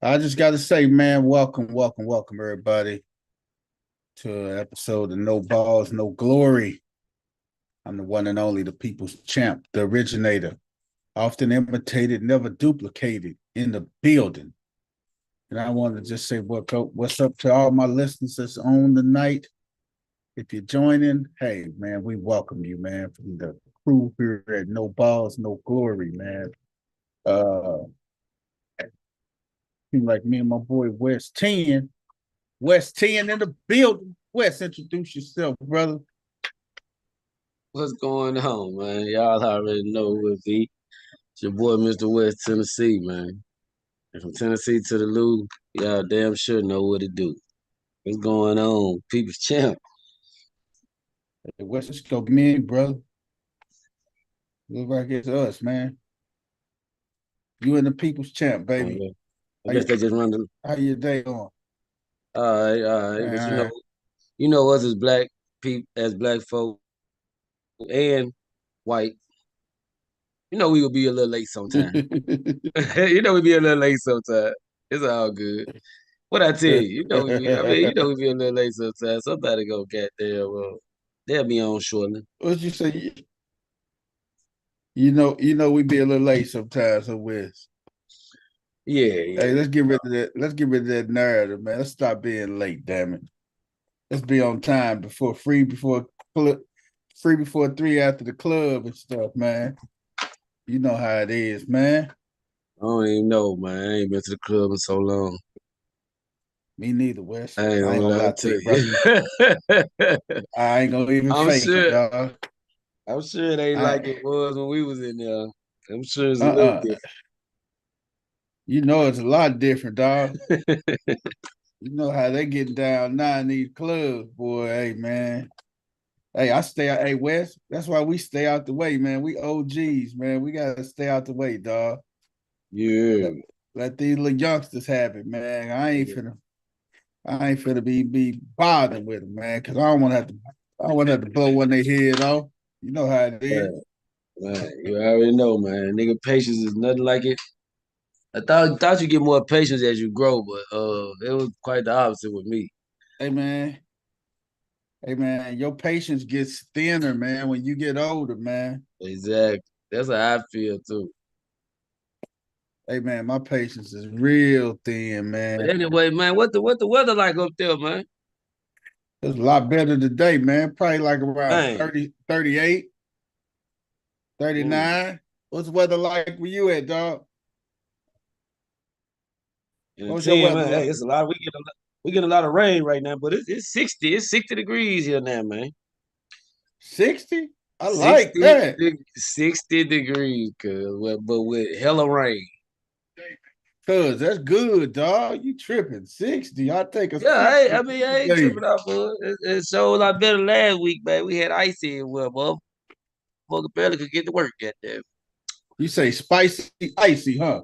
I just got to say, man, welcome, everybody, to an episode of No Balls, No Glory. I'm the one and only, the people's champ, the originator, often imitated, never duplicated in the building. And I want to just say what's up to all my listeners that's on tonight. If you're joining, hey, man, we welcome you, man, from the crew here at No Balls, No Glory, man. Uh, seems like me and my boy West 10 in the building. West, introduce yourself, brother. What's going on, man? Y'all already know who it be. It's your boy, Mr. West Tennessee, man. And from Tennessee to the Lou, y'all damn sure know what to do. What's going on? People's champ. Hey, West, let's go, me, brother. Look like it's us, man. You and the people's champ, baby. I How guess you, they just run the how your day going? all right. But Man, you know us as black people, as black folk and white, we would be a little late all sometime. We be a little late sometime. It's all good. What I tell you, we be a little late sometimes. Somebody go goddamn they'll be on shortly. What'd you say? We be a little late sometimes, so West. Yeah, Hey, yeah. let's get rid of that. Let's get rid of that narrative, man. Let's stop being late, damn it. Let's be on time free before three after the club and stuff, man. You know how it is, man. I don't even know, man. I ain't been to the club in so long. Me neither, Wes. I ain't I ain't gonna gonna lie lie to to you, brother. you. I ain't gonna even I'm fake it, sure dog. I'm sure it ain't like it I was when we was in there. I'm sure it's a little uh-uh. You know it's a lot different, dog. different. You know how they getting down now in these clubs, boy. Hey, man. Hey, I stay out. Hey, Wes. That's why we stay out the way, man. We OGs, man. We gotta stay out the way, dog. Yeah. Let, let these little youngsters have it, man. I ain't finna be bothering with them, man, because I don't want to have to blow one they head off. You know how it is. Right, right. You already know, man. Nigga, patience is nothing like it. I thought you get more patience as you grow, but it was quite the opposite with me. Hey, man. Hey, man, your patience gets thinner, man, when you get older, man. Exactly. That's how I feel too. Hey, man, my patience is real thin, But man. anyway, man, what the weather like up there, man? It's a lot better today, man. Probably like around Man. 30, 38, Mm. 39. What's the weather like where you at, dog? And What's your 10, weather man, hey, like? it's a lot. We get a lot of rain right now, but it's 60. It's 60 degrees here now, man. 60? I like 60, that. 60 degrees, but with hella rain. Cuz that's good, dog. You tripping. 60. I'll take a Yeah, I 60 mean, I ain't day. tripping off of it. It's so a lot better last week, man. We had ice in where motherfucker barely could get to work, goddamn. You say spicy, icy, huh?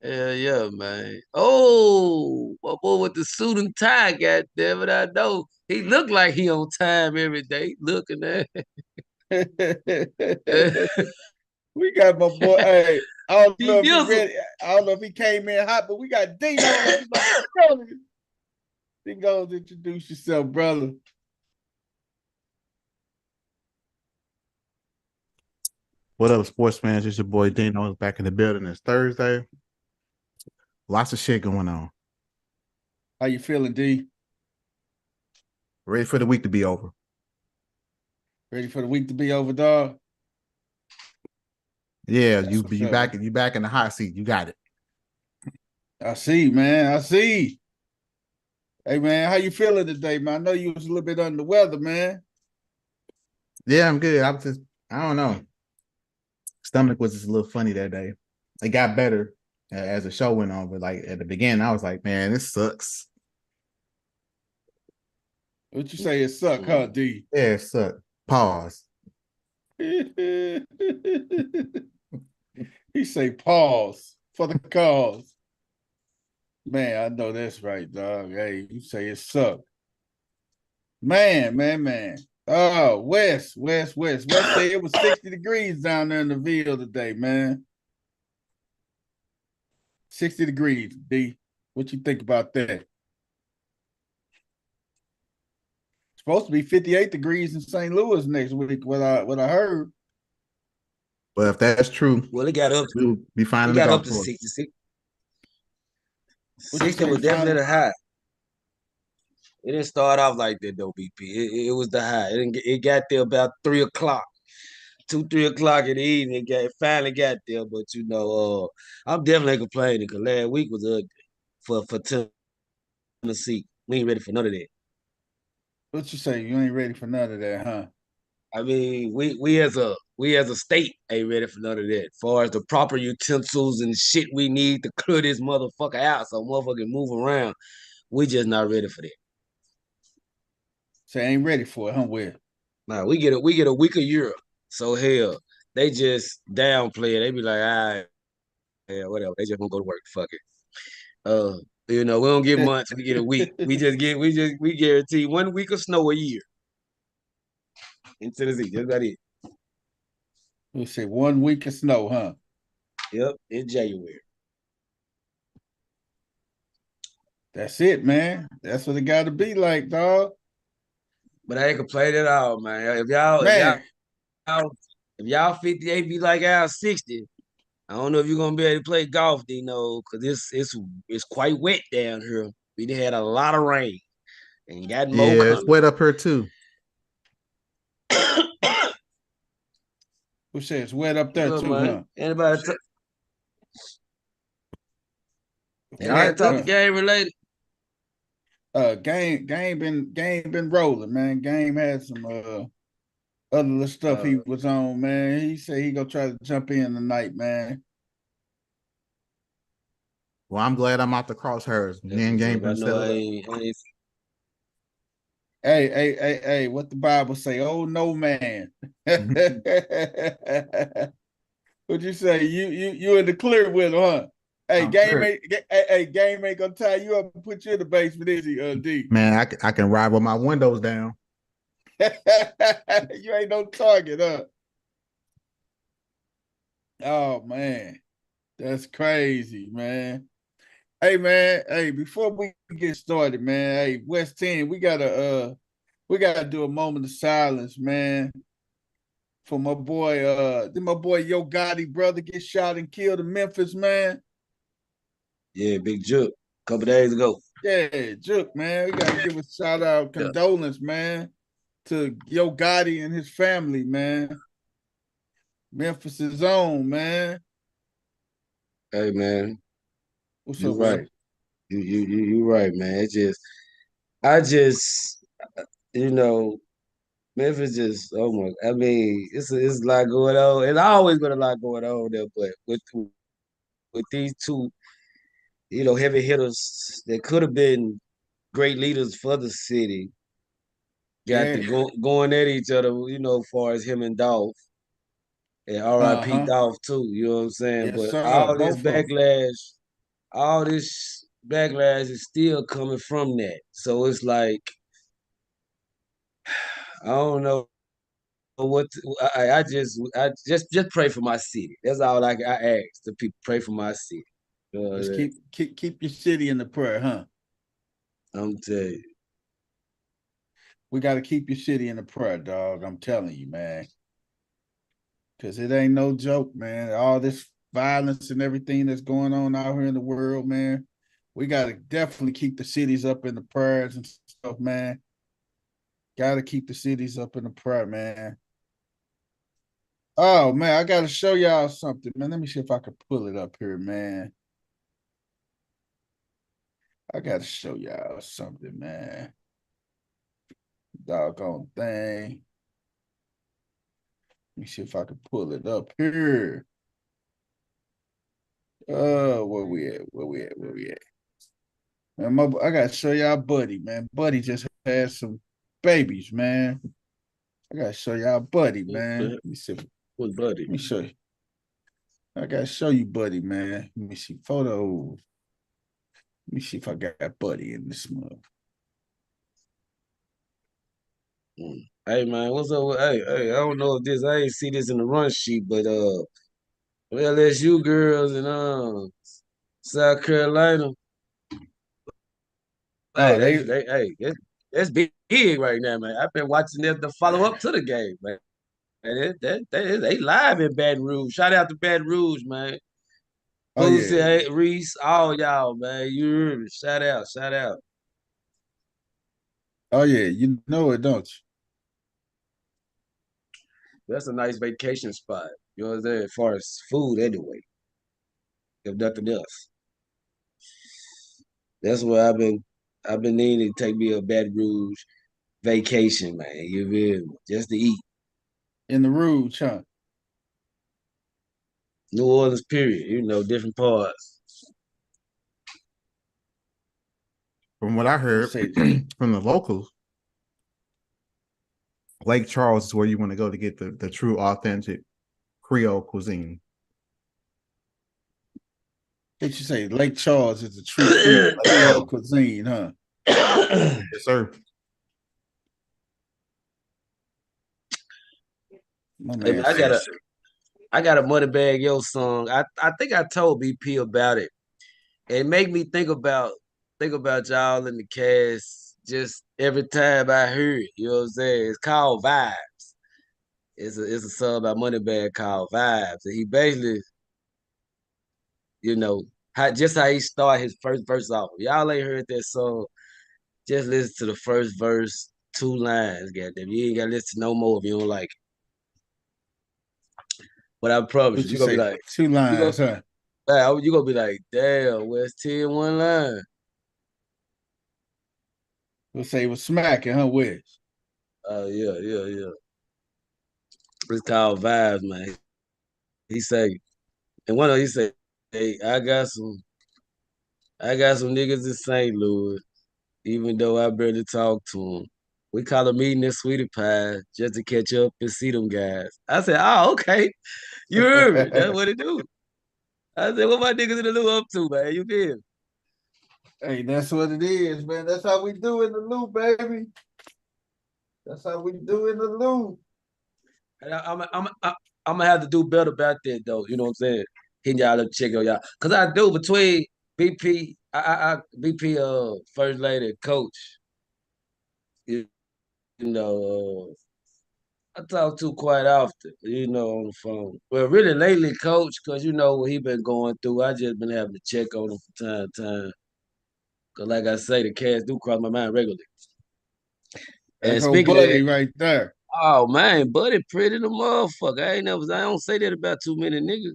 Yeah, yeah, man. Oh, my boy with the suit and tie, goddamn it, I know. He look like he on time every day, looking at it. We got my boy. Hey, I don't He know if he nizzle. ready. I don't know if he came in hot, but we got Dino in the building. Dino, introduce yourself, brother. What up, sports fans? It's your boy Dino back in the building. It's Thursday. Lots of shit going on. How you feeling, D? Ready for the week to be over. Ready for the week to be over, dog? Yeah, That's you what's you up. back you back in the hot seat. You got it. I see, man. I see. Hey, man, how you feeling today, man? I know you was a little bit under the weather, man. Yeah, I'm good. I don't know. Stomach was just a little funny that day. It got better as the show went on, but like at the beginning, I was like, man, this sucks. What you say it suck, huh, D? Yeah, it sucked. Pause. He say pause for the cause. Man, I know that's right, dog. Hey, you say it suck. Man. Oh, West say it was 60 degrees down there in the Ville today, man. 60 degrees, D. What you think about that? Supposed to be 58 degrees in St. Louis next week. What I heard. But if that's true, Well, it got up. we'll be fine It in the got golf up to course. 66. What you 60 say, was definitely finally? the high. It didn't start off like that though, BP. It was the high. It got there about 3 o'clock, 2, 3 o'clock in the evening. It finally got there, but I'm definitely complaining because last week was ugly for Tennessee. We ain't ready for none of that. What you say? You ain't ready for none of that, huh? I mean, we as a state ain't ready for none of that. As far as the proper utensils and shit we need to clear this motherfucker out so motherfucker can move around, we just not ready for that. Say ain't ready for it, huh? Will? Nah, we get a week of Europe. So hell, they just downplay it. They be like, yeah, whatever. They just gonna go to work. Fuck it. We don't get months. We get a week. We guarantee 1 week of snow a year in Tennessee. That's about it. We say 1 week of snow, huh? Yep, in January. That's it, man. That's what it got to be like, dog. But I ain't complaining at all, man. Man, If y'all 58 be like our 60, I don't know if you're gonna be able to play golf, Dino, because it's quite wet down here. We done had a lot of rain and got more Yeah, it's coming. wet up here too. who says it's wet up there Good, too, huh? man. Anybody Yeah, talk to game related? Game been rolling, man. Game had some other little stuff he was on, man. He said he gonna try to jump in tonight, man. well, I'm glad I'm out the crosshairs. Me and Game I been know settled up. I ain't Hey, what the Bible say? Oh no, man. What'd you say? You in the clear with him, huh? Hey, I'm clear. game ain't gonna tie you up and put you in the basement, is he, D? Man, I can ride with my windows down. You ain't no target, huh? Oh man, that's crazy, man. Hey man, hey, before we get started, man, hey, West 10, we gotta do a moment of silence, man. For my boy, did my boy Yo Gotti brother get shot and killed in Memphis, man? Yeah, Big Juke. A couple days ago. Yeah, Juke, man. We gotta give a shout out, Yeah. condolence, man, to Yo Gotti and his family, man. Memphis' own, man. Hey man, What's you up, Will? right. You right, man. I just you know, Memphis just oh my I mean, it's a lot going on. It's always been a lot going on there, but with these two, heavy hitters that could have been great leaders for the city, got Yeah. to going at each other, as far as him and Dolph. And R.I.P. Uh-huh. Dolph too, you know what I'm saying? Yes, But sir. Both of them. all this backlash is still coming from that. So it's like I don't know what I just pray for my city. That's all I ask the people. Pray for my city. Just keep your city in the prayer, huh? I'm telling you. We got to keep your city in the prayer, dog. I'm telling you, man. Because it ain't no joke, man. All this violence and everything that's going on out here in the world, man. We got to definitely keep the cities up in the prayers and stuff, man. Got to keep the cities up in the prayer, man. Oh, man, I got to show y'all something, man. Let me see if I can pull it up here, man. I got to show y'all something, man. Doggone thing. Let me see if I can pull it up here. Where we at? Where we at? Where we at? Man, I gotta show y'all Buddy, man. Buddy just had some babies, man. I gotta show y'all Buddy, man. Let me see. What's Buddy? Let me show you. I gotta show you Buddy, man. Let me see photos. Let me see if I got Buddy in this month. Hey man, what's up? Hey, I don't know if I ain't see this in the run sheet, but LSU girls in South Carolina Hey, they that's big right now, man. I've been watching them to follow up to the game, man. And they live in Baton Rouge. Shout out to Baton Rouge, man. oh Boosie, yeah. hey, Reese, all y'all, man. You heard me. Shout out, shout out. Oh yeah, you know it, don't you? That's a nice vacation spot. You know what I'm saying? As far as food, anyway, if nothing else. That's where I've been needing to take me a Baton Rouge vacation, man. You feel me? Just to eat. In the Rouge, huh? New Orleans, period. You know, different parts. From what I You heard say from the locals, Lake Charles is where you want to go to get the true authentic Creole cuisine. what you say? Lake Charles is a true Creole cuisine, huh? Yes, sir. My Hey, man man, said, I got a Moneybag Yo song. I think I told BP about it. It made me think about y'all in the cast just every time I hear it. You know what I'm saying? It's called Vibes. It's a song by Moneybag called Vibes. And he basically, you know, how he started his first verse off. Y'all ain't heard that song. Just listen to the first verse, 2 lines, goddamn. You ain't gotta listen to no more if you don't like it. But I promise you, what you you're gonna be say? like, Two you lines, go huh? you gonna be like, damn, where's 10 one line? We'll say it was smacking, huh, Wiz? Oh yeah. It's called Vibes, man. He say, and one of he say, hey, I got some niggas in St. Louis, even though I barely talk to them. We call a meeting at Sweetie Pie just to catch up and see them guys. I said, oh, okay. You heard me. That's what it do. I said, what my niggas in the Lou up to, man? You feel me? Hey, that's what it is, man. That's how we do in the loop, baby. That's how we do in the loop. And I'm gonna have to do better about that though. You know what I'm saying? Hitting y'all up, check on y'all, cause I do between BP, BP, first lady, coach. You, you know, I talk to quite often. You know, on the phone. Well, really lately, coach, cause you know what he been going through. I just been having to check on him from time to time. Cause like I say, the cats do cross my mind regularly. And That's old speaking of buddy that, right there. oh man, buddy, pretty the motherfucker. I don't say that about too many niggas.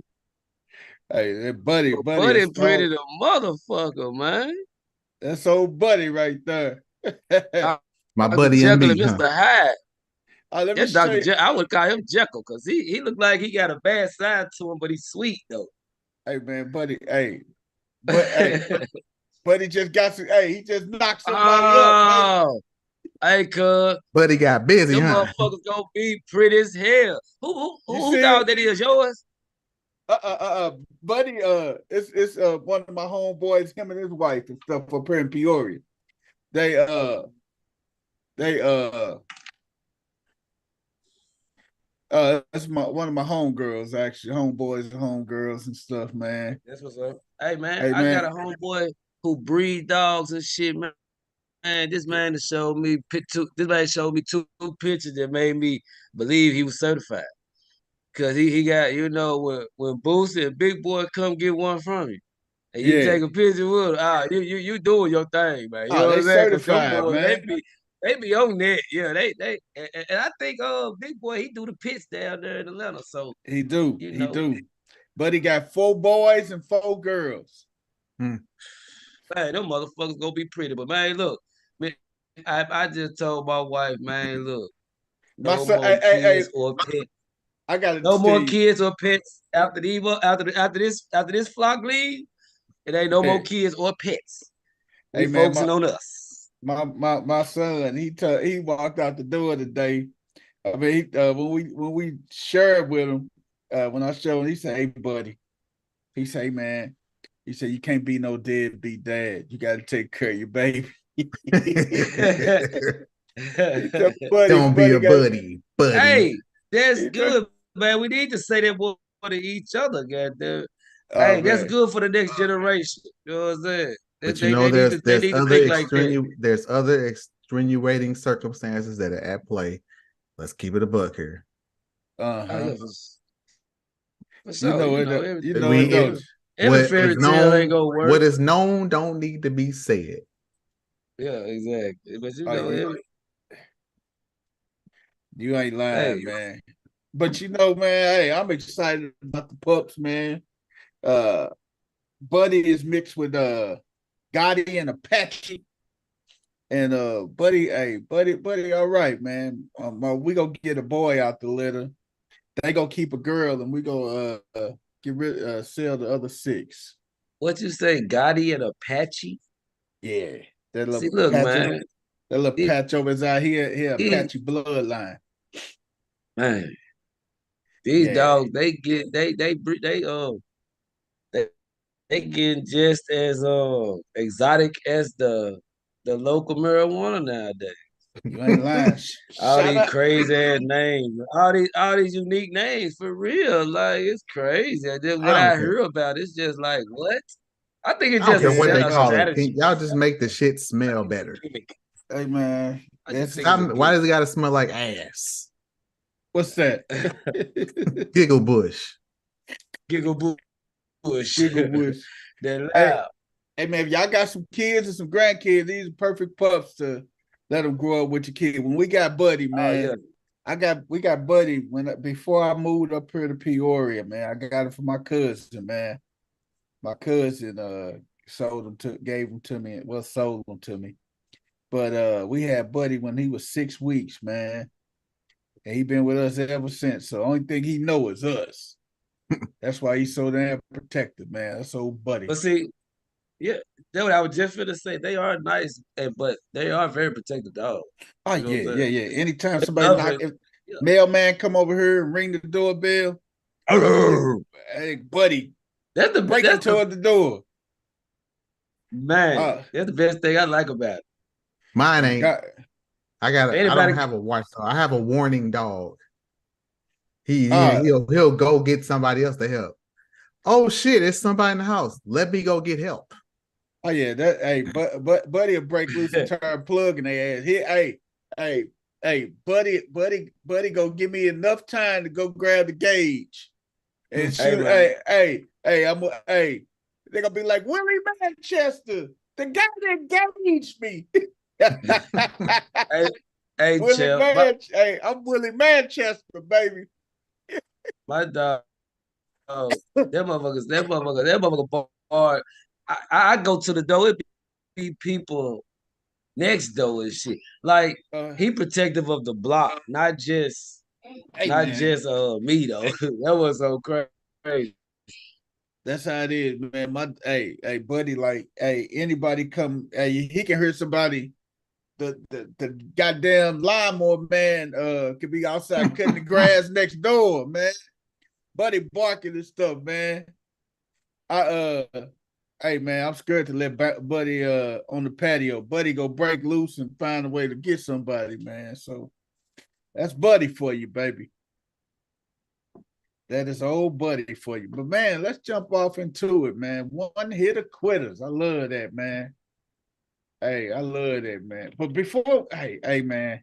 Hey, that buddy is Buddy strong. pretty the motherfucker, man. That's old buddy right there. Dr. My buddy Jekyll and MB, huh? Mr. Hyde. Let me That show Dr. you. Jekyll, I would call him Jekyll because he looked like he got a bad side to him, but he's sweet though. Hey man, buddy. Hey, buddy just got some. Hey, he just knocked somebody up, baby. Oh, hey, cuz. Buddy got busy, Them huh? motherfuckers gonna be pretty as hell. You Who see him? dog that is yours? Buddy. It's one of my homeboys, him and his wife and stuff up here in Peoria. They they that's one of my homegirls, actually, homeboys and homegirls and stuff, man. That's what's up. Hey man, Hey I got man, a homeboy who breed dogs and shit, man. Man, this man showed me this man showed me two pictures that made me believe he was certified. Cause he got, you know, when Boosie and Big Boy come get one from you, and you yeah. take a picture with him, you doing your thing, man. You Oh, know what they I'm saying? Cause them certified, boys, man. they be on that. Yeah, they and I think Big Boy he do the pits down there in Atlanta. So, you He know, do. But he got 4 boys and 4 girls. Hmm. man, them motherfuckers gonna be pretty. But man, look, man, I just told my wife, man, look, My no son, more kids or pets. I gotta No tell more you, kids or pets after this flock leave. It ain't no more hey, kids or pets. We hey man, focusing on us. my son, he walked out the door today. I mean, when we shared with him, when I showed him, he said, "Hey, buddy," he said, "Man," he said, "You can't be no deadbeat dad. You got to take care of your baby." He said, Don't be buddy a got." buddy. Hey, that's He said, good, man. We need to say that to each other, goddamn. "Oh Hey, that's man, good for the next generation. You know what I'm saying? But they need to think like that. there's other extenuating circumstances that are at play. Let's keep it a buck here. Oh, yeah, for You sure. know it. You know it. Don't. Every fairy tale ain't gonna work. What is known don't need to be said. Yeah, exactly. But you ain't lying, man. But man, hey, I'm excited about the pups, man. Buddy is mixed with Gotti and Apache. And Buddy, all right, man. We gonna get a boy out the litter. They gonna keep a girl, and we gonna sell the other 6. What you say, Gotti and Apache? Yeah, that little See, look, patch, man. That little patch over his eye here, Apache bloodline. Man, these dogs, they getting just as exotic as the local marijuana nowadays. You ain't lying. All these crazy ass names, all these unique names for real. Like it's crazy. What I hear about it's just like what? I think it's just what they call it. strategy. Y'all just make the shit smell better. Hey man, why does it gotta smell like ass? What's that? Giggle bush. Giggle bush. Giggle bush. They're loud. Hey man, if y'all got some kids and some grandkids, these are perfect pups to let them grow up with your kid. When we got Buddy, man, we got Buddy before I moved up here to Peoria, man. I got it from my cousin, man. My cousin sold him to me. But we had Buddy when he was 6 weeks, man. And he been with us ever since. So the only thing he know is us. That's why he's so damn protected, man. That's old Buddy. But see, yeah, that's what I was just gonna say. They are nice, but they are very protected dogs. Oh, yeah. Anytime somebody mailman come over here and ring the doorbell, hey, Buddy, breaking toward the door. Man, that's the best thing I like about it. Mine ain't. I don't have a watch dog. I have a warning dog. He'll go get somebody else to help. Oh shit, it's somebody in the house. Let me go get help. Oh yeah, but Buddy will break loose and turn plug in their ass. Hey, Buddy, go give me enough time to go grab the gauge and shoot. Hey, they're gonna be like Willie Manchester, the guy that gauged me. I'm Willie Manchester, baby. My dog, that motherfucker bar. I go to the door, it be people next door and shit. Like he protective of the block, not just me though. That was so crazy. That's how it is, man. Buddy, like, anybody come, he can hear somebody. The goddamn lawnmower man could be outside cutting the grass next door, man. Buddy barking and stuff, man. Hey man, I'm scared to let Buddy on the patio. Buddy go break loose and find a way to get somebody, man. So that's Buddy for you, baby. That is old Buddy for you. But man, let's jump off into it, man. One hit of quitters. I love that, man. Hey, I love that, man. But before, hey, man,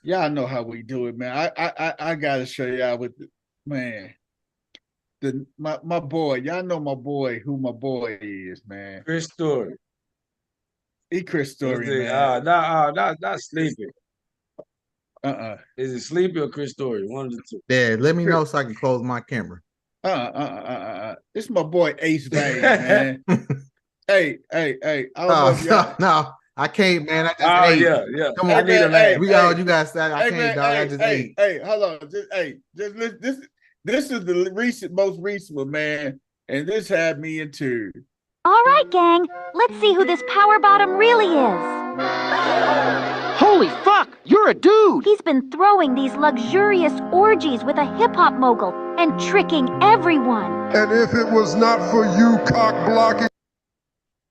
y'all know how we do it, man. I gotta show y'all with man. My boy, y'all know my boy, who my boy is, man. Chris Story. Chris Story, man. Not Sleepy. Is it Sleepy or Chris Story? One of the two. Yeah, let me know so I can close my camera. This is my boy Ace Bang, man. Hey. No, I can't, man. I just ate. Yeah. Come on, I need a laugh. You guys said I can't, dog. I just ate. Hey, hold on. Just listen. This is the most recent one, man, and this had me in tears. All right, gang. Let's see who this power bottom really is. Holy fuck! You're a dude! He's been throwing these luxurious orgies with a hip-hop mogul and tricking everyone. And if it was not for you cock-blocking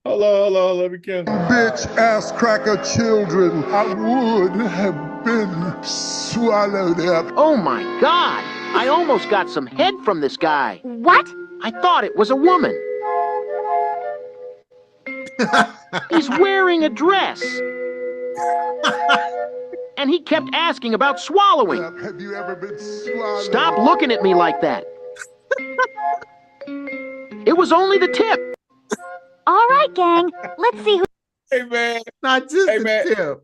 Hello, let me count. Bitch ass cracker children, I would have been swallowed up. Oh my god! I almost got some head from this guy. What? I thought it was a woman. He's wearing a dress. And he kept asking about swallowing. Have you ever been swallowed? Stop looking at me like that. It was only the tip. All right, gang. Let's see who. Hey man, Not just Hey, the man. tip.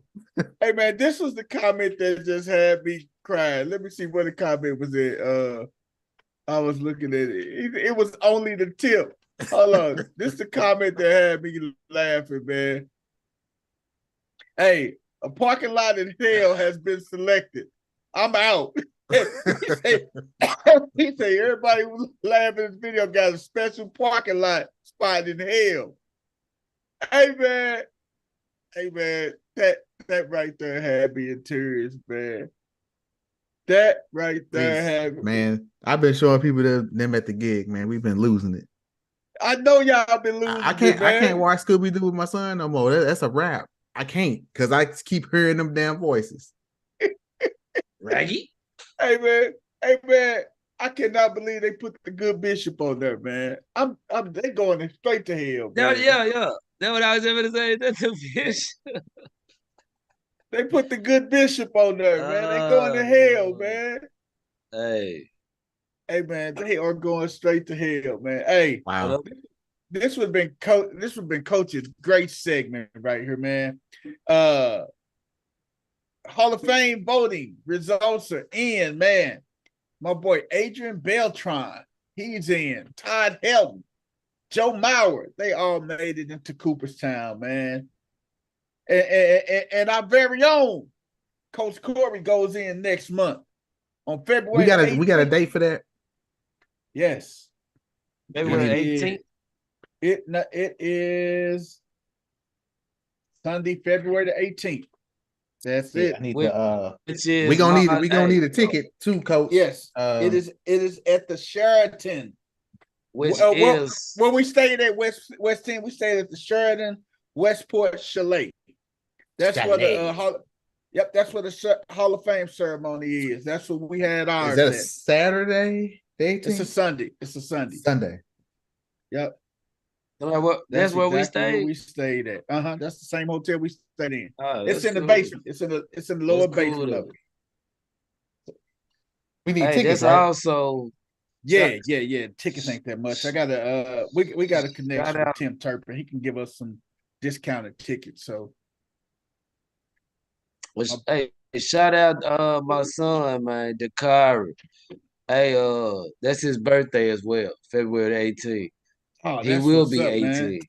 hey man, this was the comment that just had me crying. Let me see what the comment was at. I was looking at it. It was only the tip. Hold on. This is the comment that had me laughing, man. Hey, a parking lot in hell has been selected. I'm out. he said everybody was laughing in the video got a special parking lot spot in hell. Hey man, that right there had me in tears, man. That right there had me. Man, I've been showing people them at the gig, man. We've been losing it. I know y'all been losing. I can't watch Scooby Doo with my son no more. That's a wrap. I can't because I keep hearing them damn voices. Raggy. Hey man, I cannot believe they put the good bishop on there, man. They going straight to hell, man. Yeah. That's what I was ever to say. That's a fish. They put the good bishop on there, man. They going to hell, man. Hey. Hey man, they are going straight to hell, man. Hey, Wow. this would have been Coach's great segment right here, man. Hall of Fame voting results are in, man. My boy Adrian Beltran, he's in. Todd Helton, Joe Mauer, they all made it into Cooperstown, man. And our very own Coach Corey goes in next month on February. We got a date for that. Yes, February 18th. It is Sunday, February the 18th. That's it. I need Which is we gonna need a ticket too, Coach. Yes, it is at the Sheraton. Which is when we stayed at West End. We stayed at the Sheraton Westport Chalet. That's where the that's where the Hall of Fame ceremony is. That's what we had ours. Is that a Saturday? It's a Sunday. Sunday. Yep. That's where we stayed. Where we stayed at. That's the same hotel we stayed in. It's in cool. the basement. It's in the lower basement of it. We need tickets. That's right? also Yeah. Tickets ain't that much. I gotta we got a connection with Tim Turpin. He can give us some discounted tickets. So hey, shout out my son, man, Dakari. Hey, that's his birthday as well, February 18th. oh, He will be up, 18. man.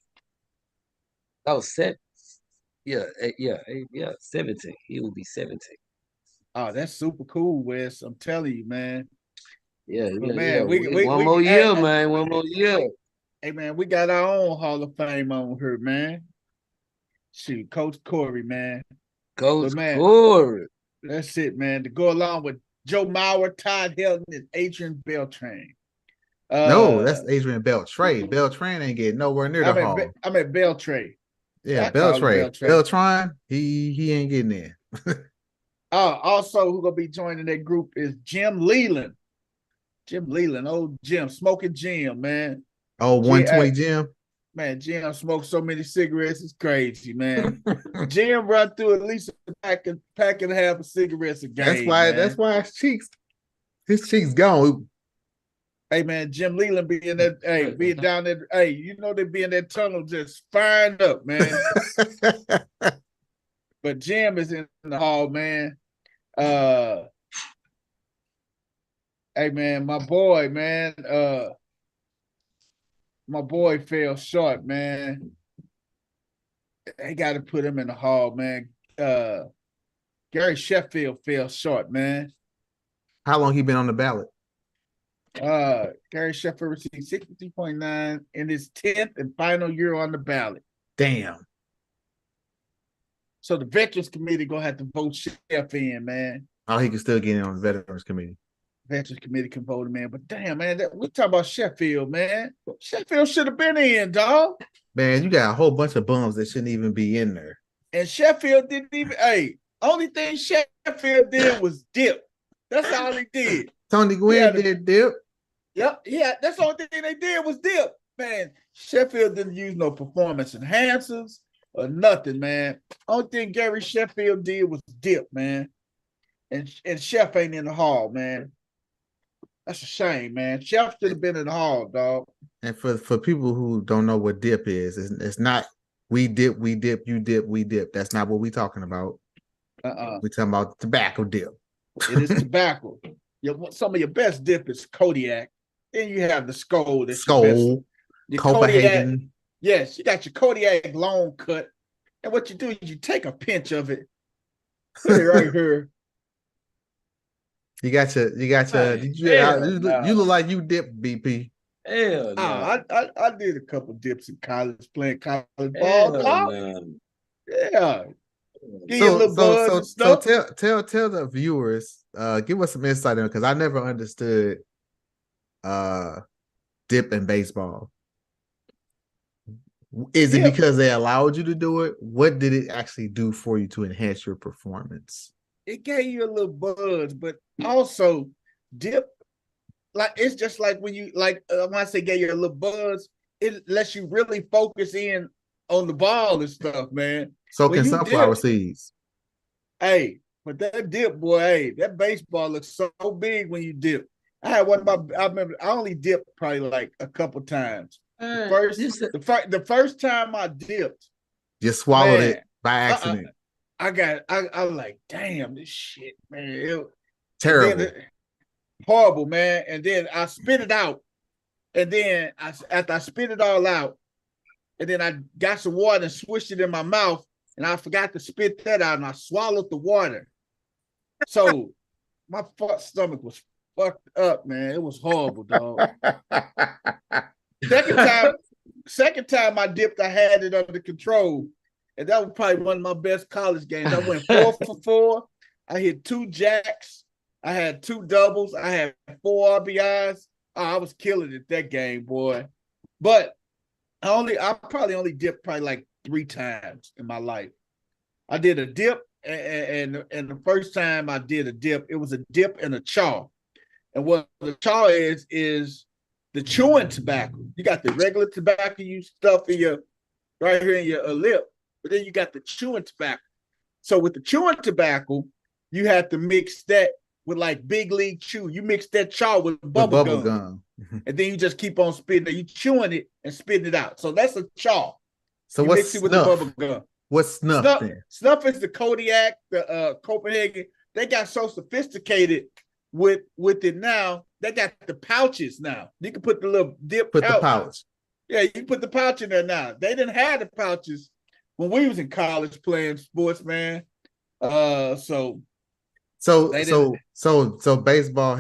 Oh, 17. He will be 17. Oh, that's super cool, Wes. I'm telling you, man. Yeah. Man, One more year, man. One more year. Hey, man, we got our own Hall of Fame on here, man. Shoot, Coach Corey, man. Coach Corey. That's it, man. To go along with Joe Mauer, Todd Helton, and Adrian Beltran. No, that's Adrian Beltran. Beltran ain't getting nowhere near the hall. I'm at Beltran. Yeah, Beltran. Beltran, he ain't getting in. Also, who gonna be joining that group is Jim Leland. Old Jim, smoking Jim, man. Oh, 120 Jim. Man, Jim smoked so many cigarettes, it's crazy, man. Jim run through at least a pack and a half of cigarettes a day. That's why his cheeks gone. Hey man, Jim Leland be in that, being down there, they be in that tunnel just firing up, man. But Jim is in the hall, man. Hey man, my boy fell short, man. They got to put him in the hall, man. Gary Sheffield fell short, man. How long he been on the ballot? Gary Sheffield received 63.9 in his 10th and final year on the ballot. Damn. So the Veterans Committee gonna have to vote Sheff in, man. Oh, he can still get in on the Veterans Committee. Veterans Committee can vote him in, but damn, man, we talking about Sheffield, man. Sheffield should have been in, dog. Man, you got a whole bunch of bums that shouldn't even be in there. And Sheffield didn't even. Only thing Sheffield did was dip. That's all he did. Tony Gwynn did dip. Yep, yeah. That's the only thing they did was dip. Man, Sheffield didn't use no performance enhancers or nothing, man. Only thing Gary Sheffield did was dip, man. And Chef ain't in the hall, man. That's a shame, man. Chef should have been in the hall, dog. And for people who don't know what dip is, it's not we dip, you dip, we dip. That's not what we're talking about. We're talking about tobacco dip. It is tobacco. Some of your best dip is Kodiak. Then you have the Skoal. That's Skoal, your Copenhagen. Kodiak, yes, you got your Kodiak long cut. And what you do is you take a pinch of it. Put it right here. You got your you look like you dip, BP. Hell no. I did a couple dips in college, playing college ball. No. Yeah. Give you a little buzz and stuff. So tell the viewers, give us some insight on it, because I never understood dip in baseball. Is it because they allowed you to do it? What did it actually do for you to enhance your performance? It gave you a little buzz, but also dip, like it's just like when you when I say gave you a little buzz, it lets you really focus in on the ball and stuff, man. So can sunflower seeds. Hey, but that dip, boy, hey, that baseball looks so big when you dip. I had one of my, I remember I only dipped probably like a couple times. The first time I dipped, just swallowed it by accident. I was like, damn, this shit, man. Terrible. Horrible, man. And then I spit it out. And then after I spit it all out, and then I got some water and swished it in my mouth, and I forgot to spit that out, and I swallowed the water. So my stomach was fucked up, man. It was horrible, dog. Second time I dipped, I had it under control. And that was probably one of my best college games. I went 4 for 4. I hit 2 jacks. I had 2 doubles. I had 4 RBIs. Oh, I was killing it that game, boy. But I probably only dipped probably like 3 times in my life. I did a dip, and the first time I did a dip, it was a dip and a chaw. And what the chaw is the chewing tobacco. You got the regular tobacco you stuff in your right here in your lip. But then you got the chewing tobacco. So with the chewing tobacco, you have to mix that with like Big League Chew. You mix that chaw with bubble gum. And then you just keep on spitting it. You chewing it and spitting it out. So that's a chaw. So you what's mix it with snuff? the bubble gum. What's snuff? Snuff is the Kodiak, the Copenhagen. They got so sophisticated with it now. They got the pouches now. You can put the little dip the pouch. Yeah, you can put the pouch in there now. They didn't have the pouches when we was in college playing sports, man. So baseball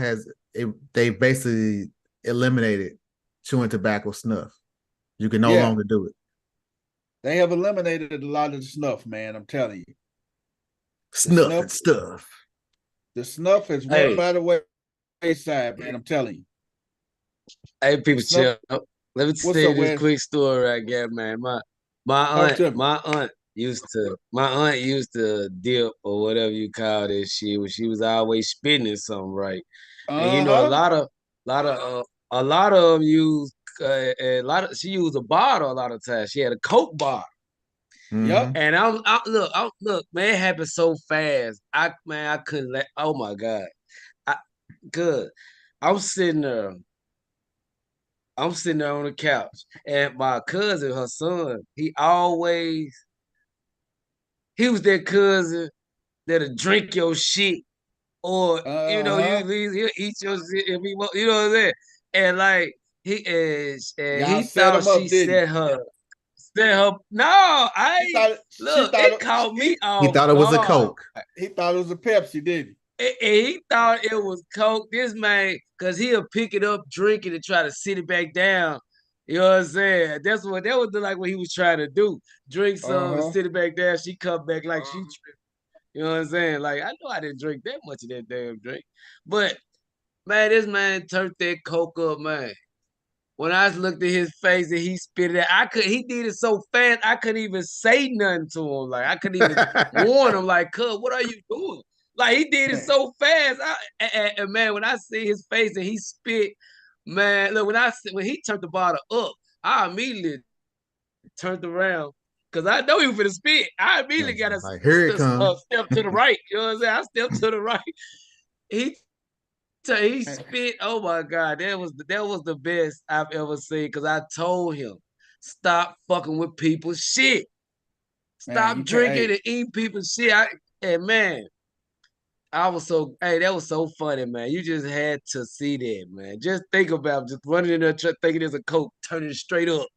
they basically eliminated chewing tobacco snuff. You can no longer do it. They have eliminated a lot of the snuff, man. I'm telling you. Snuff and stuff. The snuff is went by the wayside, man. I'm telling you. Hey, people, chill. Let me tell you this quick story I got, man. My aunt used to dip or whatever you call this shit when she was always spinning something, right? And you know, a lot of them use she used a bottle a lot of times. She had a Coke bottle. Yep. And look, man, it happened so fast. I couldn't let. Oh my God, I'm sitting there on the couch, and my cousin, her son, he was that cousin that'll drink your shit, or he'll eat your shit if he want, you know what I'm saying? And like he thought she set her. No, it caught me off. He thought it was a Coke. He thought it was a Pepsi, didn't he? He thought it was Coke. This man, because he'll pick it up, drink it, and try to sit it back down. You know what I'm saying? That was like what he was trying to do. Drink some and sit it back down. She come back like she tripped. You know what I'm saying? Like, I know I didn't drink that much of that damn drink. But, man, this man turned that Coke up, man. When I looked at his face and he spit it out, he did it so fast, I couldn't even say nothing to him. Like, I couldn't even warn him, like, cuz, what are you doing? Like, he did it so fast. And man, when I see his face and he spit, man, look, when he turned the bottle up, I immediately turned around because I know he was finna spit. I immediately got a like, here it comes. step to the right. You know what I'm saying? I stepped to the right. He spit. Oh my God, that was the best I've ever seen. Because I told him, stop fucking with people's shit. Man, Stop drinking and eating people's shit. And man, that was so funny, man. You just had to see that, man. Just think about just running in there thinking there's a Coke, turning it straight up.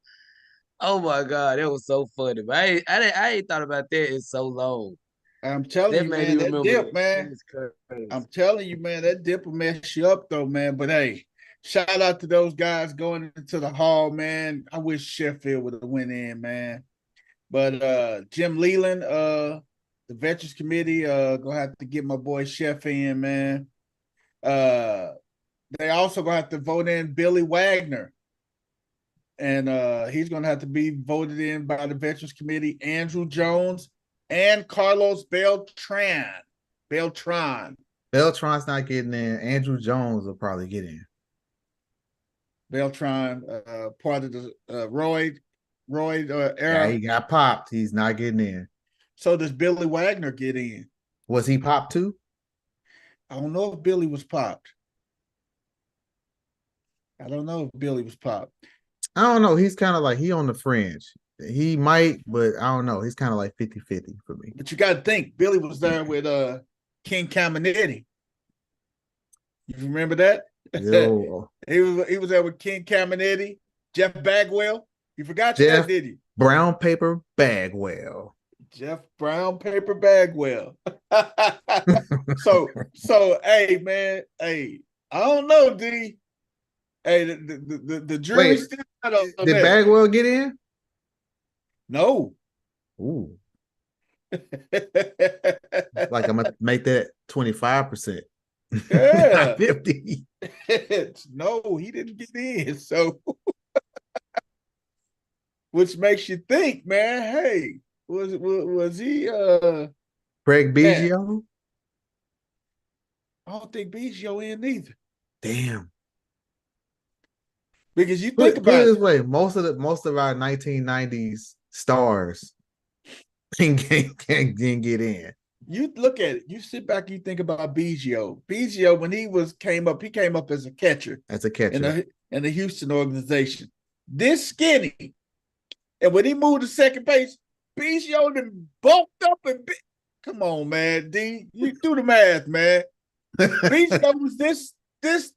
Oh my God, that was so funny. But I ain't thought about that in so long. I'm telling That you, made man, me that remember dip, that. man. Crazy. I'm telling you, man, that dip will mess you up, though, man. But hey, shout out to those guys going into the hall, man. I wish Sheffield would have went in, man. But Jim Leland, the Veterans Committee, gonna have to get my boy Chef in, man. They also gonna have to vote in Billy Wagner. And he's gonna have to be voted in by the Veterans Committee, Andrew Jones and Carlos Beltran. Beltran's not getting in. Andrew Jones will probably get in. Beltran, part of the Royd era. Yeah, he got popped. He's not getting in. So does Billy Wagner get in? Was he popped too? I don't know if Billy was popped. I don't know if Billy was popped. I don't know. He's kind of like he on the fringe. He might, but I don't know. He's kind of like 50-50 for me. But you got to think, Billy was there with King Caminiti. You remember that? Yo. he was there with King Caminiti, Jeff Bagwell. You forgot that, did you? Brown Paper Bagwell. Jeff Brown Paper Bagwell. so hey man, hey, I don't know, D. Hey, the jury's still out on did that. Bagwell get in? No. Ooh. Like I'm gonna make that 25%. Yeah. 50. No, he didn't get in. So which makes you think, man, hey, was he Craig Biggio? I don't think Biggio in either. Damn. Because you Put think it about this way, most of our 1990s stars didn't get in. You look at it, you sit back, you think about Biggio. Biggio, when he came up as a catcher. As a catcher. In the Houston organization. This skinny. And when he moved to second base, Biggio then bulked up and come on, man. D, you do the math, man. Biggio was this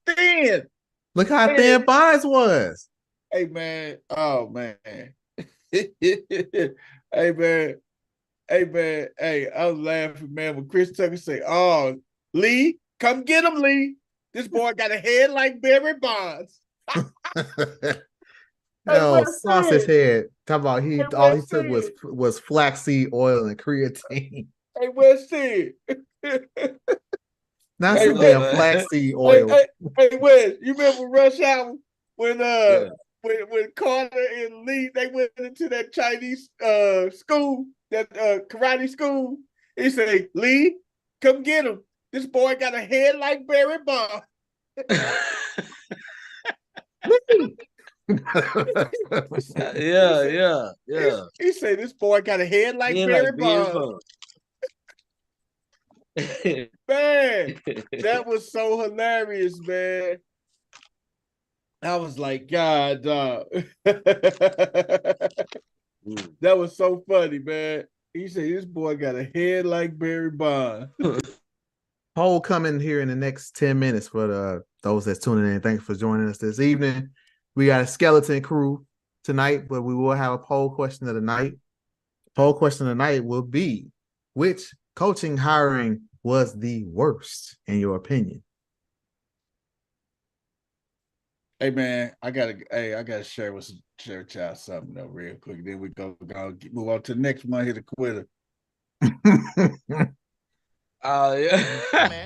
thin. Look how thin Bonds was. Hey, man. Oh, man. Hey, man. Hey, I was laughing, man, when Chris Tucker say, "Oh, Lee, come get him, Lee. This boy got a head like Barry Bonds." No, sausage head. Talk about all he took was flaxseed oil and creatine. Hey, West Sid. Not some damn flaxseed oil. Hey, Wes, you remember Rush Hour when when Carter and Lee they went into that Chinese school, that karate school? He said, "Lee, come get him. This boy got a head like Barry Bonds." Yeah. He said, "This boy got a head like Barry Bonds." Man, that was so hilarious, man. I was like, God, dog. That was so funny, man. He said, "This boy got a head like Barry Bonds." Poll coming here in the next 10 minutes for those that's tuning in. Thanks for joining us this evening. We got a skeleton crew tonight, but we will have a poll question of the night. Poll question of the night will be, which coaching hiring was the worst in your opinion? Hey man, I gotta share with y'all something though real quick. Then we go move on to the next one here, the quitter. Oh yeah. Man,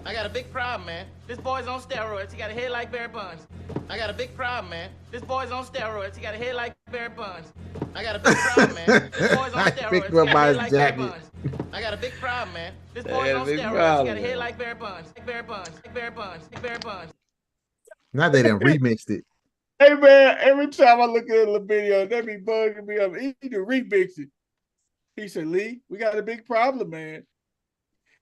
I got a big problem, man. This boy's on steroids. He got a head like Barry Bonds. I got a big problem, man. This boy's on steroids. He got a head like Barry Bonds. I got a big problem, man. This boy's on steroids. He got a head like Barry Bonds. I got a big problem, man. This boy's on steroids. He got a head like Barry Bonds. Barry Bonds. Barry Bonds. Barry Bonds. Now they done remixed it. Hey man, every time I look at the video, that be bugging me up. He need to remix it. He said, Lee, we got a big problem, man.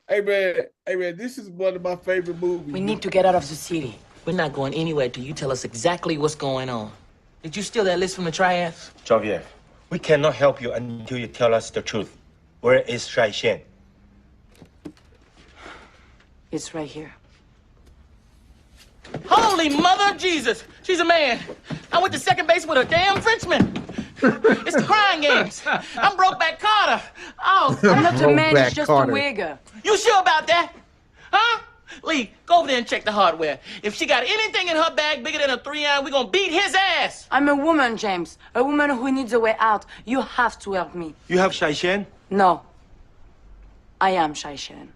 Hey man, this is one of my favorite movies. We need to get out of the city. We're not going anywhere till you tell us exactly what's going on. Did you steal that list from the triads? Javier, we cannot help you until you tell us the truth. Where is Shai Shen? It's right here. Holy mother of Jesus! She's a man. I went to second base with a damn Frenchman. It's the crying games. I'm Brokeback Carter. Oh, I'm not a man, Brokeback it's just Carter. a wigger. you sure about that? Huh? Lee, go over there and check the hardware. If she got anything in her bag bigger than a 3-iron, we're gonna beat his ass. I'm a woman, James. A woman who needs a way out. You have to help me. You have Shai Shen? No. I am Shai Shen.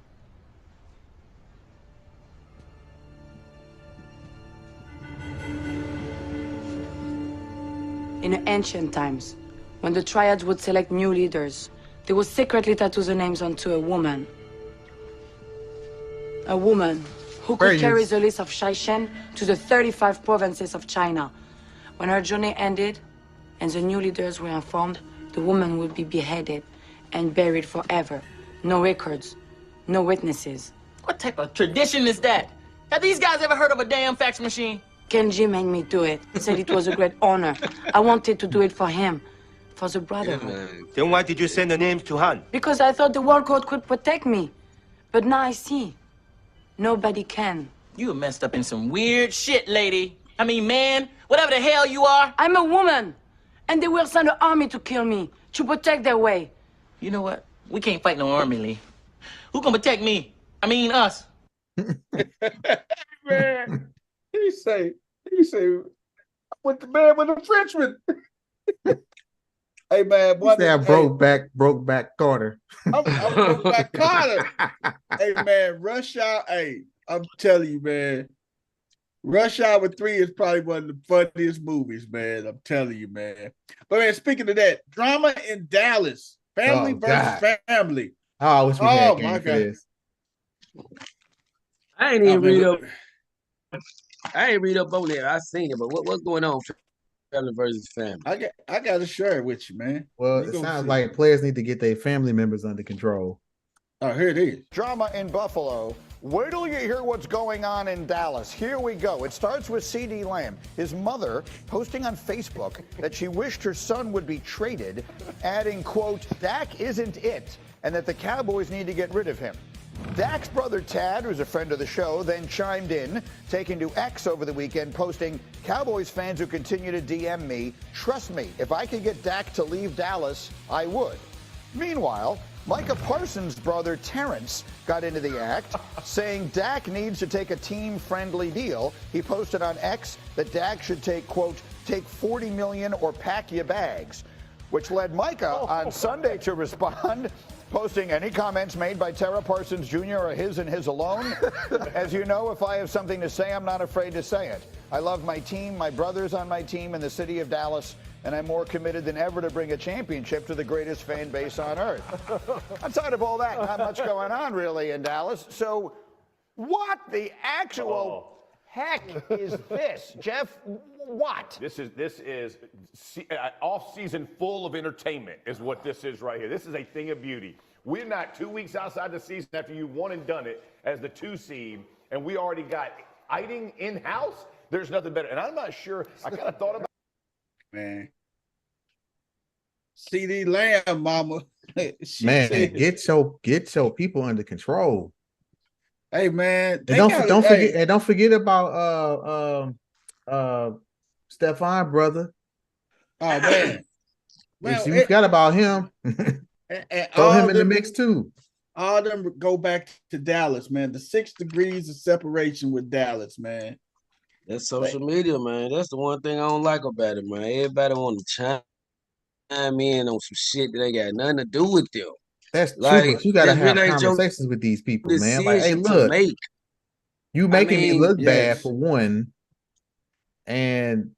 In ancient times, when the triads would select new leaders, they would secretly tattoo the names onto a woman. A woman who could carry the list of Shai Shen to the 35 provinces of China. When her journey ended and the new leaders were informed, the woman would be beheaded and buried forever. No records, no witnesses. What type of tradition is that? Have these guys ever heard of a damn fax machine? Kenji made me do it. He said it was a great honor. I wanted to do it for him, for the brotherhood. Then why did you send the names to Han? Because I thought the World Code could protect me. But now I see. Nobody can. You messed up in some weird shit, lady. I mean, man, whatever the hell you are. I'm a woman. And they will send an army to kill me, to protect their way. You know what? We can't fight no army, Lee. Who gonna protect me? I mean, us. Man, he say, with the man with the Frenchman. Hey man, He said I broke back Carter. I'm Brokeback Carter. Hey man, Rush Hour. Hey, I'm telling you, man. Rush Hour 3 is probably one of the funniest movies, man. I'm telling you, man. But man, speaking of that, drama in Dallas, family versus family. Oh, I wish we had game my for God. this. I ain't even read up. I ain't read up on it. I seen it, but what's going on? Family versus family. I got to share it with you, man. Well, You it gonna sounds see. like players need to get their family members under control. Oh, here it is. Drama in Buffalo. Wait till you hear what's going on in Dallas. Here we go. It starts with C.D. Lamb, his mother posting on Facebook that she wished her son would be traded, adding, quote, Dak isn't it, and that the Cowboys need to get rid of him. Dak's brother Tad, who's a friend of the show, then chimed in, taking to X over the weekend, posting, Cowboys fans who continue to DM me, trust me, if I could get Dak to leave Dallas, I would. Meanwhile, Micah Parsons' brother Terrence got into the act, saying Dak needs to take a team-friendly deal. He posted on X that Dak should take, quote, take $40 million or pack your bags, which led Micah on Sunday to respond, posting any comments made by Tara Parsons Jr. are his and his alone. As you know, if I have something to say, I'm not afraid to say it. I love my team, my brothers on my team, and the city of Dallas, and I'm more committed than ever to bring a championship to the greatest fan base on earth. Outside of all that, not much going on really in Dallas. So what the actual heck is this? Jeff, what? This is off season full of entertainment is what this is right here. This is a thing of beauty. We're not 2 weeks outside the season after you won and done it as the 2 seed, and we already got Eiding in-house. There's nothing better. And I'm not sure. I kind of thought about Man. C.D. Lamb, mama. Man, get your people under control. Hey man, And don't forget about Stephon, brother. Oh man. You forgot about him. And Throw him in the mix too. All of them go back to Dallas, man. The 6 degrees of separation with Dallas, man. That's social media, man. That's the one thing I don't like about it, man. Everybody want to chime in on some shit that ain't got nothing to do with them. That's Like, true, but you gotta that have really ain't your conversations with these people, man. Like, hey, decision to look, make. you making me look bad yes. for one, and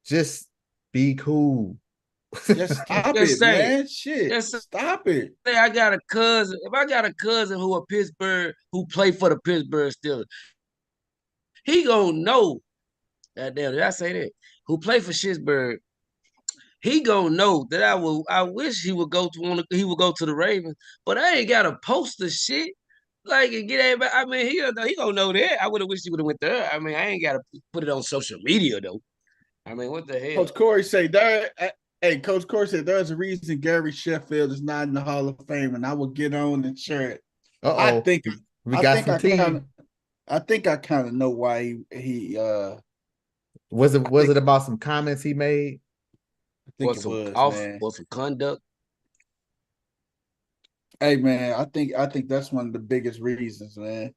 just be cool. Just stop Just it, say it. man. Shit. Just Stop it. Say I got a cousin. If I got a cousin who a Pittsburgh, who play for the Pittsburgh Steelers, he gonna know. Goddamn, did I say that? who played for Pittsburgh, he gonna know that I wish he would go to the Ravens, but I ain't gotta post the shit. Like and get everybody. I mean, he gonna know that. I would have wished he would have went there. I mean, I ain't gotta put it on social media though. I mean, what the hell? Coach Corey say there. Hey, Coach Corey said there's a reason Gary Sheffield is not in the Hall of Fame, and I will get on and share it. I think I kind of know why he was it about some comments he made? I think it was, man. Or some conduct. Hey man, I think that's one of the biggest reasons, man.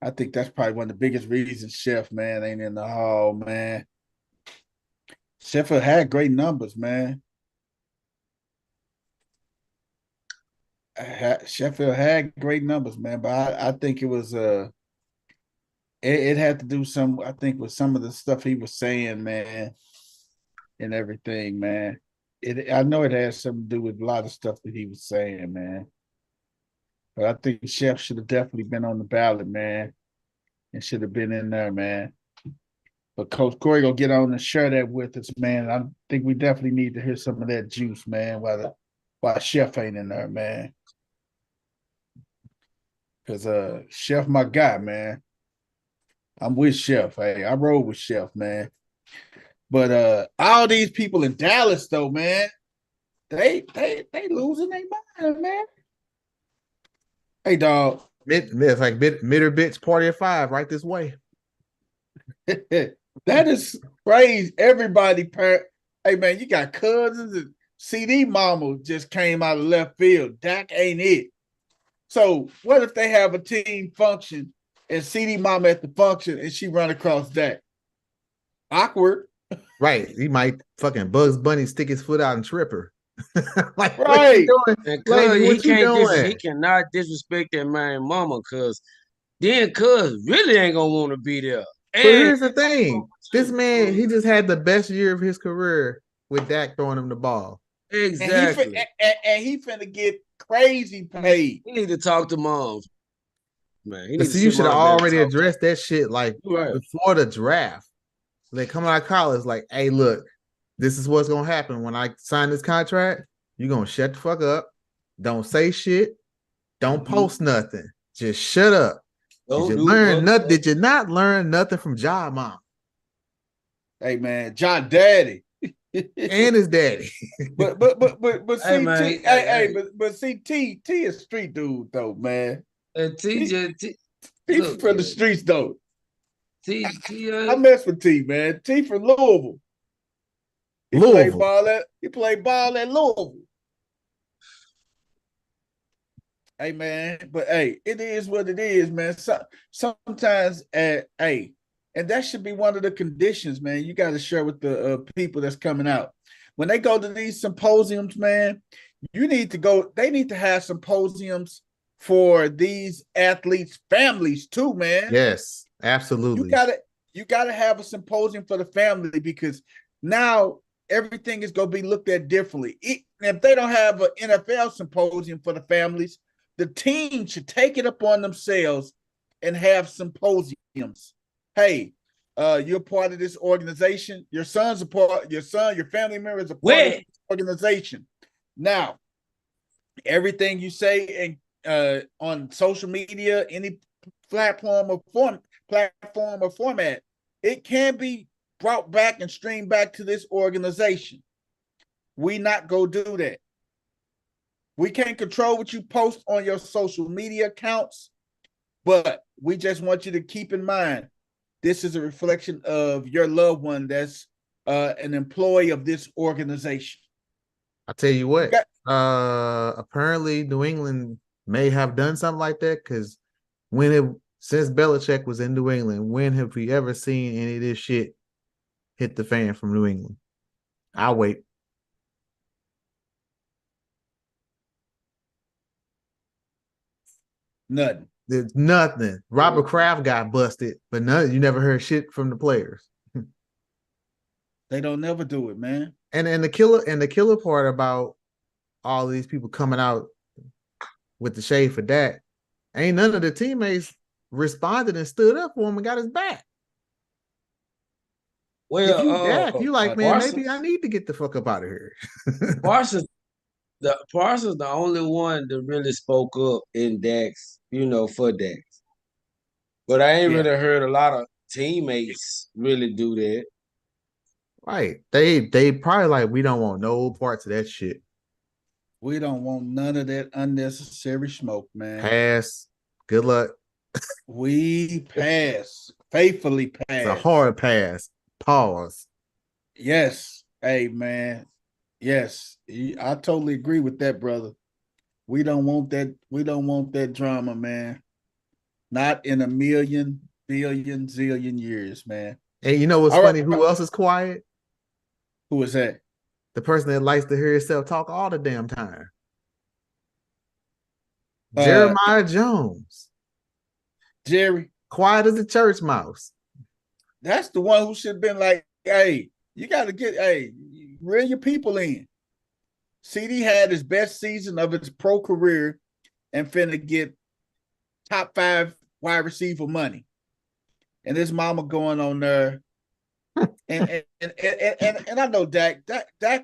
I think that's probably one of the biggest reasons Chef, man, ain't in the hall, man. Sheffield had great numbers, man. Sheffield had great numbers, man, but I think it was it had to do I think with some of the stuff he was saying, man, and everything, man. I know it has something to do with a lot of stuff that he was saying, man. But I think Chef should have definitely been on the ballot, man, and should have been in there, man. But Coach Corey gonna get on and share that with us, man. I think we definitely need to hear some of that juice, man. Why Chef ain't in there, man? Because Chef, my guy, man. I'm with Chef. Hey, I roll with Chef, man. But all these people in Dallas, though, man, they losing their mind, man. Hey, dog. It's like Mitter Bitch Party of 5 right this way. That is crazy. Everybody, hey, man, you got cousins and CD Mama just came out of left field. Dak ain't it. So what if they have a team function and CD Mama at the function and she run across Dak? Awkward. Right. He might fucking Bugs Bunny stick his foot out and trip her. Like, right. He cannot disrespect that man mama because then cuz really ain't gonna want to be there. But here's the thing. This man, he just had the best year of his career with Dak throwing him the ball. Exactly. And he finna get crazy paid. He need to talk to moms. Man, you should have already addressed that shit like before the draft. Like coming out of college, like, hey, look, this is what's gonna happen when I sign this contract. You're gonna shut the fuck up. Don't say shit. Don't post nothing. Just shut up. Did you not learn nothing from John Mom? Hey man, John Daddy. And his daddy. but see, T is street dude though, man. T from the streets though. I mess with T, man. T from Louisville. He played ball at Louisville. Hey man, but hey, it is what it is, man. Sometimes, hey, and that should be one of the conditions, man. You got to share with the people that's coming out when they go to these symposiums, man. You need to go. They need to have symposiums for these athletes' families too, man. Yes, absolutely. You gotta have a symposium for the family because now everything is gonna be looked at differently. If they don't have an NFL symposium for the families, the team should take it upon themselves and have symposiums. Hey, you're part of this organization. Your family member is a part of this organization. Now, everything you say and on social media, any platform or format, it can be brought back and streamed back to this organization. We not go do that. We can't control what you post on your social media accounts, but we just want you to keep in mind, this is a reflection of your loved one that's an employee of this organization. I'll tell you what, apparently New England may have done something like that because since Belichick was in New England, when have we ever seen any of this shit hit the fan from New England? I'll wait. Nothing. There's nothing. Robert Kraft got busted, but you never heard shit from the players. They don't never do it, man. And the killer part about all these people coming out with the shade for Dak, ain't none of the teammates responded and stood up for him and got his back. If you Well, Dak, you like, man, maybe I need to get the fuck up out of here. Parsons, the only one that really spoke up in Dax, for Dax. But I ain't really heard a lot of teammates really do that. Right. They probably like, we don't want no parts of that shit. We don't want none of that unnecessary smoke, man. Pass. Good luck. We pass. Faithfully pass. It's a hard pass. Pause. Yes. Hey, man. Yes. I totally agree with that, brother. We don't want that. We don't want that drama, man. Not in a million, billion, zillion years, man. And you know what's funny? Who else is quiet? Who is that? The person that likes to hear himself talk all the damn time. Jeremiah Jones. Jerry. Quiet as a church mouse. That's the one who should have been like, hey, you got to reel your people in. CD had his best season of his pro career and finna get top 5 wide receiver money. And his mama going on there. and I know Dak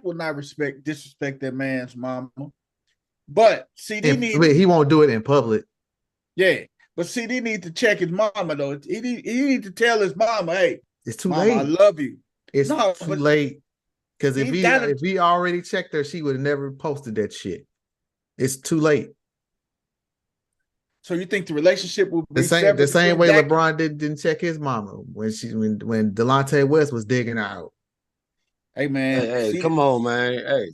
will not disrespect that man's mama. But CD he won't do it in public. Yeah. But CD need to check his mama though. He need to tell his mama, hey, it's too mama, late. I love you. It's too late. Because if he already checked her, she would have never posted that shit. It's too late. So you think the relationship will be the same way LeBron didn't check his mama when Delonte West was digging out. Hey man, hey, come on, man.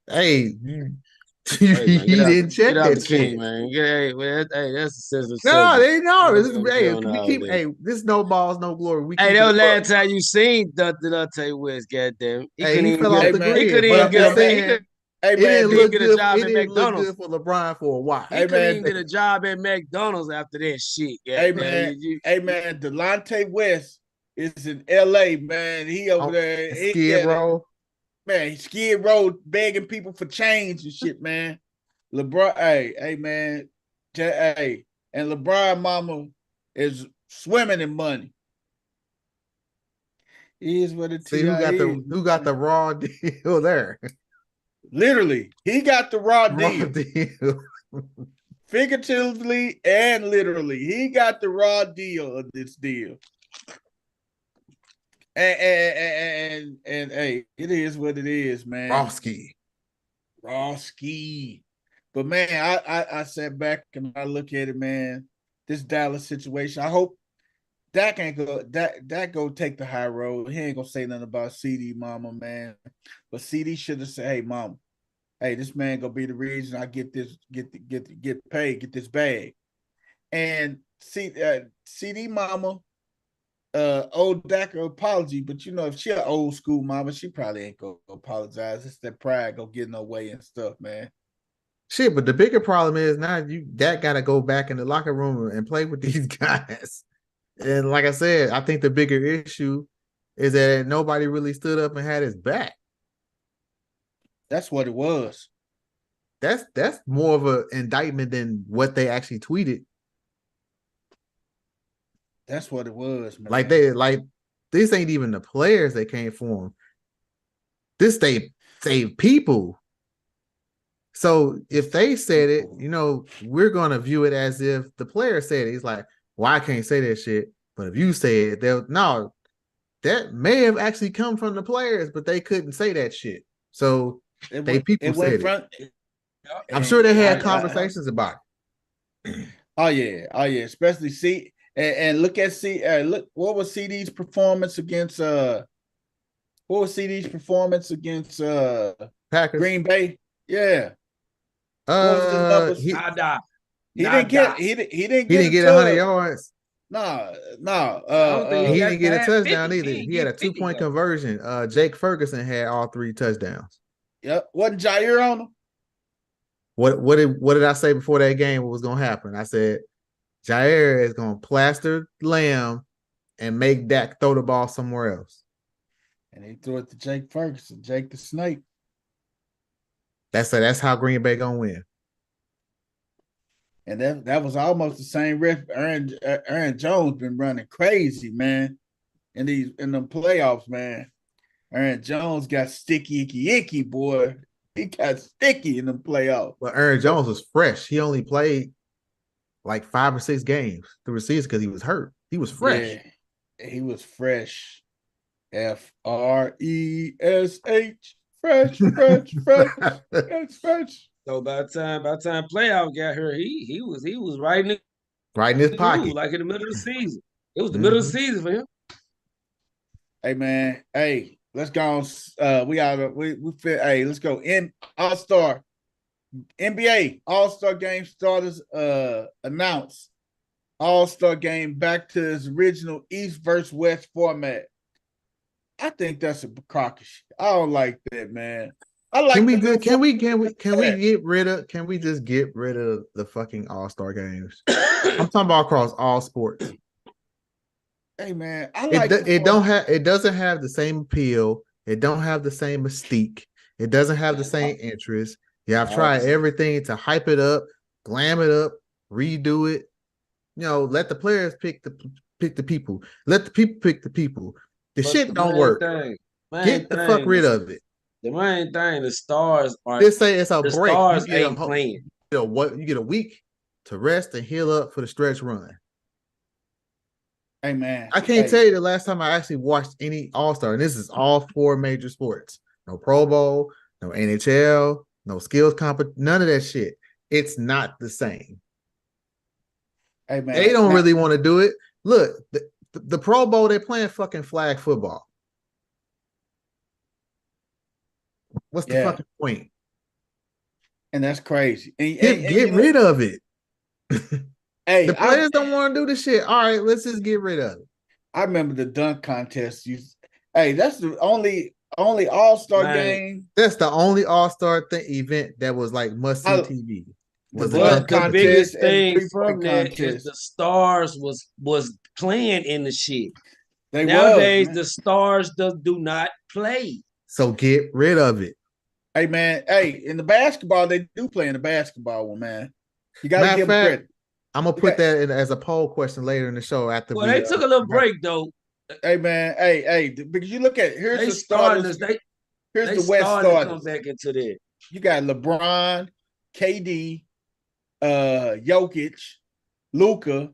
Hey. He didn't check that shit, man. That's a sensitive. No, they know. This no balls, no glory. That was last time you seen Delonte West. Goddamn, he fell off the grid. He couldn't even get it didn't look good. It didn't look good for LeBron for a while. He couldn't even get a job at McDonald's after that shit. Hey man, Delonte West is in LA, man. He over there. Skid Row. Man, he Skid Row begging people for change and shit, man. LeBron, hey, man. And LeBron mama is swimming in money. He is what it is. Who got the raw deal there? Literally, he got the raw deal. Figuratively and literally, he got the raw deal of this deal. And hey, it is what it is, man. Rawski. But man, I sat back and I look at it, man. This Dallas situation. I hope Dak go take the high road. He ain't gonna say nothing about CD mama, man. But CD should have said, hey, mama, hey, this man gonna be the reason I get paid, get this bag. And CD mama old Dak apology, but if she an old school mama, she probably ain't gonna apologize. It's that pride go get in her way and stuff, man. Shit, but the bigger problem is now Dak gotta go back in the locker room and play with these guys. And like I said, I think the bigger issue is that nobody really stood up and had his back. That's what it was. That's more of an indictment than what they actually tweeted. That's what it was, man. Like this ain't even the players that came for him. This they people. So if they said it, we're gonna view it as if the player said it. He's like, well, I can't say that shit. But if you say it, that may have actually come from the players, but they couldn't say that shit. So people said it. I'm sure they had conversations about it. Oh yeah. Especially and look at look what was CD's performance against Packers? Green Bay? Yeah. He didn't get 100 yards. No. He didn't get a touchdown either. He had a 2-point conversion. Jake Ferguson had all 3 touchdowns. Yep. Wasn't Jair on him? What did I say before that game? What was gonna happen? I said Jair is gonna plaster Lamb and make Dak throw the ball somewhere else. And he threw it to Jake Ferguson, Jake the Snake. That's how Green Bay gonna win. And that was almost the same ref. Aaron Jones been running crazy, man. in the playoffs, man. Aaron Jones got sticky, icky, boy. He got sticky in the playoffs. But Aaron Jones was fresh. He only played like 5 or 6 games through the season because he was hurt. He was fresh. Yeah, he was fresh. Fresh. Fresh. That's fresh. So by the time playoff got here, he was right in his pocket, like in the middle of the season. It was the middle of the season for him. Hey man, hey, let's go. Let's go in All-Star NBA All-Star game starters announced. All-Star game back to its original East versus West format. I think that's a crock of shit. I don't like that, man. I like. Can we get rid of? Can we just get rid of the fucking All-Star games? I'm talking about across all sports. Hey man, I like it doesn't have the same appeal. It don't have the same mystique. It doesn't have the same interest. Yeah, I've tried everything to hype it up, glam it up, redo it. Let the players pick the people. Let the people pick the people. The shit don't work. Get the fuck rid of it. The main thing, the stars are. Just say it's a break. Stars ain't playing. You get a week to rest and heal up for the stretch run. Hey man, I can't tell you the last time I actually watched any All-Star, and this is all 4 major sports. No Pro Bowl, no NHL, no skills none of that shit. It's not the same. Hey man, they don't really want to do it. Look, the Pro Bowl, they're playing fucking flag football. What's the fucking point? And that's crazy. Get rid of it. Hey, the players don't want to do the shit. All right, let's just get rid of it. I remember the dunk contest. That's the only All-Star game. That's the only All-Star event that was like must-see TV. The biggest thing from that is the stars was playing in the shit. Nowadays, the stars do not play. So get rid of it. Hey man, in the basketball, they do play in the basketball one, man. You gotta give them credit. I'm gonna put that in as a poll question later in the show after. Well, they took a little break though. Hey man, because you look at here's the starters. Here's the West starters. Come back into that. You got LeBron, KD, Jokic, Luka,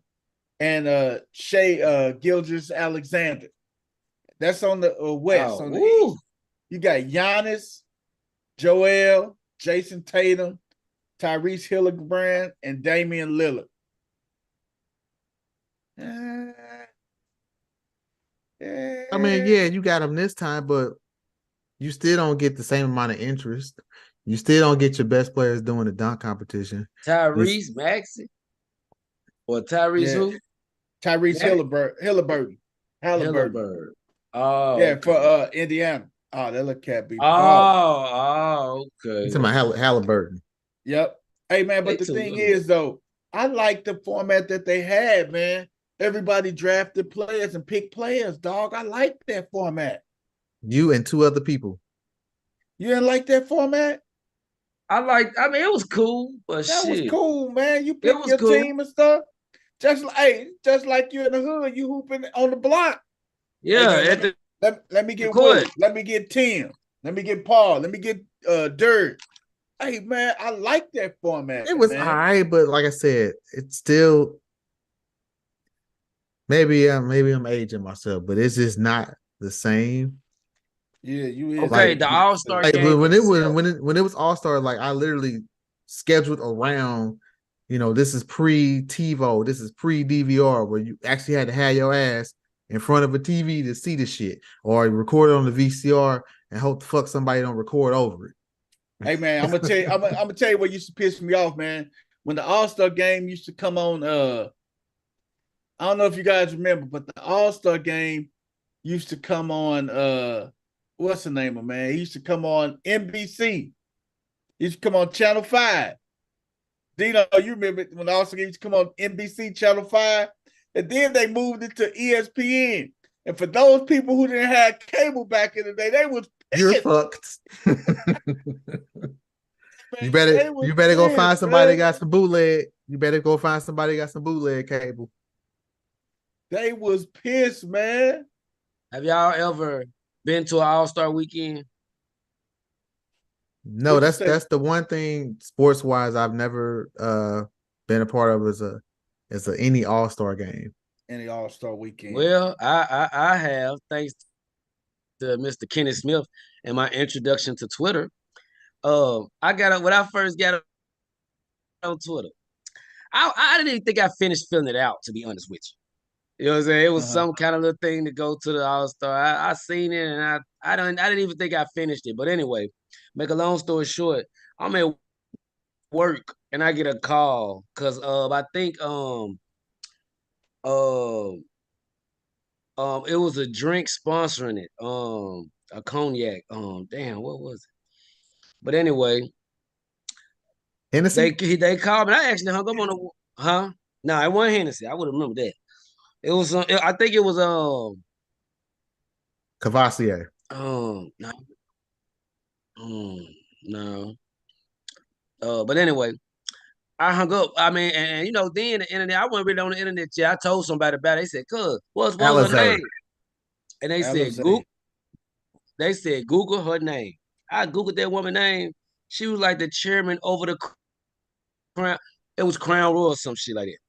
and Shai Gilgeous-Alexander. That's on the West. On the East. You got Giannis, Joel, Jason Tatum, Tyrese Haliburton, and Damian Lillard. I mean, yeah, you got them this time, but you still don't get the same amount of interest. You still don't get your best players doing the dunk competition. Tyrese Maxey or Tyrese who? Tyrese Haliburton. Oh, yeah, for Indiana. Oh, that look cat be. Okay. It's my Haliburton. Yep. Hey man, but the thing is though, I like the format that they had, man. Everybody drafted players and picked players, dog. I like that format. You and 2 other people. You didn't like that format? I mean, it was cool, but that shit. was cool, man. You picked your team and stuff. Just like you in the hood, you hooping on the block. Yeah. Hey, let me get Will. Let me get Tim. Let me get Paul. Let me get Dirk. Hey man, I like that format. It was all right, but like I said, it's still maybe I'm aging myself, but it's just not the same. Yeah, you is. Okay, the All-Star game. When it was All-Star, like I literally scheduled around, this is pre-TiVo, this is pre-DVR, where you actually had to have your ass in front of a TV to see the shit, or record it on the VCR and hope the fuck somebody don't record over it. Hey man, I'm gonna tell you what used to piss me off, man. When the All-Star game used to come on, I don't know if you guys remember, but the All-Star game used to come on what's the name of man? He used to come on NBC. He used to come on Channel 5. Dino, you remember when the All-Star game used to come on NBC Channel 5? And then they moved it to ESPN. And for those people who didn't have cable back in the day, they was pissed. You're fucked. You better go find somebody that got some bootleg. You better go find somebody that got some bootleg cable. They was pissed, man. Have y'all ever been to an All-Star weekend? No, that's the one thing sports wise I've never been a part of as any All-Star game. Any All-Star weekend. Well, I have, thanks to Mr. Kenny Smith and my introduction to Twitter. I got up when I first got on Twitter. I didn't even think I finished filling it out, to be honest with you. You know what I'm saying? It was some kind of little thing to go to the All-Star. I seen it and I didn't even think I finished it. But anyway, make a long story short, I'm at work and I get a call because I think it was a drink sponsoring it. A cognac. Damn, what was it? But anyway, Hennessy? They called me. I actually hung up on the No, it wasn't Hennessy. I would have remembered that. It was I think it was Cavassier. No. No. But anyway, I hung up. I mean, and you know, then the internet, I wasn't really on the internet yet. I told somebody about it. They said, "Cuz, what's her name?" And they said, "Google." They said, "Google her name." I Googled that woman's name. She was like the chairman over the Crown. It was Crown Royal or some shit like that.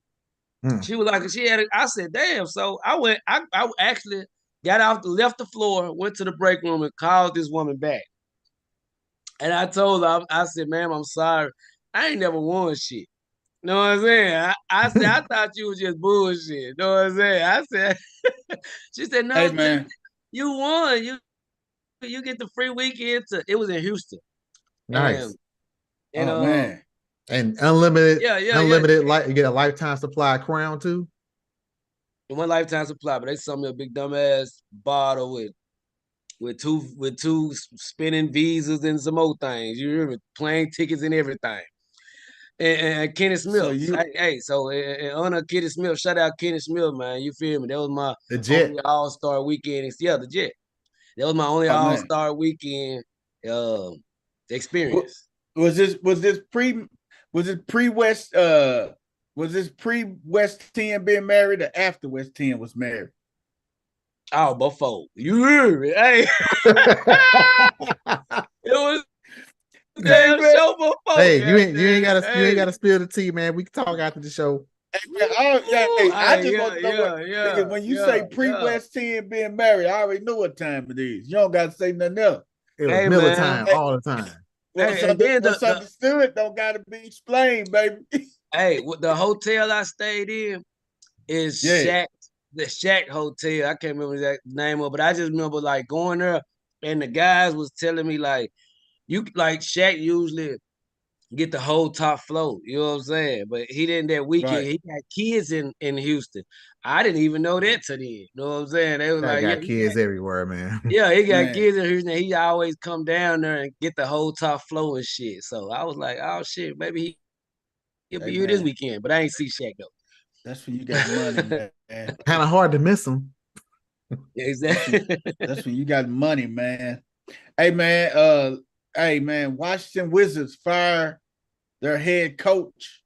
She was like, I said, damn. So I went, I actually left the floor, went to the break room and called this woman back. And I told her, I said, ma'am, I'm sorry. I ain't never won shit. You know what I'm saying? I said, I thought you was just bullshit. You know what I'm saying? I said, she said, no, hey, man. You won. You get the free weekend it was in Houston. Nice. And man. And unlimited, unlimited, yeah. You get a lifetime supply of Crown too. One lifetime supply, but they sold me a big dumbass bottle with two spinning visas and some more things. You hear me? Plane tickets and everything. And Kenny Smith. So in honor of Kenny Smith, shout out Kenny Smith, man. You feel me? That was my only All-Star weekend. Yeah, the Jet. That was my only All-Star weekend experience. Was this pre-West 10 being married or after West 10 was married? Oh, before. You hear me? Hey. It was damn show before. Hey, you ain't gotta spill the tea, man. We can talk after the show. I just want to know when you say pre-West 10 being married, I already know what time it is. You don't got to say nothing else. It was Miller time all the time. What's understood don't got to be explained, baby. Hey, the hotel I stayed in is Shack, the Shack Hotel. I can't remember the name of it, but I just remember like going there and the guys was telling me like, you like Shaq usually get the whole top floor, you know what I'm saying? But he didn't that weekend. Right. He got kids in Houston. I didn't even know that till then. You know what I'm saying? They was got kids everywhere, man. Yeah, he got kids in Houston. He always come down there and get the whole top floor and shit. So I was like, oh shit, maybe he'll be here this weekend. But I ain't see Shaq though. That's when you got money, man. Kind of hard to miss him. Exactly. That's when you got money, man. Hey man, Washington Wizards fire their head coach.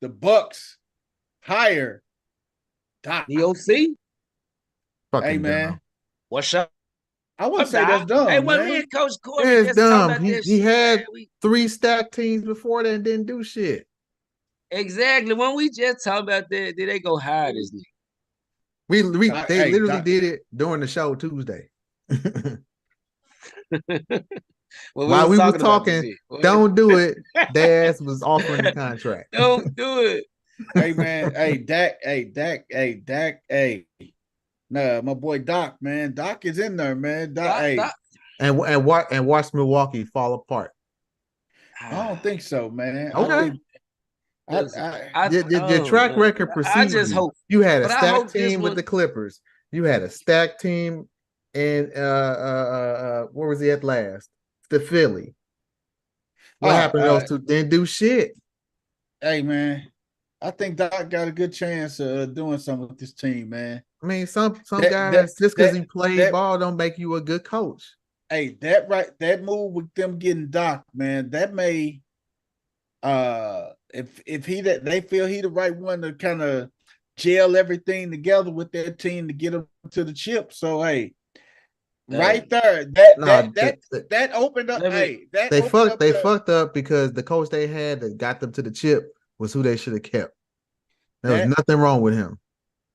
The Bucks hire Doc. The OC? Fucking man. Dumb. What's up? I wouldn't say that's dumb. Hey, what head coach Corbin? It's dumb. He had 3 stacked teams before that and didn't do shit. Exactly. When we just talk about that, did they go hire this nigga? They literally did it during the show Tuesday. While we were talking, don't do it. Daz was offering the contract. Don't do it. Hey man, Dak. Nah, my boy Doc, man. Doc is in there, man. Doc. And watch Milwaukee fall apart. I don't think so, man. Okay. Your track record precedes. I just hope you had a stacked team with the Clippers. You had a stacked team in where was he at last? The Philly. What happened to those two? Didn't do shit. Hey man, I think Doc got a good chance of doing something with this team, man. I mean, some guys just because he played ball don't make you a good coach. Hey, that move with them getting Doc, man, that may if they feel he the right one to kind of gel everything together with their team to get them to the chip. So hey, right there, that opened up. They fucked up because the coach they had that got them to the chip was who they should have kept. There was nothing wrong with him.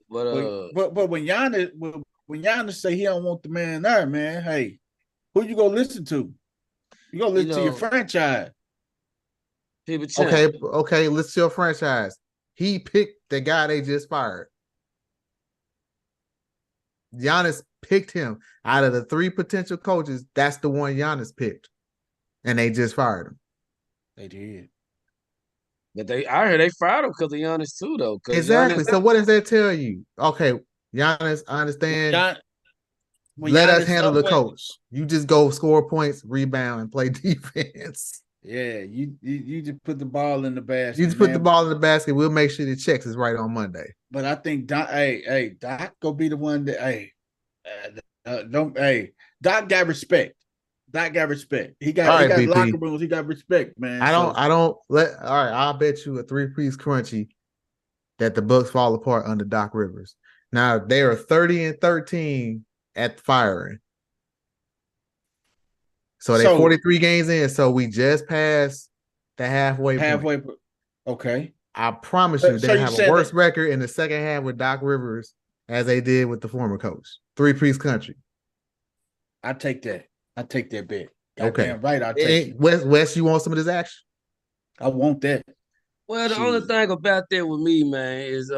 But when Giannis say he don't want the man there, man, hey, who you gonna listen to? You gonna listen to your franchise. Okay, listen to your franchise. He picked the guy they just fired. Giannis picked him out of the 3 potential coaches. That's the one Giannis picked, and they just fired him. They did, but I heard they fired him because of Giannis too, though. Exactly. So what does that tell you? Okay, Giannis, I understand. Let us handle the coach. You just go score points, rebound, and play defense. Yeah, you just put the ball in the basket. You just put the ball in the basket. We'll make sure the checks is right on Monday. But I think Doc, Doc go be the one that Doc got respect. Doc got respect. He got locker rooms. He got respect, man. I'll bet you a 3-piece crunchy that the Bucks fall apart under Doc Rivers. Now they are 30-13 at firing. So they're 43 games in. So we just passed the halfway point. Okay. I promise you, they have a worse record in the second half with Doc Rivers as they did with the former coach. 3-piece country. I take that. I take that bet. Okay. Right. I take it. Wes, you want some of this action? I want that. Well, the only thing about that with me, man, is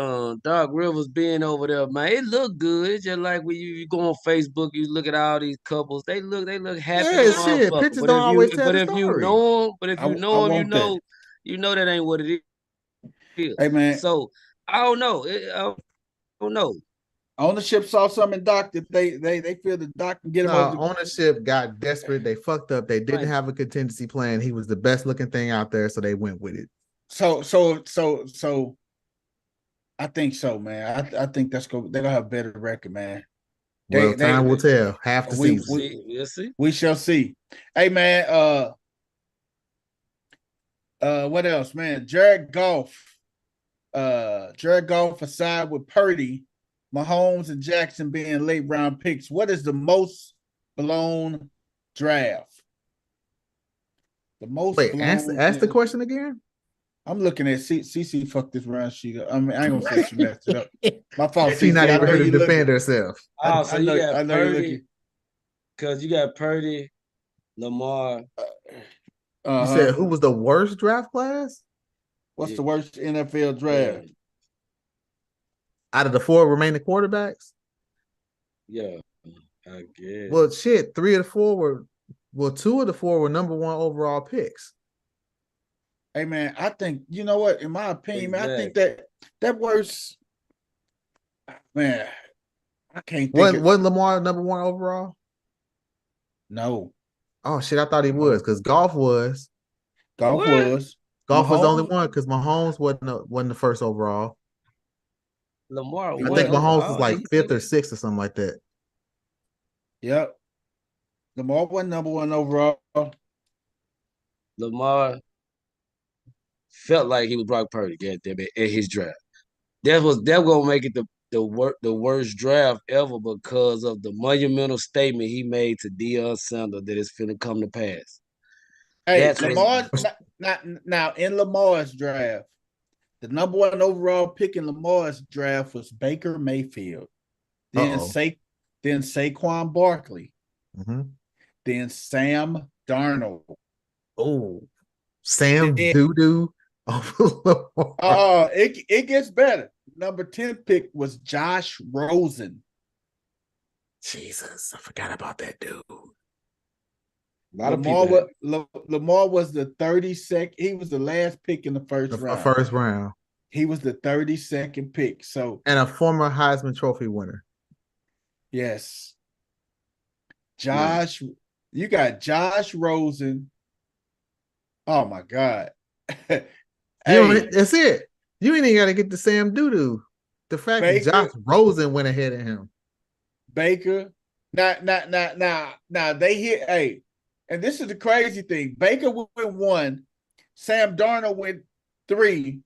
Doc Rivers being over there, man. It look good. It's just like when you go on Facebook, you look at all these couples. They look happy. Yeah, shit. Pictures don't always tell the story. You know them, you know that ain't what it is. Hey, man. So I don't know. I don't know. Ownership saw something in Doc that they feel the Doc can get him over. Ownership got desperate. They fucked up. They didn't have a contingency plan. He was the best looking thing out there, so they went with it. So I think so, man. I think they're gonna have a better record, man. Time will tell. Half the season. We'll see. We shall see. Hey, man. What else, man? Jared Goff aside with Purdy, Mahomes and Jackson being late round picks. What is the most blown draft? The most. Wait, ask the question again. I'm looking at CC. Fuck this round sheet. I mean, I ain't gonna say she messed it up. My fault. She not even here to defend herself. Oh, so you got Purdy, because you got Purdy, Lamar. You said who was the worst draft class? What's the worst NFL draft? Out of the 4 remaining quarterbacks? Yeah, I guess. Well, shit, 2 of the 4 were number 1 overall picks. Hey, man, I think, you know what, in my opinion, man, I think that worst, man, I can't think. Wasn't Lamar number 1 overall? No. Oh, shit, I thought he was, because Goff was. Goff was the only one, because Mahomes wasn't the first overall. Lamar, I think Mahomes was like 5th or 6th or something like that. Yep. Lamar wasn't number 1 overall. Lamar felt like he was Brock Purdy, goddamn it, in his draft. That gonna make it the worst draft ever because of the monumental statement he made to Deion Sanders that it's finna come to pass. Hey, Lamar, now in Lamar's draft, the number 1 overall pick in Lamar's draft was Baker Mayfield. Then Saquon Barkley. Mm-hmm. Then Sam Darnold. Oh, Sam Doo-Doo. It gets better. Number 10 pick was Josh Rosen. Jesus, I forgot about that dude. Lamar was the 32nd. He was the last pick in the first round. He was the 32nd pick. So, and a former Heisman Trophy winner. Yes. You got Josh Rosen. Oh my God. That's it. You ain't even got to get the Sam Doo-Doo. The fact that Josh Rosen went ahead of him. Baker. Now they hit. Hey, and this is the crazy thing. Baker went 1, Sam Darnold went 3,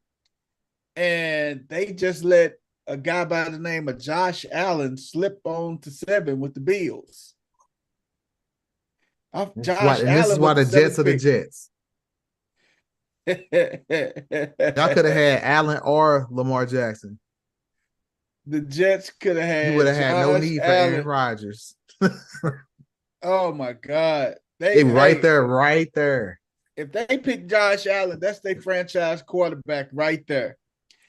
and they just let a guy by the name of Josh Allen slip on to 7 with the Bills. Josh And Allen this is why the was Jets are the pick. Jets. Y'all could have had Allen or Lamar Jackson. The Jets could have had. You would have had no Josh need for Allen. Aaron Rodgers. Oh my God. They right there. If they pick Josh Allen, that's their franchise quarterback right there.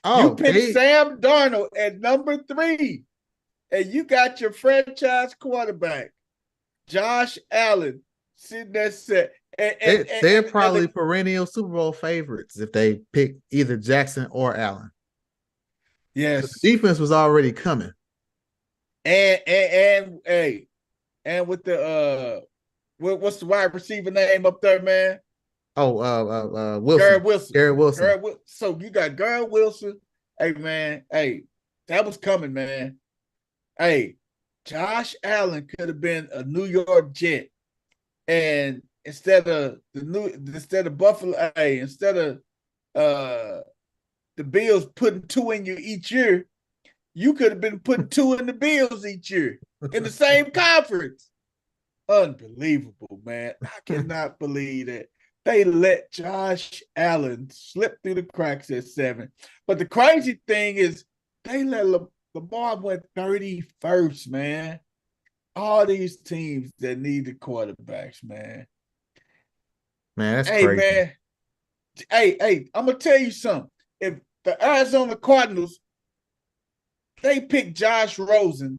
Oh, you pick Sam Darnold at number 3, and you got your franchise quarterback, Josh Allen, sitting there set. They're probably perennial Super Bowl favorites if they pick either Jackson or Allen. Yes. The defense was already coming. And with the what's the wide receiver name up there, man? Oh, Wilson. Garrett Wilson. So you got Garrett Wilson. Hey, man. Hey, that was coming, man. Hey, Josh Allen could have been a New York Jet, and instead of Buffalo, instead of the Bills putting 2 in you each year, you could have been putting 2 in the Bills each year in the same conference. Unbelievable, man. I cannot believe that they let Josh Allen slip through the cracks at 7. But the crazy thing is they let Lamar went 31st, man. All these teams that needed quarterbacks, man. Man, that's crazy. Man. Hey, I'm going to tell you something. If the Arizona Cardinals, they picked Josh Rosen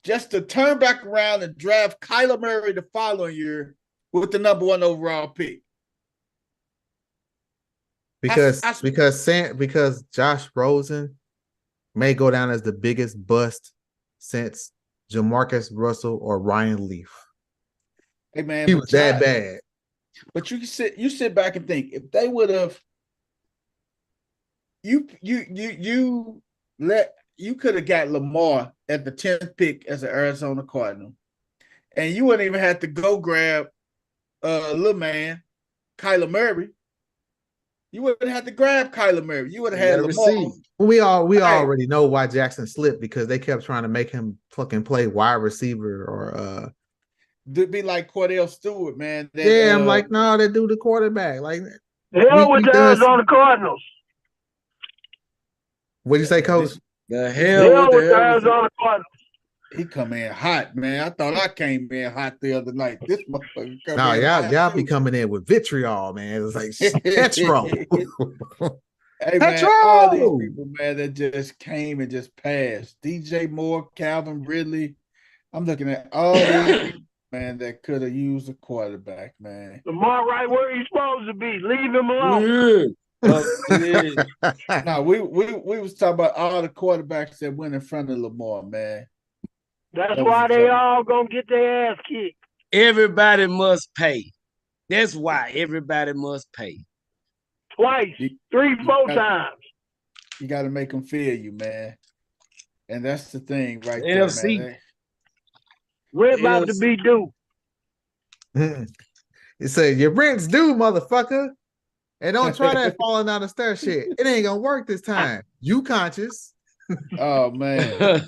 just to turn back around and draft Kyler Murray the following year with the number 1 overall pick. Because Josh Rosen may go down as the biggest bust since Jamarcus Russell or Ryan Leaf. Hey man, he was that bad. But you sit back and think, if they would have you could have got Lamar at the 10th pick as an Arizona Cardinal, and you wouldn't even have to go grab little man Kyler Murray. You wouldn't have to grab Kyler Murray. You would have had Lamar. We already know why Jackson slipped, because they kept trying to make him fucking play wide receiver or to be like Cordell Stewart, man. I'm like, no, they do the quarterback. Like, hell with the Arizona Cardinals. What'd you say, Coach? The hell with the Arizona Cardinals. He come in hot, man. I thought I came in hot the other night. This motherfucker come no, in hot. Y'all be coming in with vitriol, man. It's like petrol. Hey, man, all these people, man, that just came and just passed. DJ Moore, Calvin Ridley. I'm looking at all these people, man, that could have used a quarterback, man. Lamar right where he's supposed to be. Leave him alone. No, we was talking about all the quarterbacks that went in front of Lamar, man. That's why they all gonna get their ass kicked. Everybody must pay. That's why everybody must pay. Twice, 3, 4 times. You got to make them feel you, man. And that's the thing right there, NFC. man. We're about to be due. It said, your rent's due, motherfucker. And don't try that falling down the stair shit. It ain't gonna work this time. You conscious. Oh, man.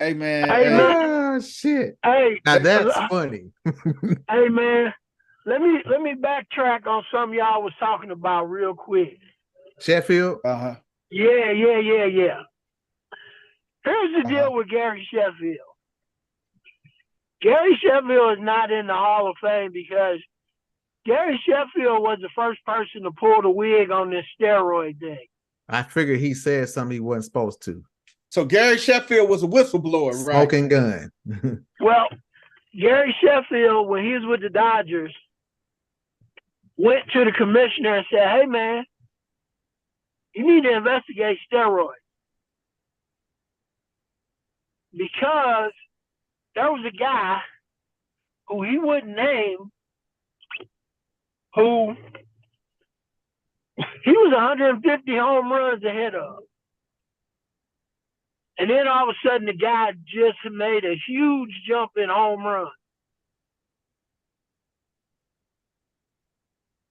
Hey, man. Oh, shit. Hey, now that's funny. Hey, man. Let me backtrack on something y'all was talking about real quick. Sheffield? Uh-huh. Yeah. Here's the deal with Gary Sheffield. Gary Sheffield is not in the Hall of Fame because Gary Sheffield was the first person to pull the wig on this steroid thing. I figured he said something he wasn't supposed to. So Gary Sheffield was a whistleblower, right? Smoking gun. Well, Gary Sheffield, when he was with the Dodgers, went to the commissioner and said, hey, man, you need to investigate steroids. Because there was a guy who he wouldn't name who he was 150 home runs ahead of. And then all of a sudden, the guy just made a huge jump in home runs.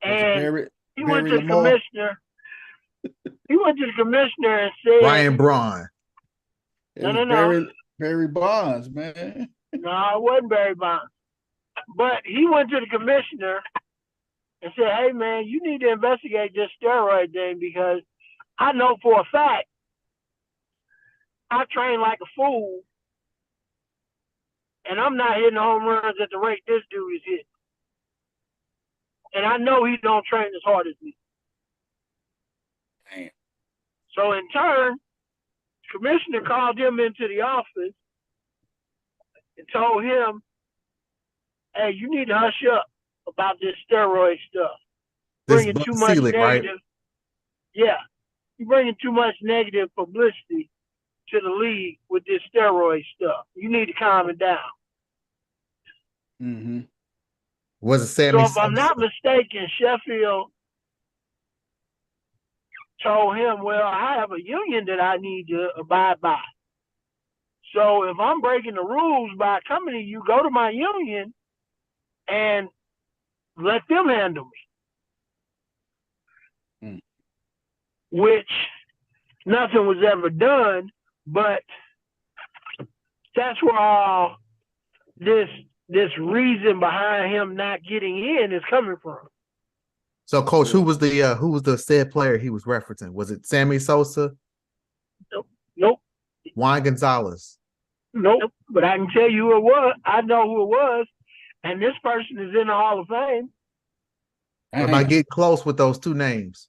And he went to the commissioner. He went to the commissioner and said, Brian Braun. No. Barry Bonds, man. No, it wasn't Barry Bonds. But he went to the commissioner and said, hey, man, you need to investigate this steroid thing because I know for a fact I train like a fool and I'm not hitting home runs at the rate this dude is hitting. And I know he don't train as hard as me. Damn. So in turn, the commissioner called him into the office and told him, hey, you need to hush up about this steroid stuff. Bringing too much negative. Right? Yeah. You're bringing too much negative publicity to the league with this steroid stuff. You need to calm it down. Mm-hmm. Was it Sammy? So if I'm not mistaken, Sheffield told him, well, I have a union that I need to abide by. So if I'm breaking the rules by coming to you, go to my union and let them handle me. Mm. Which nothing was ever done, but that's where all this reason behind him not getting in is coming from. So, Coach, who was the said player he was referencing? Was it Sammy Sosa? Nope. Juan Gonzalez? Nope. But I can tell you who it was. I know who it was, and this person is in the Hall of Fame. If I get close with those two names.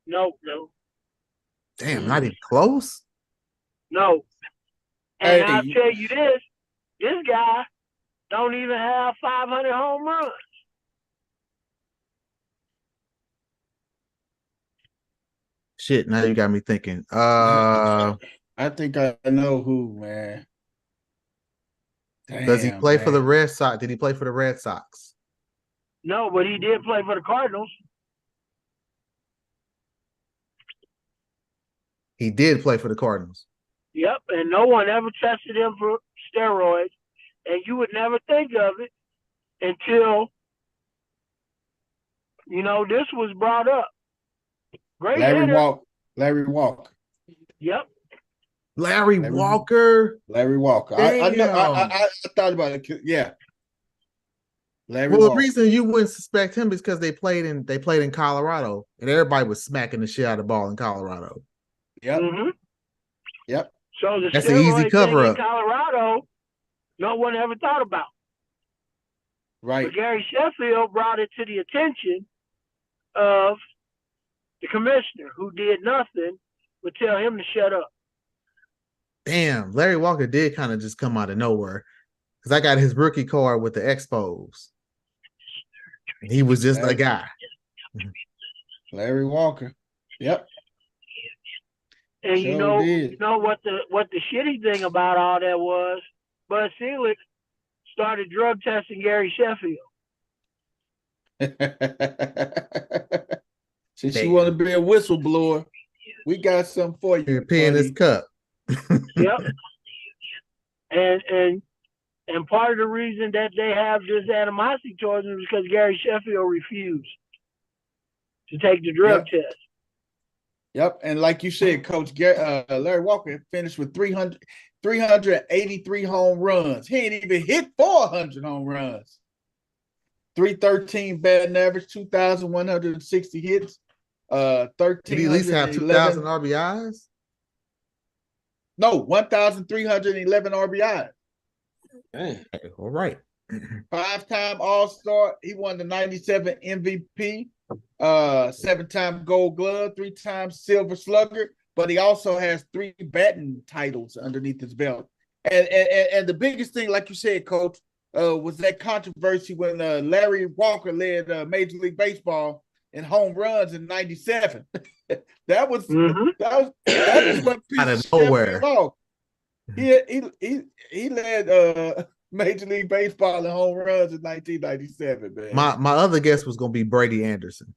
No. Damn, not even close? No. And I'll tell you this guy don't even have 500 home runs. Shit, now you got me thinking. I think I know who, man. Damn, does he play for the Red Sox? Did he play for the Red Sox? No, but he did play for the Cardinals. He did play for the Cardinals. Yep, and no one ever tested him for steroids, and you would never think of it until, this was brought up. Great Larry Walker. Yep. Larry Walker. I thought about it. Yeah. Larry Walker. The reason you wouldn't suspect him is because they played in Colorado, and everybody was smacking the shit out of the ball in Colorado. Yep. Mm-hmm. Yep. So that's an easy cover up. In Colorado, no one ever thought about. Right. But Gary Sheffield brought it to the attention of the commissioner, who did nothing but tell him to shut up. Damn, Larry Walker did kind of just come out of nowhere, because I got his rookie card with the Expos. He was just a guy. Larry Walker. Yep. And you know what the shitty thing about all that was? Bud Selig started drug testing Gary Sheffield. Since you want to be a whistleblower, we got something for you. You're peeing his cup. Yep. And part of the reason that they have this animosity towards him is because Gary Sheffield refused to take the drug test. Yep, and like you said, Coach, Larry Walker finished with 383 home runs. He ain't even hit 400 home runs. 313 batting average, 2,160 hits. 13. Did he at least have 2,000 RBIs? No, 1,311 RBIs. All right. 5-time All-Star. He won the 97 MVP. 7-time Gold Glove, 3-time Silver Slugger, but he also has 3 batting titles underneath his belt. And the biggest thing, like you said, Coach, was that controversy when Larry Walker led Major League Baseball in home runs in '97. that was what out of nowhere. He led Major League Baseball in home runs in 1997, man. My other guess was going to be Brady Anderson.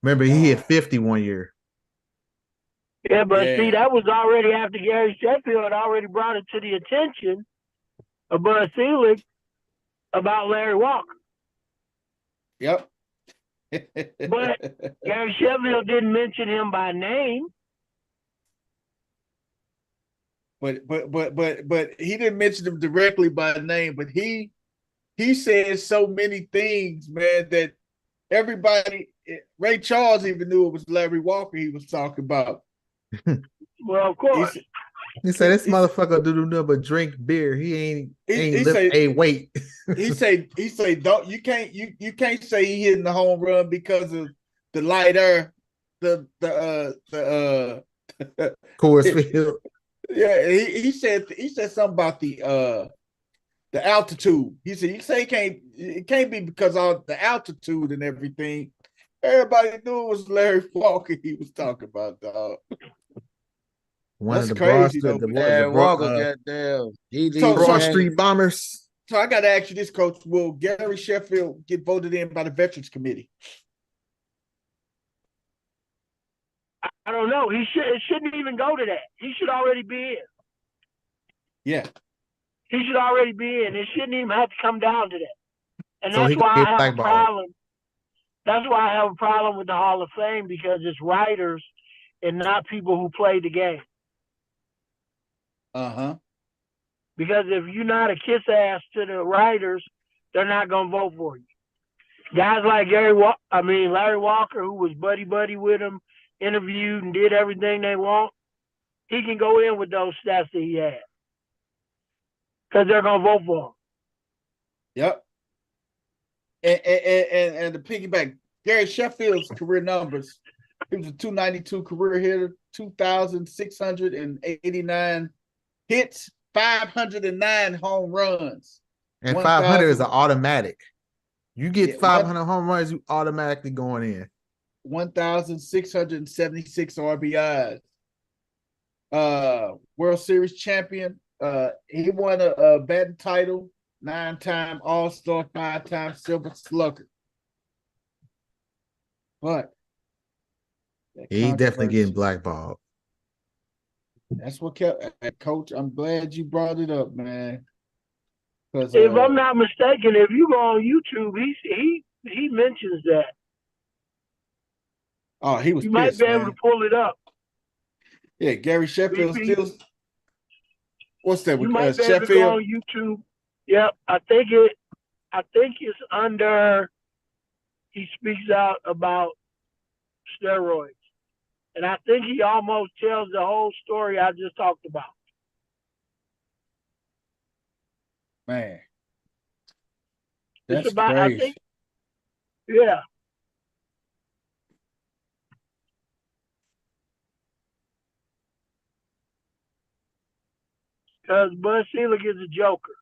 Remember, he hit 50 one year. Yeah, but see, that was already after Gary Sheffield had already brought it to the attention of Bud Selig about Larry Walker. Yep. But Gary Sheffield didn't mention him by name. But he didn't mention him directly by name. But he said so many things, man, that everybody, Ray Charles even knew it was Larry Walker he was talking about. Well, of course. He said this motherfucker do nothing but drink beer. He ain't lift a weight. he say don't you can't say he hitting the home run because of the light air, the Coors Field. Yeah, he said something about the altitude. He said it can't be because of the altitude and everything. Everybody knew it was Larry Walker he was talking about, dog. That's crazy, though. Walker, goddamn. Broad Street Bombers. So I got to ask you this, Coach. Will Gary Sheffield get voted in by the Veterans Committee? I don't know. It shouldn't even go to that. He should already be in. Yeah. He should already be in. It shouldn't even have to come down to that. And So that's why I have a blackballed. problem. That's why I have a problem with the Hall of Fame, because it's writers and not people who play the game. Uh-huh. Because if you're not a kiss ass to the writers, they're not gonna vote for you. Guys like Larry Walker, who was buddy with him, interviewed and did everything they want, he can go in with those stats that he had. Because they're gonna vote for him. Yep. And to piggyback, Gary Sheffield's career numbers. He was a 292 career hitter, 2,689 hits, 509 home runs. And 500 is an automatic. You get 500 home runs, you automatically going in. 1,676 RBIs. World Series champion. He won a batting title, 9-time All-Star, 5-time Silver Slugger. But he definitely getting blackballed. That's what kept Coach. I'm glad you brought it up, man. If I'm not mistaken, if you go on YouTube, he mentions that. Oh, he was. You might be able to pull it up. Yeah, Gary Sheffield still. What's that? You might be able Sheffield to go on YouTube. Yep, I think it's under. He speaks out about steroids, and I think he almost tells the whole story I just talked about. Man, that's it's about, crazy. I think, yeah. Because Bud Selig is a joker.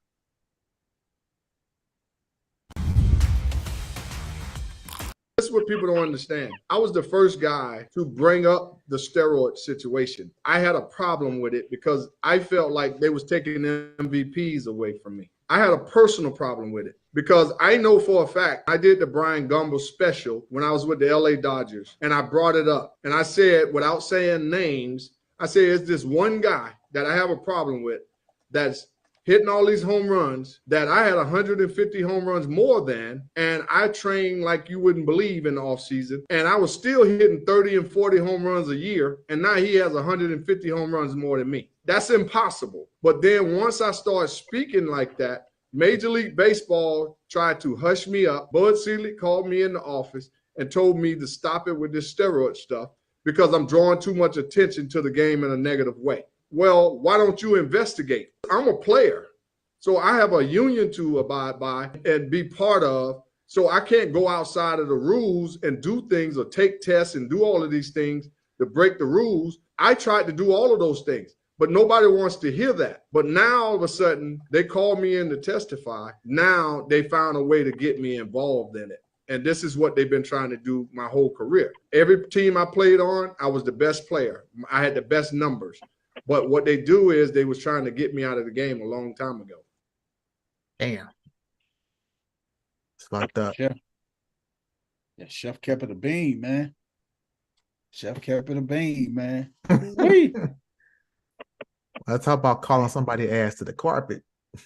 This is what people don't understand. I was the first guy to bring up the steroid situation. I had a problem with it because I felt like they was taking MVPs away from me. I had a personal problem with it because I know for a fact I did the Brian Gumbel special when I was with the LA Dodgers, and I brought it up. And I said, without saying names, I said, it's this one guy that I have a problem with that's hitting all these home runs that I had 150 home runs more than, and I trained like you wouldn't believe in the offseason, and I was still hitting 30 and 40 home runs a year, and now he has 150 home runs more than me. That's impossible. But then once I started speaking like that, Major League Baseball tried to hush me up. Bud Selig called me in the office and told me to stop it with this steroid stuff because I'm drawing too much attention to the game in a negative way. Well, why don't you investigate? I'm a player, so I have a union to abide by and be part of, so I can't go outside of the rules and do things or take tests and do all of these things to break the rules. I tried to do all of those things, but nobody wants to hear that. But now all of a sudden, they call me in to testify. Now they found a way to get me involved in it. And this is what they've been trying to do my whole career. Every team I played on, I was the best player. I had the best numbers. But what they do is they was trying to get me out of the game a long time ago. Damn. It's fucked up. Yeah, Chef kept it a bean, man. Chef kept it a bean, man. Let's talk about calling somebody ass to the carpet.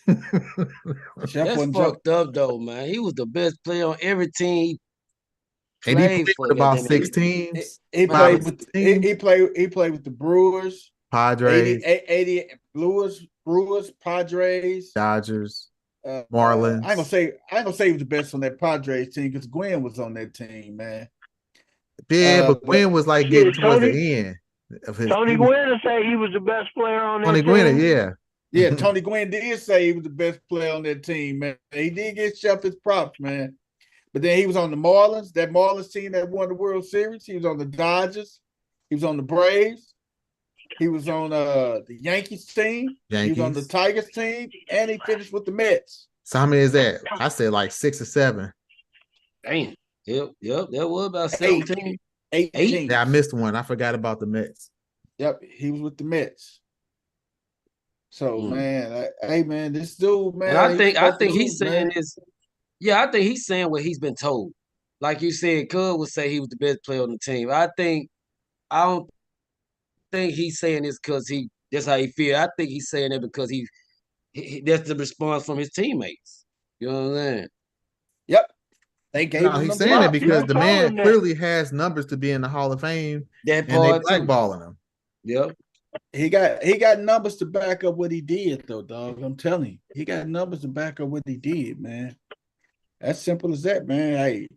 That's fucked up, though, man. He was the best player on every team. And he played for with about goddamn it. 6 teams. He played with he played with the Brewers, Padres, 80 Brewers, Padres, Dodgers, I Marlins. ain't gonna say he was the best on that Padres team because Gwen was on that team, man. Yeah, but Gwen was like getting towards the end of his. Tony Gwynn say he was the best player on that Tony team. Gwynn, yeah. Yeah, Tony Gwynn did say he was the best player on that team, man. He did get shoved his props, man. But then he was on the Marlins, that Marlins team that won the World Series. He was on the Dodgers. He was on the Braves. He was on the Yankees team. He was on the Tigers team, and he finished with the Mets. So how many is that? I said like 6 or 7. Damn. Yep. That was about 17. 18. Yeah, I missed one. I forgot about the Mets. Yep, he was with the Mets. So man, hey man, this dude, man. And I think he's saying this. Yeah, I think he's saying what he's been told. Like you said, Cub would say he was the best player on the team. I don't think he's saying this because that's how he feel. I think he's saying it because he that's the response from his teammates. You know what I'm saying? Yep. They gave him he's saying it because the man clearly has numbers to be in the Hall of Fame. That and they part blackballing him. Yep. He got numbers to back up what he did, though, dog. I'm telling you, he got numbers to back up what he did, man. As simple as that, man.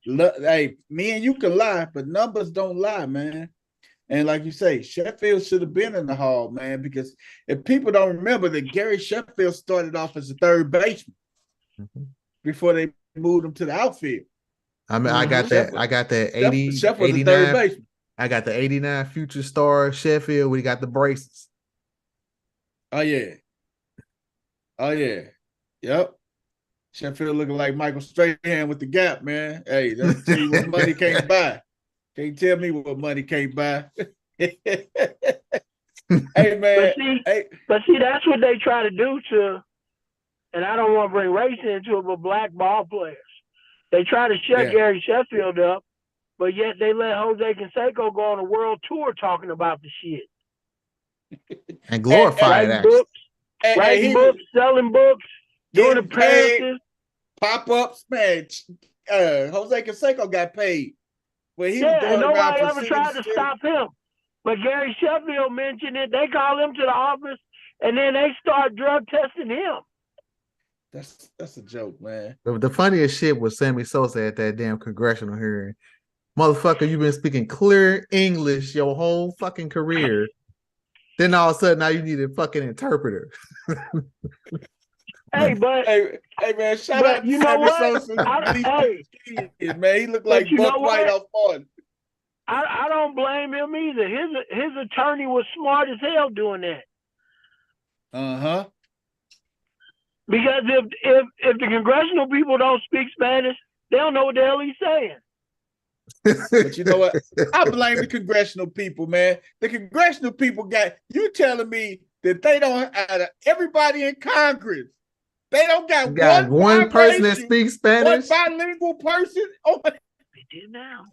Hey, me and you can lie, but numbers don't lie, man. And like you say, Sheffield should have been in the Hall, man, because if people don't remember that Gary Sheffield started off as a third baseman before they moved him to the outfield. I mean, I got that 80, Sheffield was 89. the third baseman. I got the 89 future star Sheffield. We got the braces. Oh yeah. Yep. Sheffield looking like Michael Strahan with the gap, man. Hey, that's tell you what money can't buy. Can't tell me what money can't buy. Hey man. But see, that's what they try to do to, and I don't want to bring race into it, but black ball players. They try to shut Gary Sheffield up, but yet they let Jose Canseco go on a world tour talking about the shit. And glorify it, writing books, selling books, doing appearances. Pop-ups, man. Jose Canseco got paid. Well, he was and nobody ever tried to stop him. But Gary Sheffield mentioned it. They call him to the office, and then they start drug testing him. That's a joke, man. The funniest shit was Sammy Sosa at that damn congressional hearing. Motherfucker, you've been speaking clear English your whole fucking career. Then all of a sudden, now you need a fucking interpreter. Hey, man, shout out to Sammy Sosa. Man, he looked like Buck White off on. I don't blame him either. His attorney was smart as hell doing that. Uh-huh. Because if the congressional people don't speak Spanish, they don't know what the hell he's saying. But you know what? I blame the congressional people, man. The congressional people you telling me that they don't, out of everybody in Congress, they don't got one person that speaks Spanish? One bilingual person? They do now.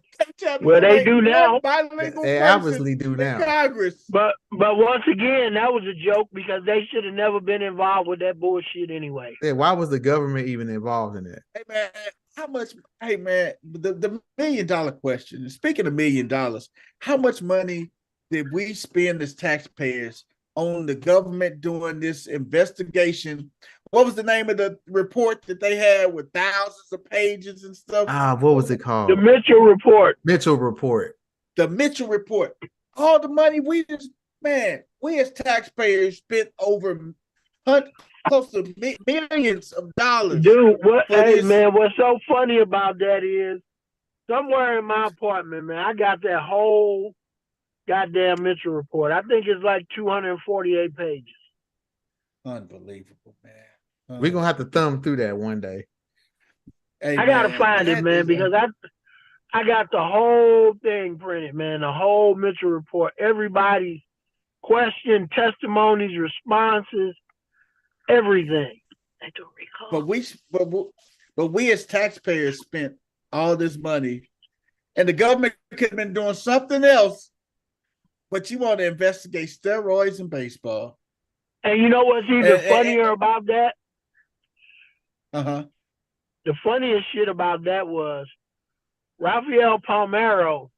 Well, they do now. They obviously do now. Congress. But once again, that was a joke because they should have never been involved with that bullshit anyway. Yeah, why was the government even involved in it? Hey man, how much? Hey man, the $1 million question. Speaking of $1 million, how much money did we spend as taxpayers on the government doing this investigation? What was the name of the report that they had with thousands of pages and stuff? What was it called? The Mitchell Report. Mitchell Report. The Mitchell Report. All the money we as taxpayers spent over close to millions of dollars. Dude, what's so funny about that is somewhere in my apartment, man, I got that whole goddamn Mitchell Report. I think it's like 248 pages. Unbelievable, man. We're gonna have to thumb through that one day. Hey, I gotta find it, man, because I got the whole thing printed, man. The whole Mitchell Report, everybody's question, testimonies, responses, everything. I don't recall. But we as taxpayers spent all this money, and the government could have been doing something else. But you want to investigate steroids in baseball. And you know what's even funnier about that? Uh-huh. The funniest shit about that was Rafael Palmeiro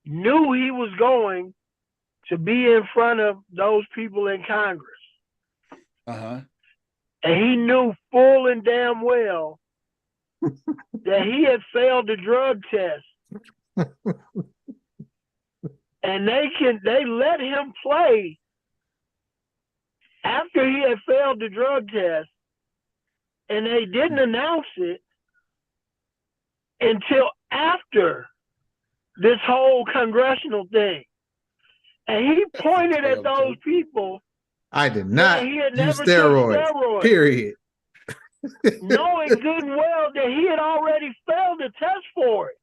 knew he was going to be in front of those people in Congress. Uh-huh. And he knew full and damn well that he had failed the drug test. And they let him play after he had failed the drug test, and they didn't announce it until after this whole congressional thing. And he pointed at those people. I did not he had use never took steroids, period. Knowing good and well that he had already failed the test for it.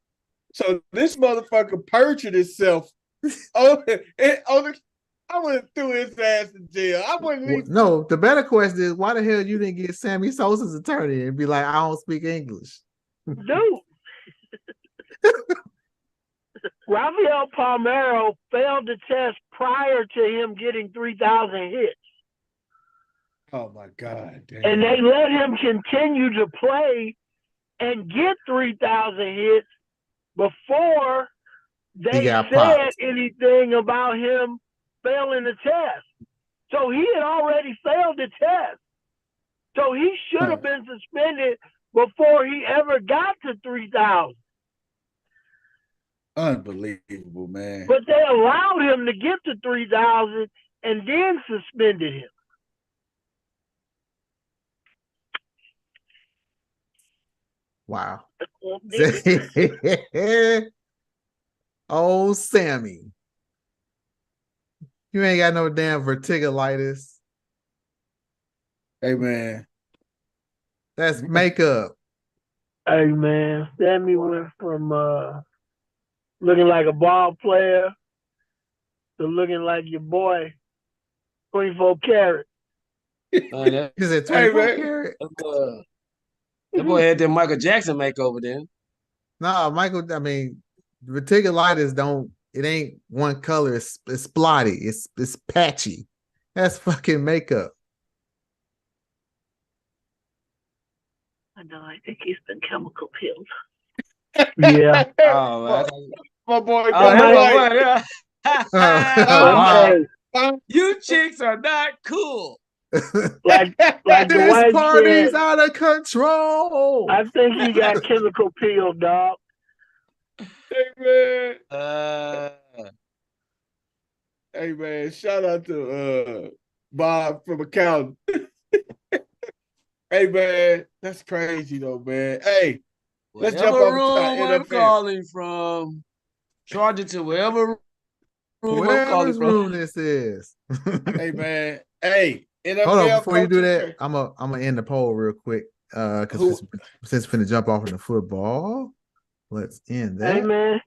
So this motherfucker perjured himself. I would have threw his ass in jail. I wouldn't leave. No, the better question is, why the hell you didn't get Sammy Sosa's attorney and be like, I don't speak English? Dude. Rafael Palmeiro failed the test prior to him getting 3,000 hits. Oh, my God. Damn. And they let him continue to play and get 3,000 hits before they said anything about him failing the test. So he had already failed the test. So he should have been suspended before he ever got to 3,000. Unbelievable, man. But they allowed him to get to 3,000 and then suspended him. Wow. Oh, Sammy. You ain't got no damn verticulitis. Hey, man. That's makeup. Hey, man. Sammy went from looking like a ball player to looking like your boy, 24 karat. Is it 24 karat? That boy had that Michael Jackson makeover then. No, Michael, I mean, verticulitis it ain't one color. It's splotty. It's patchy. That's fucking makeup. I know. I think he's been chemical peeled. Yeah. My boy. You chicks are not cool. Like this party's out of control. I think he got chemical peeled, dog. Hey, man. Hey, man. Shout out to Bob from accounting. Hey, man. That's crazy, though, man. Hey, let's jump whatever off room the I'm calling from, charge it to wherever room I'm calling from. Room this is. Hey, man. Hey, NFL. Hold on, before you do that, I'm gonna end the poll real quick. Because since we're finna jump off into football, let's end that. Hey, man.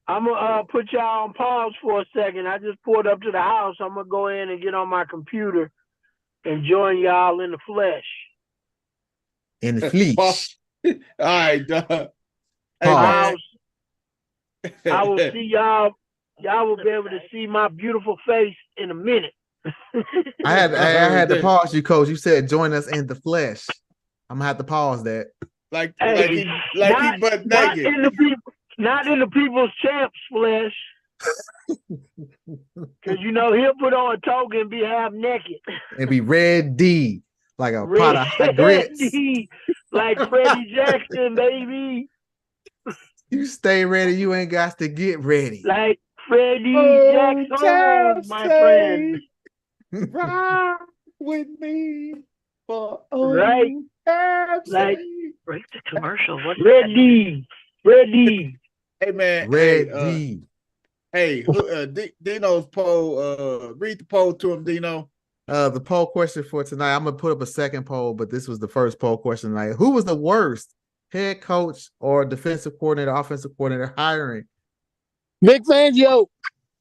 I'm gonna put y'all on pause for a second. I just pulled up to the house. I'm gonna go in and get on my computer and join y'all in the flesh. In the flesh. All right, dog. I will see y'all. Y'all will be able to see my beautiful face in a minute. I had to pause you, Coach. You said join us in the flesh. I'm gonna have to pause that. Like he butt naked. Not in the people's champs flesh. Because he'll put on a toga and be half naked. And be red D, like a pot of hot grits. D, like Freddie Jackson, baby. You stay ready, you ain't got to get ready. Like Freddie Jackson, my friend. Ride with me for right. Like break the commercial. What Freddie. Hey, man. Red D. Hey, Dino's poll. Read the poll to him, Dino. The poll question for tonight. I'm gonna put up a second poll, but this was the first poll question tonight. Who was the worst head coach or defensive coordinator, offensive coordinator hiring? Vic Fangio.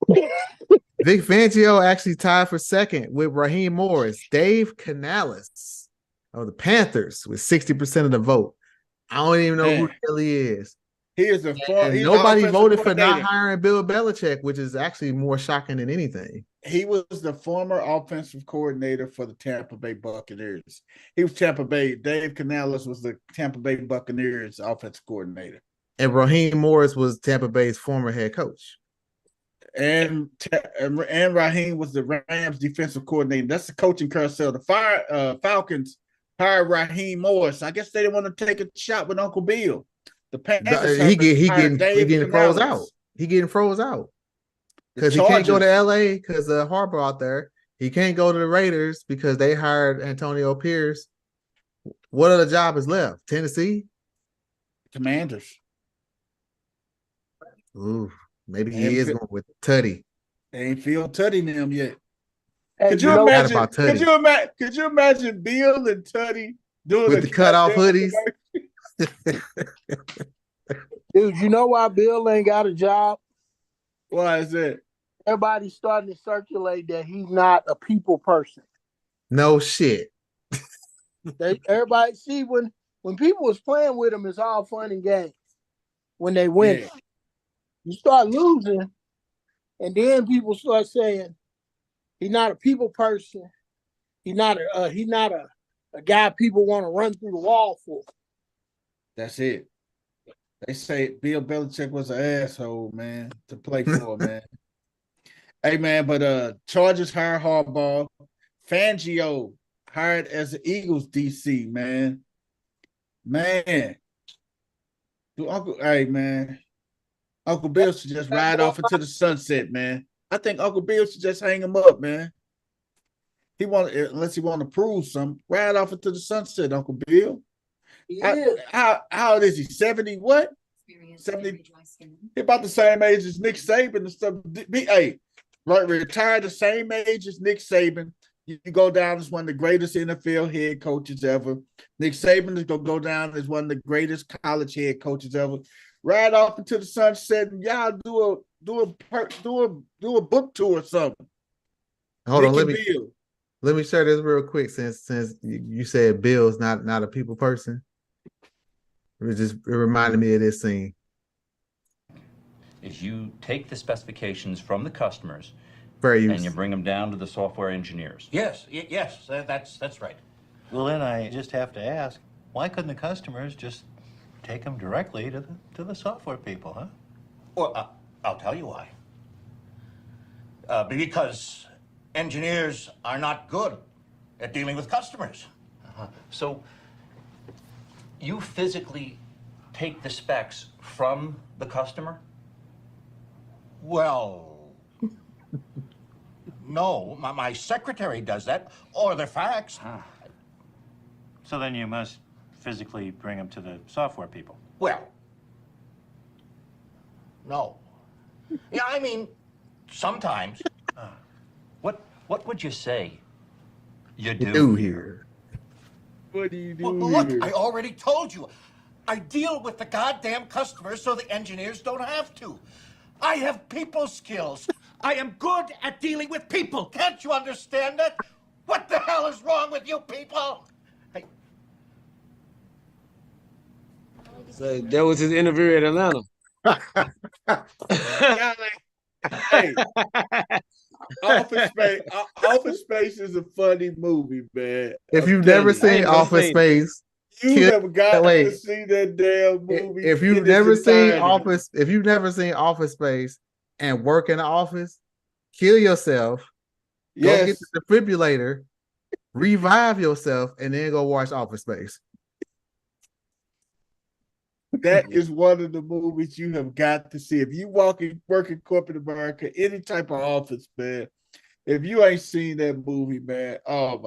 Vic Fangio actually tied for second with Raheem Morris. Dave Canales of the Panthers with 60% of the vote. I don't even know who the hell he is. Nobody voted for not hiring Bill Belichick, which is actually more shocking than anything. He was the former offensive coordinator for the Tampa Bay Buccaneers. He was Tampa Bay. Dave Canales was the Tampa Bay Buccaneers offensive coordinator. And Raheem Morris was Tampa Bay's former head coach. And Raheem was the Rams defensive coordinator. That's the coaching carousel. The Falcons hired Raheem Morris. I guess they didn't want to take a shot with Uncle Bill. The Panthers He getting froze out. He getting froze out because he can't go to LA because of Harbaugh out there. He can't go to the Raiders because they hired Antonio Pierce. What other job is left? Tennessee, Commanders. Ooh, maybe he is going with Tutty. They ain't feel Tutty in them yet. Hey, Could you imagine? Could you imagine Bill and Tutty doing with the cutoff hoodies? Dude, you know why Bill ain't got a job? Why is that? Everybody's starting to circulate that he's not a people person. No shit. Everybody see when people was playing with him, it's all fun and games. When they win, Yeah. You start losing, and then people start saying he's not a people person. He's not a guy people want to run through the wall for. That's it. They say Bill Belichick was an asshole, man, to play for, man. Hey, man, but Chargers hired Harbaugh. Fangio hired as the Eagles DC, man. Man. Uncle Bill should just ride off into the sunset, man. I think Uncle Bill should just hang him up, man. Unless he want to prove something, ride off into the sunset, Uncle Bill. How old is he? 70 what? 70. He about the same age as Nick Saban and stuff. Hey, retired the same age as Nick Saban. You go down as one of the greatest NFL head coaches ever. Nick Saban is gonna go down as one of the greatest college head coaches ever. Ride off into the sunset and y'all do a book tour or something. Hold on, let me share this real quick since you said Bill's not a people person. It reminded me of this scene. Is you take the specifications from the customers Fair use. and you bring them down to the software engineers. Yes, that's right. Well, then I just have to ask, why couldn't the customers just take them directly to the software people, huh? Well, I'll tell you why. Because engineers are not good at dealing with customers. So you physically take the specs from the customer? Well, no, my secretary does that, or the fax. So then you must physically bring them to the software people. Well, no. Yeah, I mean, sometimes. What would you say you do here? What do you do Look, here? I already told you. I deal with the goddamn customers so the engineers don't have to. I have people skills. I am good at dealing with people. Can't you understand that? What the hell is wrong with you people? So that was his interview at Atlanta. Hey, Office Space is a funny movie, man. If you've never seen Office Space, you have got to see that damn movie. If you've never seen Office Space and work in the office, kill yourself. Yes. Go get the defibrillator, revive yourself, and then go watch Office Space. That is one of the movies you have got to see. If you work in corporate America, any type of office, man, if you ain't seen that movie, man,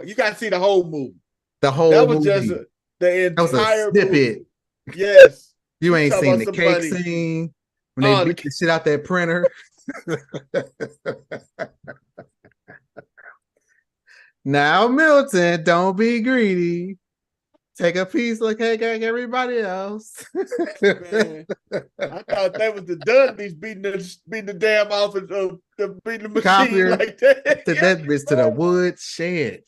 you got to see the whole movie. The whole that was movie. just the entire that was a snippet. movie. Yes. You ain't seen the cake scene when they beat the shit out that printer. Now, Milton, don't be greedy. Take a piece like everybody else. Man, I thought that was the Dudleys beating the damn office of beating the machine Copier like that. to that bitch to the wood shed.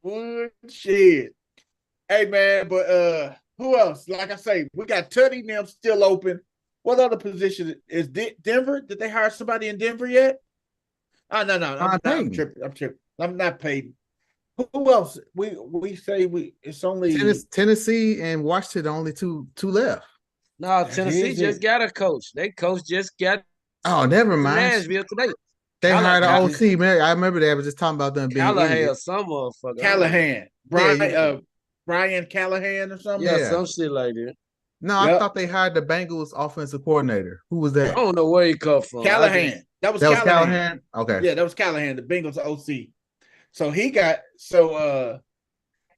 Wood shed. Hey man, but who else? Like I say, we got Tutty and them still open. What other position is Denver? Did they hire somebody in Denver yet? Oh no, I'm tripping. I'm not Peyton. Who else? We say it's only Tennessee and Washington, only two left. No, Tennessee just got a coach. They coach just got. Oh, never mind. Nashville today. They hired an OC, man. I remember they were just talking about them being Callahan, some motherfucker. Callahan, Brian Callahan or something. Yeah, some shit like that. No, I thought they hired the Bengals offensive coordinator. Who was that? I don't know where he come from. Callahan. That was Callahan. Okay. Yeah, that was Callahan, the Bengals OC. So he got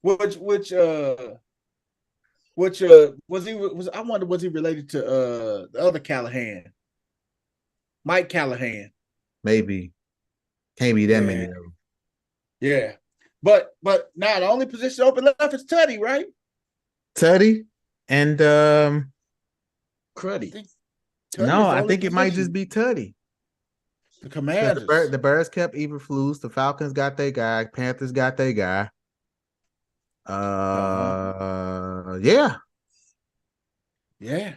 which I wonder was he related to the other Callahan? Mike Callahan. Maybe. Can't be that many of them. Yeah. But now the only position open left is Tutty, right? Tutty and Cruddy. No, I think it might just be Tutty. The Commanders. The Bears kept Eberflus. The Falcons got their guy. Panthers got their guy. Yeah.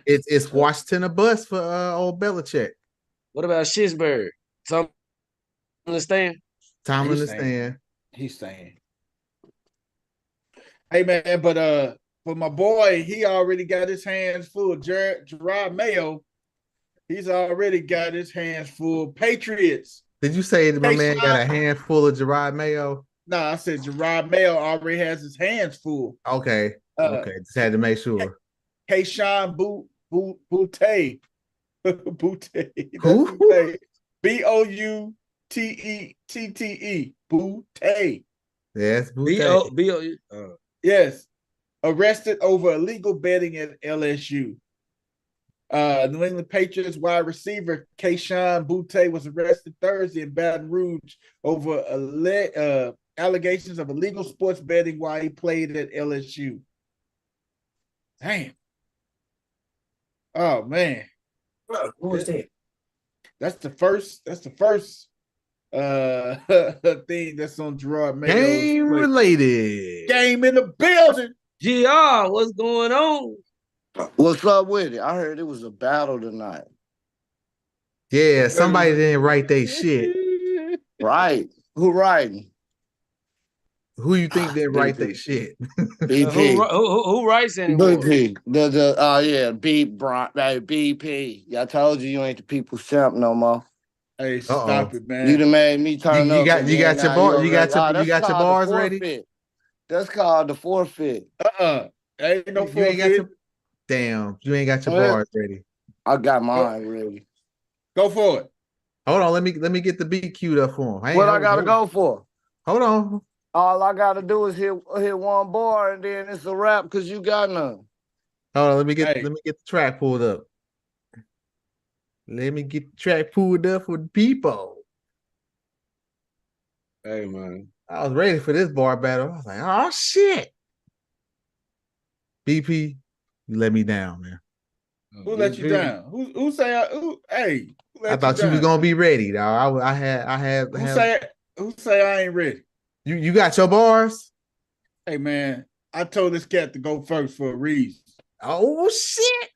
It's Washington a bust for old Belichick. What about Shisberg? Tom understand? He's saying. Hey man, but my boy, he already got his hands full. Gerard Mayo, he's already got his hands full. Patriots. Did you say that my man got a handful of Gerard Mayo? No, I said Gerard Mayo already has his hands full. Okay. Just had to make sure. Keyshawn Boutte. Who? Bouttette. Boutte. Yes, Boutte. Yes. Arrested over illegal betting at LSU. New England Patriots wide receiver Keyshawn Boutte was arrested Thursday in Baton Rouge over allegations of illegal sports betting while he played at LSU. Damn. Oh man. What was that? That's the first thing that's on Gerard Mayo. Game related. Game in the building. GR, what's going on? What's up with it? I heard it was a battle tonight. Yeah, somebody didn't write their shit. Right. Who writing? Who you think didn't write their shit? BP. Who writes anymore? BP. BP. I told you ain't the people's champ no more. Hey, stop it, man. You done made me turn up. You got your bars ready? That's called the forfeit. Ain't no forfeit. Damn, you ain't got your bars ready. I got mine ready. Go for it. Hold on, let me get the beat queued up for him. What I gotta go for? Hold on. All I gotta do is hit one bar and then it's a wrap because you got none. Hold on, let me get the track pulled up. Let me get the track pulled up for the people. Hey man, I was ready for this bar battle. I was like, oh shit. BP, you let me down, man. Who let you down? Who say hey? I thought you was gonna be ready, dog. I had. Who say I ain't ready? You got your bars? Hey man, I told this cat to go first for a reason. Oh shit!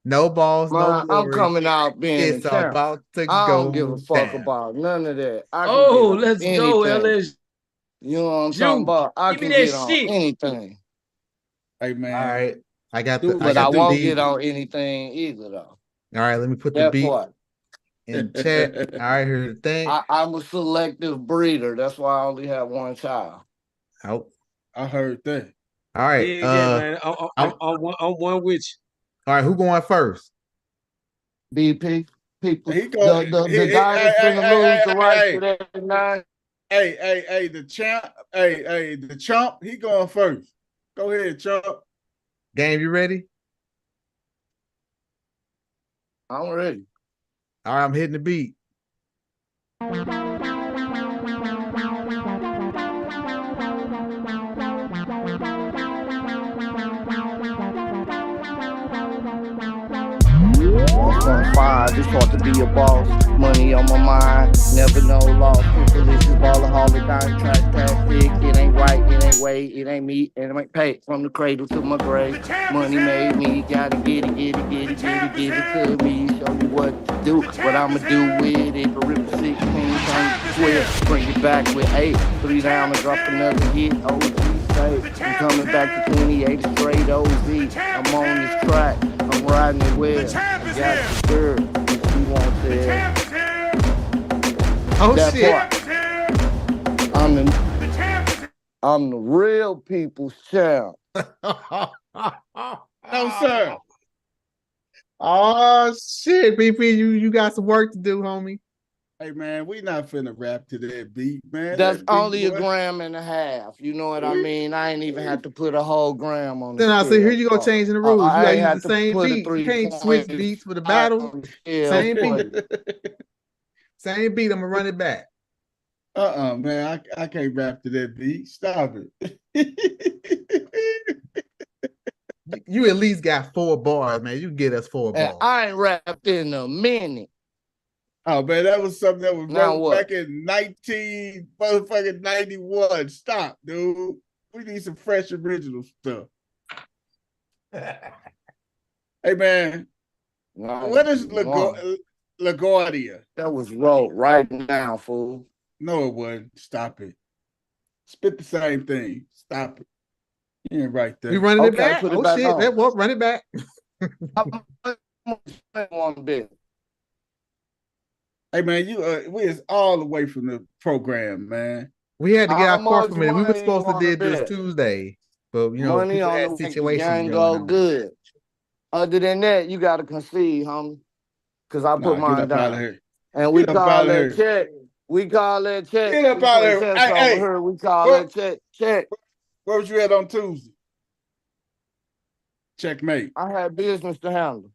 No balls, Man, no I'm coming out being it's about to go. I don't give a fuck down. about none of that. Let's go, LS. You know what I'm talking about? I can get on anything. Hey man, all right. I got but I won't get on anything either, though. All right, let me put the beat in chat. All right, here's the thing. I'm a selective breeder. That's why I only have one child. Oh, I heard that. All right, man. I'm one with you. All right, who going first? BP. People. The guy that's gonna lose the right to that nine. Hey, the champ. Hey, the chump. He going first. Go ahead, chump. Game, you ready? I'm ready. All right, I'm hitting the beat. Five, it's hard to be a boss. Money on my mind, never no loss. Privilege is all a holiday, trash plastic. It ain't right, way. It ain't me, and I pay from the cradle to my grave. Money made me, gotta get it to me. Show me what to do, what I'ma do with it. The rip 16, turn 12, bring it back with 8. 3 down and drop another hit. OG say, I'm coming back to 28 straight OZ. I'm on this track, I'm riding it well. Got the girl, if you want that. Oh that shit! Part. I'm the real people's champ. No, sir. Oh shit, BP, you got some work to do, homie. Hey man, we not finna rap to that beat, man. That's only a gram and a half. You know what I mean? I ain't even have to put a whole gram on it. Then I say, here you go changing the rules. You gotta use the same beat. You can't switch beats for the battle. Same beat. Same beat. I'm gonna run it back. Man, I can't rap to that beat. Stop it. You at least got 4 bars, man. You can get us 4 bars. I ain't rapped in a minute. Oh man, that was something that was wrote back in 1991. Stop, dude. We need some fresh original stuff. Hey man, what is LaGuardia? That was wrote right now, fool. No, it wasn't. Stop it. Spit the same thing. Stop it. You ain't right there. We running it back? Oh back shit! That won't run it back. Hey man, we is all the way from the program, man. We had to get our court permit. We were supposed to did this Tuesday, but you know, money on the situation go good. Other than that, you gotta concede, homie. Cause I put mine down. And we call that check. We call that check. Get up out of here. Hey, we call that check. Where was you at on Tuesday? Checkmate. I had business to handle.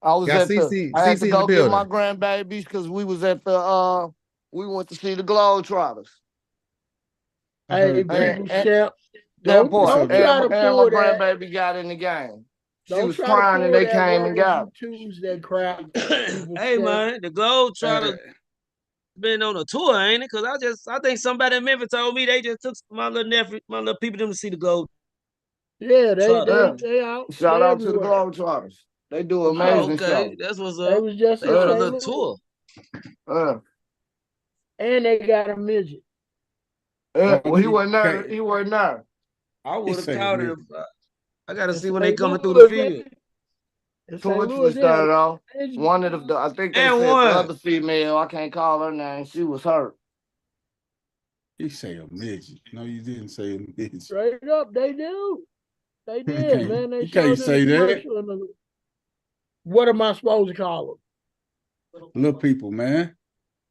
I was got at CC, I had to go get my grandbabies because we was at the we went to see the Globetrotters. Hey, people, champ. Don't try to my pull that. grandbaby got in the game. She Don't was try crying to and pull they that came and got her. Tuesday crap. Hey man, the Globetrotters been on a tour, ain't it? Cause I think somebody in Memphis told me they just took my little nephew, my little people them to see the Globe. Yeah, they out. Shout they out to the everywhere. Globetrotters. They do an amazing show. That's what's They up. was just They on a little tour. And they got a midget. Well, he wasn't there. He wasn't there. I would have called it. I gotta see when St. they coming through Louis, the field. Torch was there though. One of the I think they said the other female, I can't call her name, she was hurt. You say a midget. No, you didn't say a midget. Straight up, they do. They did, man. They you can't say that. What am I supposed to call them? Little people, man.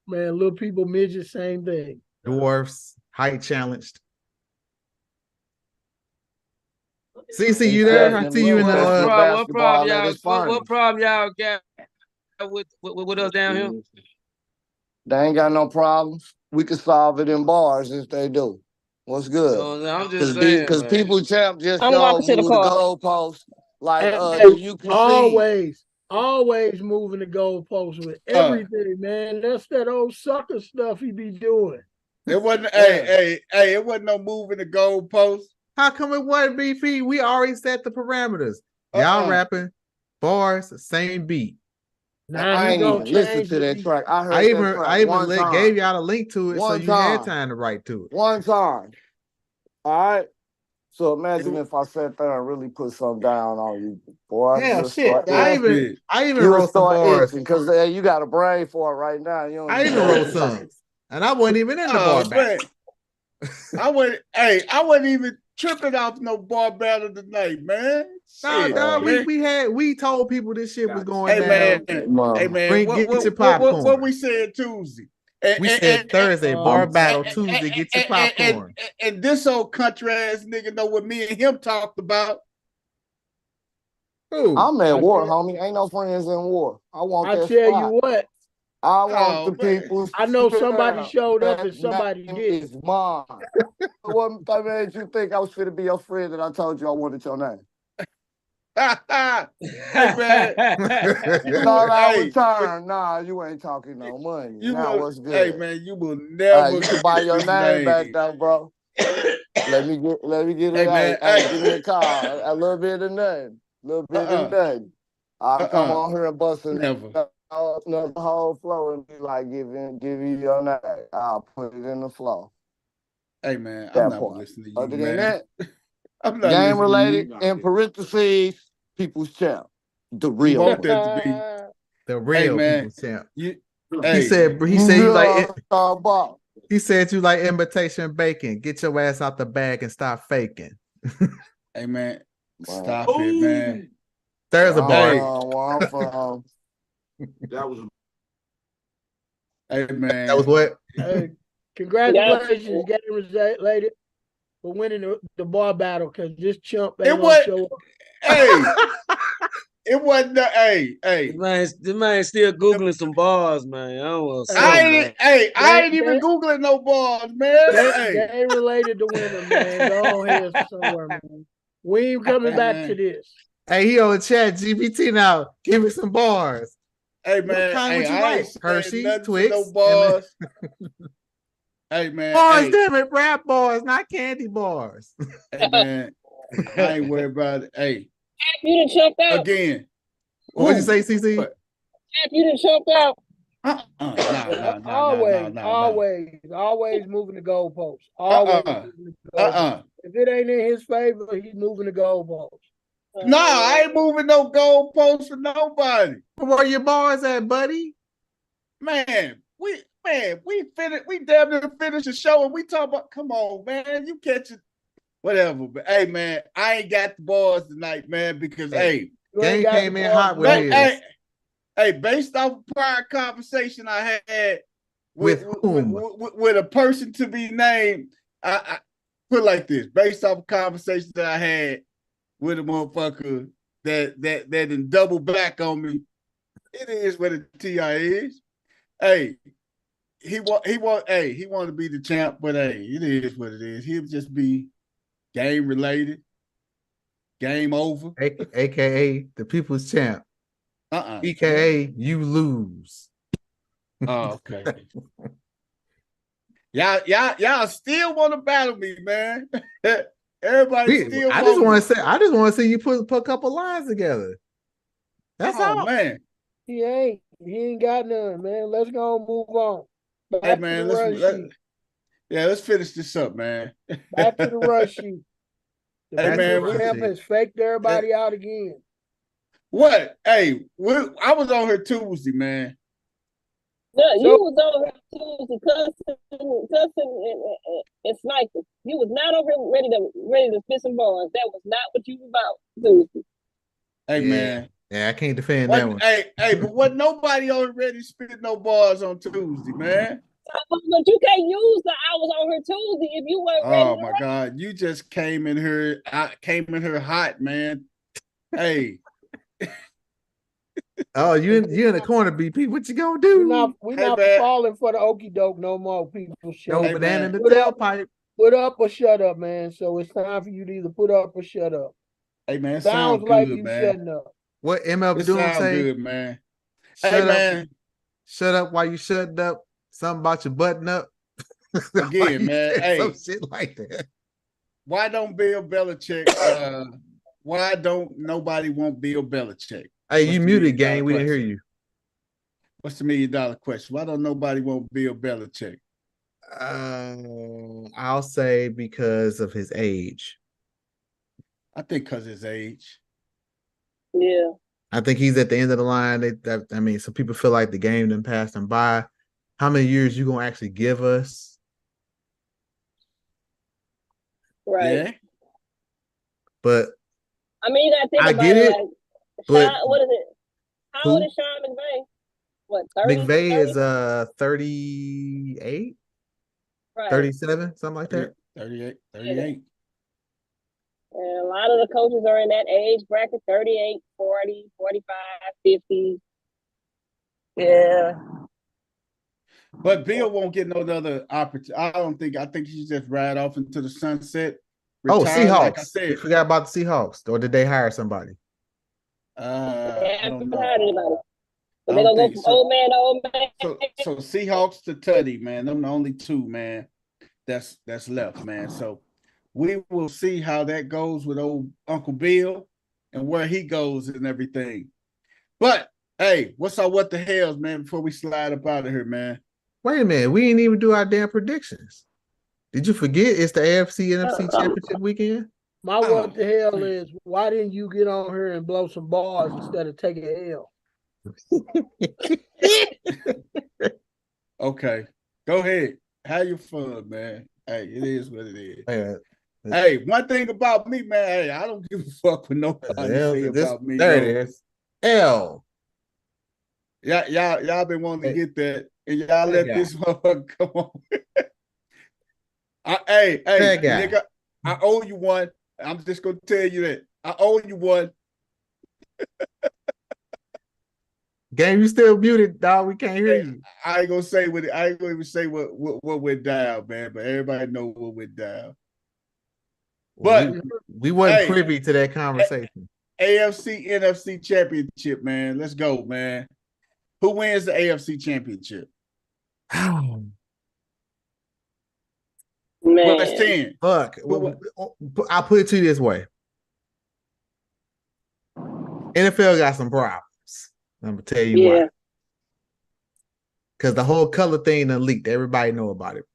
Man, little people, midgets, same thing. Dwarfs, height challenged. CC, you there? I see you in the what problem y'all got with us down here? They ain't got no problems. We can solve it in bars if they do. What's good? No, I'm just saying, because people champ just I'm walking to the car. goalpost. Like you can always moving the goalpost with everything, man. That's that old sucker stuff he be doing. It wasn't it wasn't no moving the goalpost. How come it wasn't BP? We already set the parameters. Y'all rapping bars, same beat. I ain't even listen to that track. I even gave y'all a link to it, so you had time to write to it. One time. All right. So imagine if I sat there and really put something down on you, boy. Hell, shit. I even wrote some bars because you got a brain for it right now. I even wrote some, and I wasn't even in the bar battle. I wasn't even tripping off no bar battle tonight, man. We told people this shit was going down. Hey man, get your popcorn. What we said Tuesday? We said Thursday bar battle, Tuesday get your popcorn. And this old country ass nigga know what me and him talked about. Who? I'm at war, homie. Ain't no friends in war. I tell you what. I want the people. I know somebody showed up and somebody did. It's mine. What made you think I was fit to be your friend that I told you I wanted your name? Hey man, you thought I would turn? Nah, you ain't talking no money. What's good? Hey man, you will never you can buy your name back though, bro. Let me get Hey, it. man, Hey, give me a call. A little bit of nothing. A little bit of nothing. I'll come on here and bust another whole flow and be like, give you your name. I'll put it in the flow. Hey, man, That I'm not part. listening to you, Other man. than that, I'm not game listening related to you. in parentheses, people's champ. The You real want one. that to be The real hey, man, people's champ. he said you like it. He said you like imitation bacon. Get your ass out the bag and stop faking. Hey, man, stop it, man. There's a bar. That was Hey, man. That was what? Hey, congratulations, game related, for winning the bar battle, because this chump ain't gonna show up. Hey, it wasn't the hey. The man still googling some bars, man. I don't want to I ain't even googling no bars, man. Game related to winner, man. Go ahead somewhere, man. We ain't coming back to this. Hey, he on chat GPT now. Give me some bars. Hey, What man. kind would you I like? ain't saying Hershey, nothing to Twix, no bars. Hey, man. Bars, damn it, rap bars, not candy bars. Hey, man. I ain't worried about it. Hey. You done chumped out. Again. What'd you say, CC? You done chumped out. Always moving the goalposts. Always moving the goalposts. If it ain't in his favor, he's moving the goalposts. No, I ain't moving no goalposts for nobody. Where your bars at, buddy? Man, we damn near finished the show and we talk about, come on, man, you catch it, whatever. But hey, man, I ain't got the bars tonight, man, because Game came in hot with his. Hey, based off prior conversation I had with a person to be named, I put it like this: based off a conversation that I had with a motherfucker that didn't double back on me. It is what a TI is. Hey, he want to be the champ, but hey, it is what it is. He'll just be game related, game over, aka the people's champ. EKA you lose. Oh, okay. Y'all still want to battle me, man. Everybody still. I just want to see you put a couple lines together. That's all, man. He ain't got none, man. Let's go and move on. Hey, man, let's finish this up, man. Back to the rush sheet. Hey, man, champ has faked everybody out again. What? Hey, I was on her Tuesday, man. No, you was on her Tuesday cussing and sniping. You was not over ready to spit some bars. That was not what you was about Tuesday. Hey, man. Yeah, I can't defend that one. Hey, but what nobody already spit no bars on Tuesday, man. But you can't use the I was on her Tuesday if you weren't ready. Oh my God, you just came in here. I came in here hot, man. Hey. Oh, you in the corner, BP. What you gonna do? We're not falling for the okie doke no more, people. No banana in the tailpipe. Put up or shut up, man. So it's time for you to either put up or shut up. Hey, man, sounds good, like you man. shutting up. What MF Doom say? Good, man. Shut up, shut up while you shutting up. Something about your button up. Again, man. Hey, some shit like that. Why don't Bill Belichick? Why don't nobody want Bill Belichick? Hey, you muted, gang. We didn't hear you. What's the $1 million question? Why don't nobody want Bill Belichick? I'll say because of his age. I think because his age. Yeah. I think he's at the end of the line. I mean, some people feel like the game done passed him by. How many years you gonna actually give us? Right. Yeah. But I mean, you gotta think about get it. Like, but Sean, what is it? How old is Sean McVay? What, 30? McVay is 38, right. 37, something like that. 38. And a lot of the coaches are in that age bracket, 38, 40, 45, 50. Yeah. But Bill won't get no other opportunity. I think he should just ride off into the sunset. Seahawks. Like I said. You forgot about the Seahawks. Or did they hire somebody? They haven't hired anybody. So they're going to go from old man to old man. So Seahawks to Tutty, man. Them the only two, man, that's left, man. So we will see how that goes with old Uncle Bill and where he goes and everything. But hey, what's our what the hells, man, before we slide up out of here, man? Wait a minute, we didn't even do our damn predictions. Did you forget it's the AFC NFC Championship weekend? My what the hell is, why didn't you get on here and blow some bars instead of taking an L? Okay, go ahead. Have your fun, man. Hey, it is what it is. Hey, one thing about me, man, hey, I don't give a fuck what nobody say about me. There it is. L. Y'all been wanting to get that, and y'all let this motherfucker come on. Hey, nigga, I owe you one. I'm just gonna tell you that. I owe you one. Game, you still muted, dog. We can't hear you. I ain't gonna say what I ain't gonna even say what went down, man. But everybody know what went down. But we wasn't privy to that conversation. AFC NFC Championship, man. Let's go, man. Who wins the AFC Championship? Man. Well, that's 10. Fuck. I'll put it to you this way. NFL got some problems. I'm gonna tell you why. Because the whole color thing done leaked. Everybody know about it.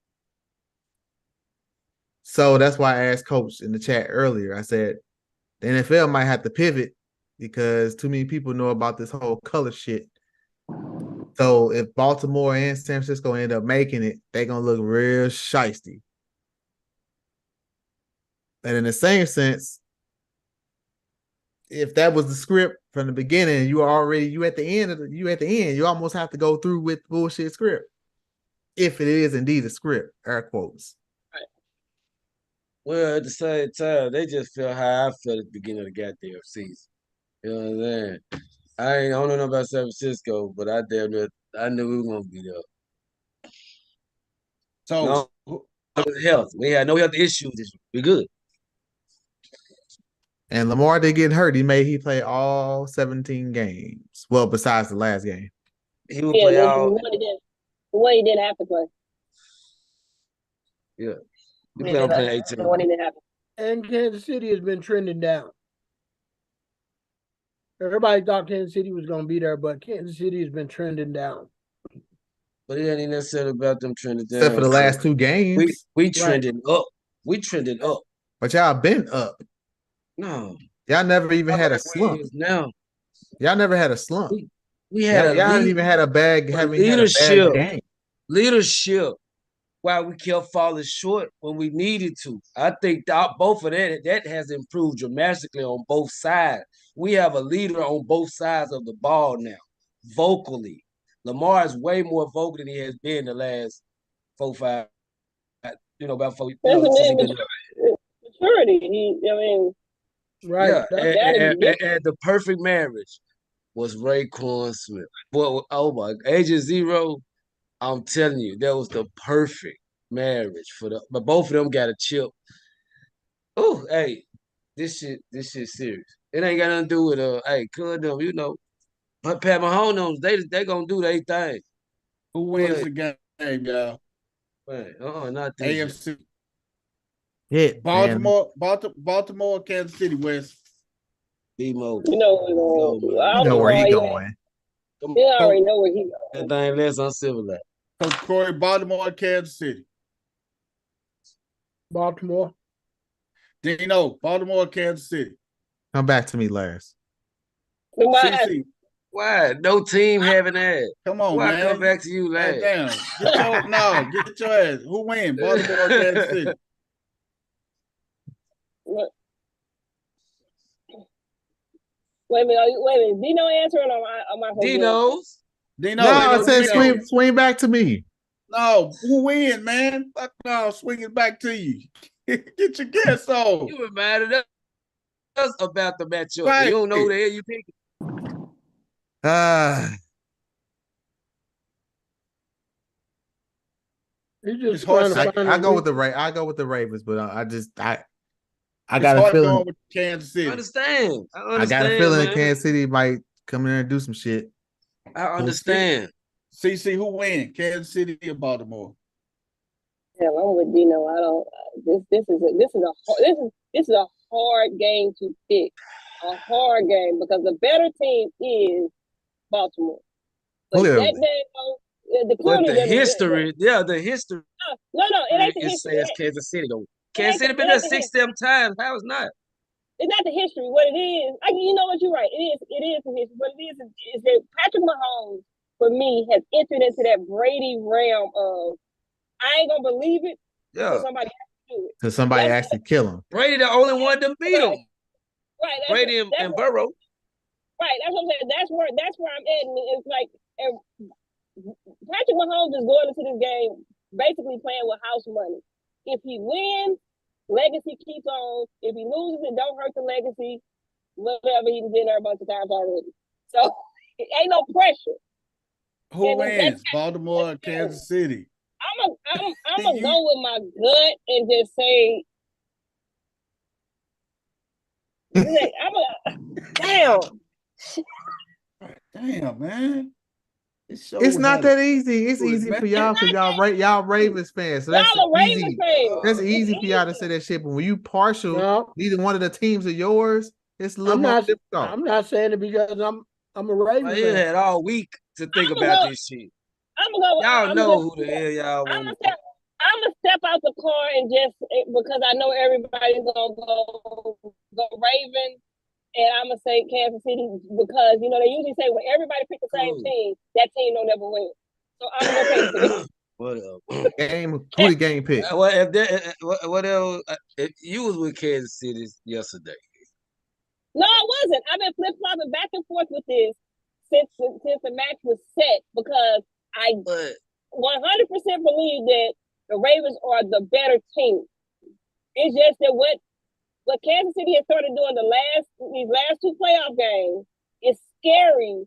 So that's why I asked Coach in the chat earlier. I said the NFL might have to pivot because too many people know about this whole color shit. So if Baltimore and San Francisco end up making it, they're gonna look real shiesty. And in the same sense, if that was the script from the beginning, you at the end, you almost have to go through with bullshit script. If it is indeed a script, air quotes. Right. Well, at the same time, they just feel how I felt at the beginning of the goddamn season. You know what I'm saying? I don't know about San Francisco, but I knew we were gonna be there. So health. We had no health issues. We good. And Lamar did get hurt. He played all 17 games. Well, besides the last game. He would play all. The one he didn't have to play. Yeah. He played on playing 18. The one he didn't have to. And Kansas City has been trending down. Everybody thought Kansas City was going to be there, but Kansas City has been trending down. But it ain't necessarily about them trending down. Except for the last two games. We trending up. We trending up. But y'all been up. No. Y'all never even had a slump. Now. Y'all never had a slump. We had y'all haven't even had a bad game. Leadership. Why we kept falling short when we needed to. I think both of that has improved dramatically on both sides. We have a leader on both sides of the ball now, vocally. Lamar is way more vocal than he has been the last 4-5. About 4 years. Maturity. Right. Yeah. And the perfect marriage was Raekwon Smith. Boy, oh my, Agent Zero. I'm telling you, that was the perfect marriage but both of them got a chip. Oh, hey, this shit serious. It ain't got nothing to do with them, Pat Mahomes, they gonna do their thing. Who wins the game, y'all? Man, not this AFC. Yeah, Baltimore, Kansas City, West. B-Mo. You know where he going. You already know where he going. That thing less uncivilized. Coach Corey, Baltimore, Kansas City. Baltimore. Dino, Baltimore, Kansas City. Come back to me last. Why? No team having that. Come on, Why man. Come back to you last? Damn. Get your ass. Who win? Baltimore, Kansas City. Wait a minute. Dino answering on my phone. Dino. No, I said swing back to me. No, who win, man? Fuck no, swing it back to you. Get your guess on. You reminded us about the matchup. Right. You don't know who the hell you picking. It's I go with the Ravens, but I got a feeling going with Kansas City. I understand. I got a feeling Kansas City might come in there and do some shit. I understand. CC, who win? Kansas City or Baltimore? Hell, I'm with Dino. I don't. This is a hard game to pick. A hard game because the better team is Baltimore. But Clearly. The history. No, it ain't the It history. says Kansas City though. Kansas City been there 6-7 times. How is not? It's not the history. What it is, you know what, you're right. It is the history. What it is that Patrick Mahomes, for me, has entered into that Brady realm of I ain't gonna believe it. Yeah. So somebody has to do it. Because somebody actually kill him. Brady the only one to beat him. Right. Brady and Burrow. Right. That's what I'm saying. That's where I'm at. And it's like Patrick Mahomes is going into this game basically playing with house money. If he wins, legacy keeps on. If he loses, it don't hurt the legacy. Whatever, he's been there a bunch of times already. So it ain't no pressure. Who wins? Baltimore or Kansas City? I'm gonna go with my gut and just say, damn. Damn, man. It's not that easy. It's easy for y'all because y'all Ravens fans. So that's easy. That's easy for y'all to say that shit. But when you partial, neither one of the teams are yours. It's a little more difficult. I'm not saying it because I'm a Ravens You fan. had all week to think about this shit. Y'all know who the hell y'all want. I'm gonna step out the car and just because I know everybody's gonna go Ravens. And I'm gonna say Kansas City because they usually say when everybody pick the same team, that team don't ever win. So I'm gonna go Kansas City. Who the game pick? What else? If you was with Kansas City yesterday. No, I wasn't. I've been flip flopping back and forth with this since the match was set because I 100% believe that the Ravens are the better team. It's just that what Kansas City has started doing these last two playoff games is scary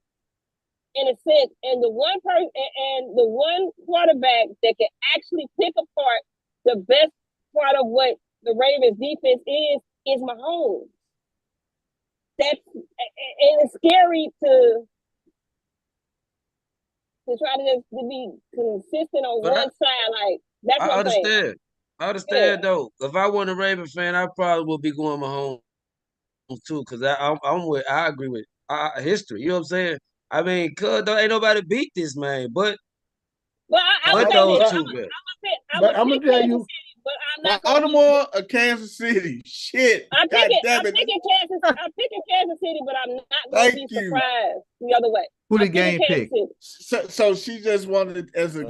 in a sense. And the one person and the one quarterback that can actually pick apart the best part of what the Ravens defense is Mahomes. And it's scary to try to just to be consistent on one side. Like that's what I'm saying. I understand though. If I wasn't a Raven fan, I probably would be going Mahomes too, because I agree with history. You know what I'm saying? I mean, cause ain't nobody beat this man, but I'm those two guys. But I'm gonna tell you, but I'm not Baltimore or Kansas City. Shit. I'm picking Kansas City, but I'm not going to be surprised the other way. Who the game pick? So she just wanted as a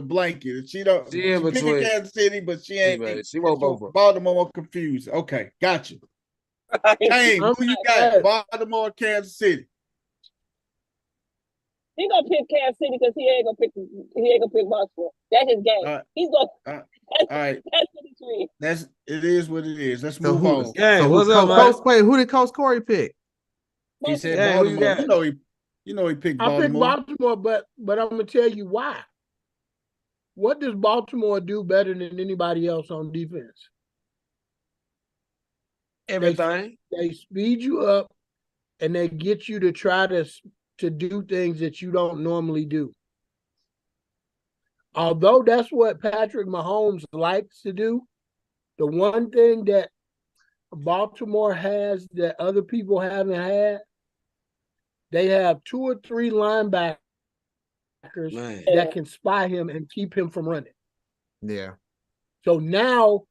blanket. She picking Kansas City, but she ain't. She won't vote for Baltimore confused. Okay, gotcha. Hey, who you got? Baltimore, Kansas City. He gonna pick Kansas City because he ain't gonna pick Baltimore. That's his game. He's gonna. All right. That's what he's reading. It is what it is. Let's move on. Who did Coach Corey pick? He said Baltimore. You know he picked Baltimore. I picked Baltimore, but I'm gonna tell you why. What does Baltimore do better than anybody else on defense? Everything. They speed you up and they get you to try to do things that you don't normally do. Although that's what Patrick Mahomes likes to do, the one thing that Baltimore has that other people haven't had, they have 2 or 3 linebackers that can spy him and keep him from running. Yeah. So now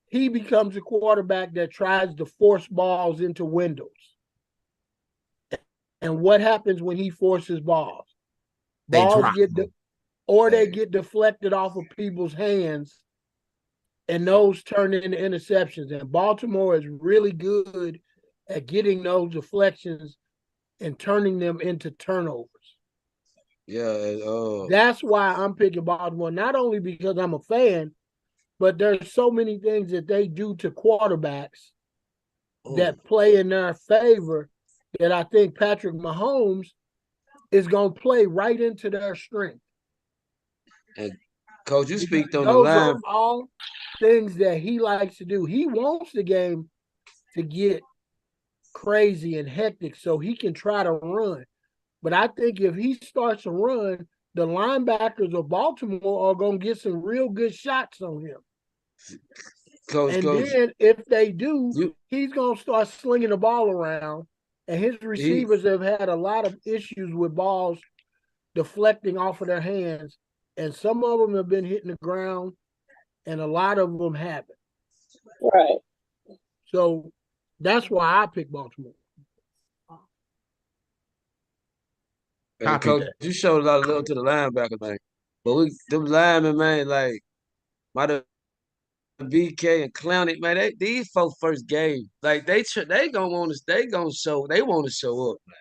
he becomes a quarterback that tries to force balls into windows. And what happens when he forces balls? Balls they get deflected off of people's hands, and those turn into interceptions. And Baltimore is really good at getting those deflections and turning them into turnovers. Yeah. That's why I'm picking Baltimore, not only because I'm a fan, but there's so many things that they do to quarterbacks that play in their favor that I think Patrick Mahomes is going to play right into their strength. And Coach, you speak on the line. Those are all things that he likes to do. He wants the game to get crazy and hectic so he can try to run. But I think if he starts to run, the linebackers of Baltimore are going to get some real good shots on him. Coach, then if they do, he's going to start slinging the ball around. And his receivers have had a lot of issues with balls deflecting off of their hands. And some of them have been hitting the ground, and a lot of them haven't. Right. So that's why I picked Baltimore. And Coach, you showed a lot of love to the linebacker, man. But them linemen, man, like my VK and Clowney, man, these folks first game, like they gonna want to, they want to show up, man.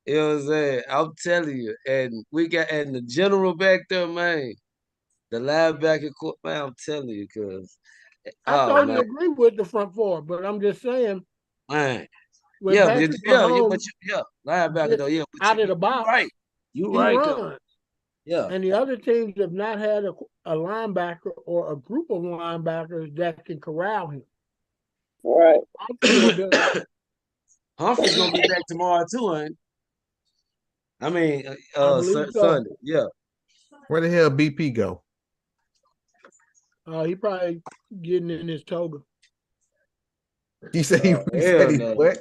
You know what I'm saying? I'm telling you, and the general back there, man, the linebacker court, man, I'm telling you, cause I totally agree with the front four, but I'm just saying, man, when Patrick Mahomes linebacker though, out of the box, you he right, runs. Yeah, and the other teams have not had a linebacker or a group of linebackers that can corral him. Right. Humphrey's gonna be back tomorrow too, ain't? I mean, so. Sunday, yeah. Where the hell BP go? He probably getting in his toga. He said he no. what?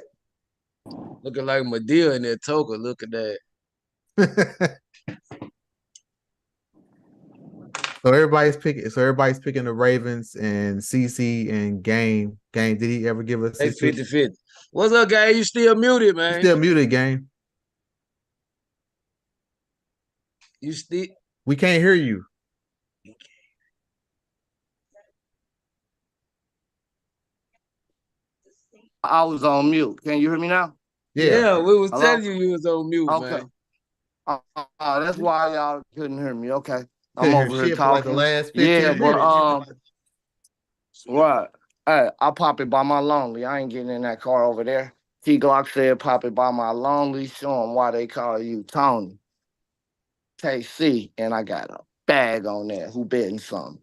Looking like Madea in that toga. Look at that. So everybody's picking the Ravens and CC and Game. Game, did he ever give us his 50-50? What's up, Game? You still muted, man? You still muted, Game. You still? We can't hear you. I was on mute. Can you hear me now? Yeah, we was telling you was on mute, man. That's why y'all couldn't hear me. Okay. I'm over here talking. Like the last 15 minutes. Right. Hey, I pop it by my lonely. I ain't getting in that car over there. T Glock said pop it by my lonely. Show them why they call you Tony. KC, and I got a bag on there. Who betting something?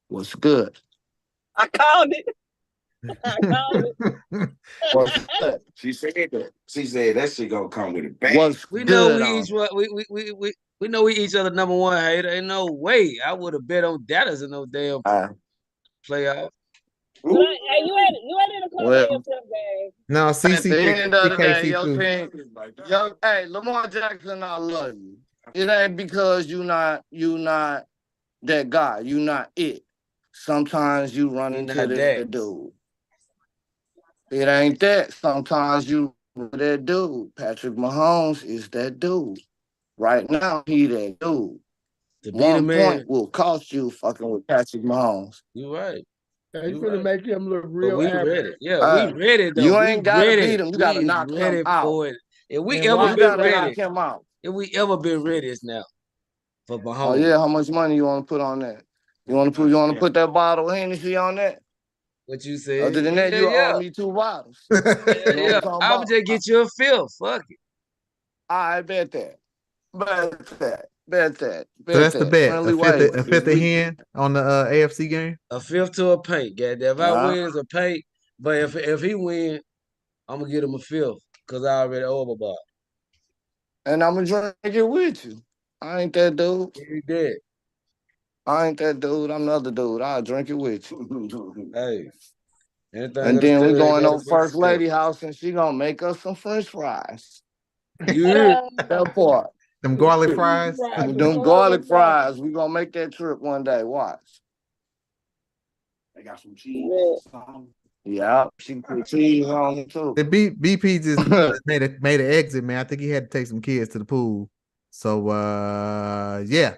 What's good? I called it. I called it. What's good? She said that shit gonna come with a bang. What's We good know we know we each other number one hater. Ain't no way I would have bet on Dallas in no damn playoff. But you ain't in the call yourself, game. No, CC at the end of the day, too. Hey, Lamar Jackson, I love you. It ain't because you not that guy. You not it. Sometimes you run into the dude. It ain't that. Sometimes you that dude. Patrick Mahomes is that dude. Right now, he that dude. To be 1 the man point will cost you fucking with Patrick Mahomes. You right. He's gonna make him look real. We ready. Yeah, we ready though. You ain't gotta beat him. You gotta we knock ready him out. For it. If we And ever you been gotta ready, knock him out. if we ever been ready, it's now for Mahomes. Oh yeah, how much money you want to put on that? You want to put that bottle of Hennessy on that? What you said? Other than that, you owe me 2 bottles. Yeah, I would just get you a fifth. Fuck it. I bet that. Bet that. So that's the bet. A fifth of hen on the AFC game? A fifth to a paint, goddamn. If I win, it's a paint. But if he win, I'm gonna get him a fifth because I already overbought. And I'm gonna drink it with you. I ain't that dude. You did. I ain't that dude. I'm the other dude. I'll drink it with you. Hey. And then we going over First Lady house and she gonna make us some French fries. Yeah. That part. Them garlic fries? Them garlic fries. We gonna make that trip one day. Watch. They got some cheese. Yeah, she put cheese on it too. The BP just made an exit, man. I think he had to take some kids to the pool. So yeah.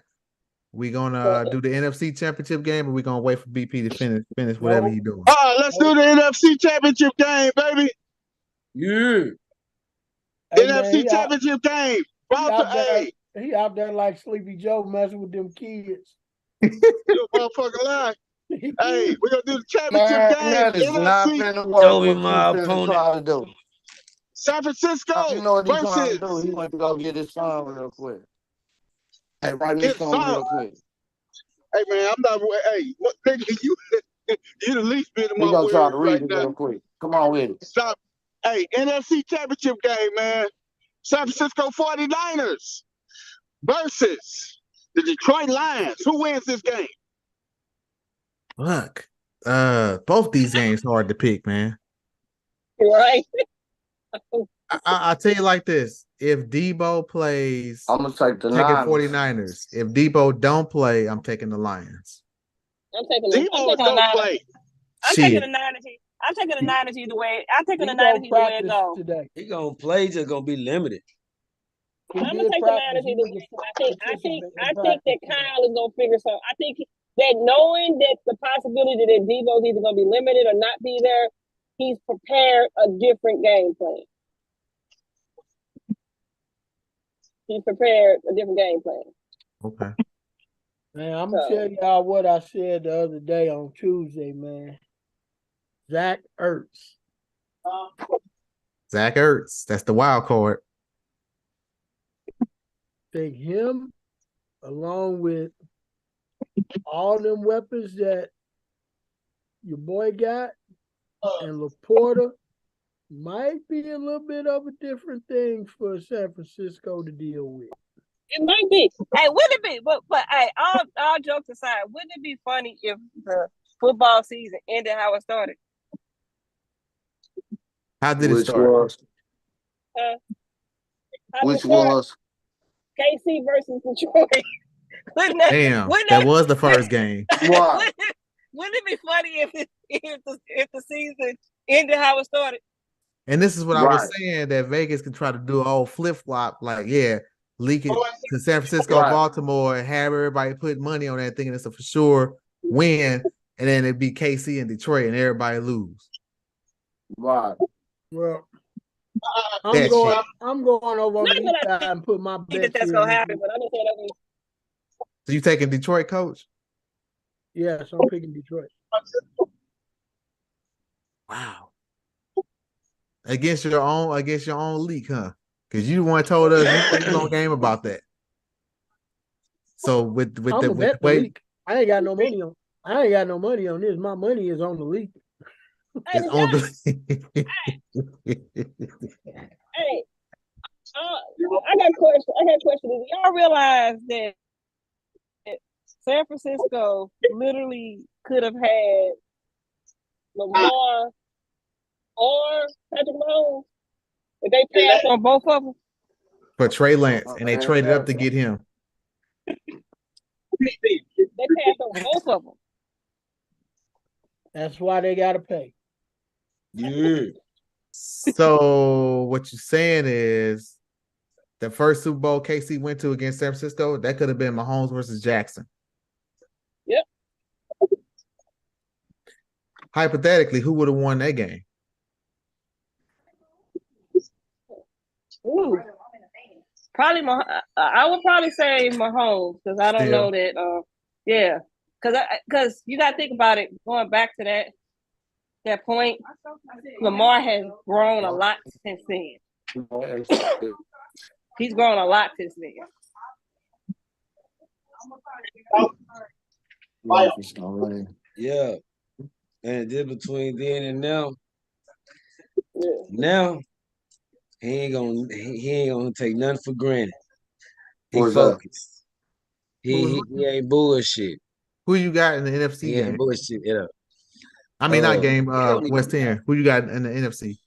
We gonna do the NFC Championship game, or we gonna wait for BP to finish whatever he's doing? Let's do the NFC Championship game, baby. Yeah. NFC Championship game. He out there like Sleepy Joe messing with them kids. You a motherfucking lie. Hey, we're gonna do the championship game. That is not finna work. Joey, my opponent. To do. San Francisco You know what he's trying to versus. do? He went to go get his son real quick. Hey, write me something real quick. Hey man, I'm not. Hey, what nigga? You the least bit of my We gonna try words to read right it now. real quick. Come on with it. Stop. Hey, NFC Championship game, man. San Francisco 49ers versus the Detroit Lions. Who wins this game? Look, both these games hard to pick, man. Right. I'll tell you like this. If Debo plays, I'm gonna take the taking Niners. 49ers. If Debo don't play, I'm taking the Lions. I'm taking Debo's the gonna Niners. play. I'm taking the Niners. I'm taking the Niners either way. I'm taking the Niners either way it goes. Today. He gonna play, just gonna be limited. I'm gonna take the Niners either way. I think that Kyle is gonna figure something. I think that knowing that the possibility that Debo's either gonna be limited or not be there, he's prepared a different game plan. He's prepared a different game plan. Okay. Man, I'm gonna tell y'all what I said the other day on Tuesday, man. Zach Ertz. Zach Ertz. That's the wild card. Take him along with all them weapons that your boy got, and Laporta might be a little bit of a different thing for San Francisco to deal with. It might be. Hey, wouldn't it be? But hey, all jokes aside, wouldn't it be funny if the football season ended how it started? How did it start? Which was? KC versus Detroit. Damn, that was the first game. Why? Wouldn't it be funny if the season ended how it started? And this is what I was saying, that Vegas can try to do a whole flip-flop, like, yeah, leak it to San Francisco, Baltimore, and have everybody put money on that, thinking it's a for sure win, and then it'd be KC and Detroit, and everybody lose. Right. Well, I'm going over on the east side and put my bet. I think that's gonna happen, but I'm gonna say that. So you taking Detroit, Coach? Yes, I'm picking Detroit. Wow. Against your own leak, huh? Because you one told us you no game about that. So with the way leak. I ain't got no money on. I ain't got no money on this. My money is on the leak. It's on the. Hey, I got a question. Do y'all realize that San Francisco literally could have had Lamar or Patrick Mahomes if they passed on both of them? For Trey Lance, and they traded up to get him. They passed on both of them. That's why they gotta pay. Yeah. So what you're saying is the first Super Bowl KC went to against San Francisco, that could have been Mahomes versus Jackson. Yep. Hypothetically, who would have won that game? Ooh. Probably I would probably say Mahomes, because I don't know that. Yeah, because you got to think about it. Going back to that point, Lamar has grown a lot since then. He's grown a lot since then. Yeah, and just between then and now he ain't gonna take nothing for granted. He focused. He ain't bullshit. Who you got in the NFC game? Ain't bullshit. Yeah. I mean, not game. West End. Who you got in the NFC?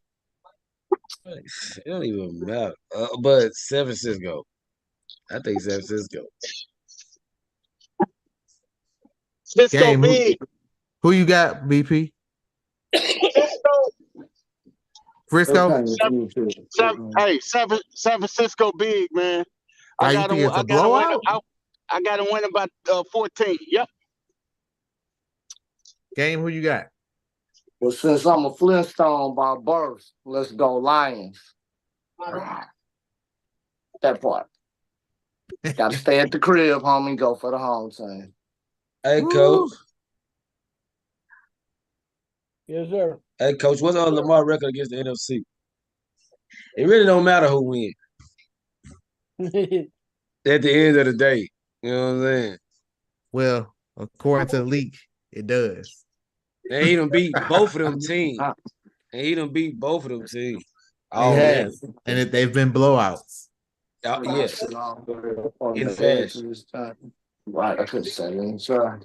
It don't even matter. But San Francisco. I think San Francisco. Cisco big. Who you got, BP? Frisco? San Francisco big, man. I got to win about 14. Yep. Game, who you got? Well, since I'm a Flintstone by birth, let's go Lions. That part. Got to stay at the crib, homie, go for the home team. Hey, Coach. Yes, sir. Hey, Coach, what's on Lamar record against the NFC? It really don't matter who wins. At the end of the day. You know what I'm saying? Well, according to the leak, it does. And he done beat both of them teams. Oh, and they've been blowouts. Yes. On In the edge fashion. of this time. Right, I could say it. Sorry.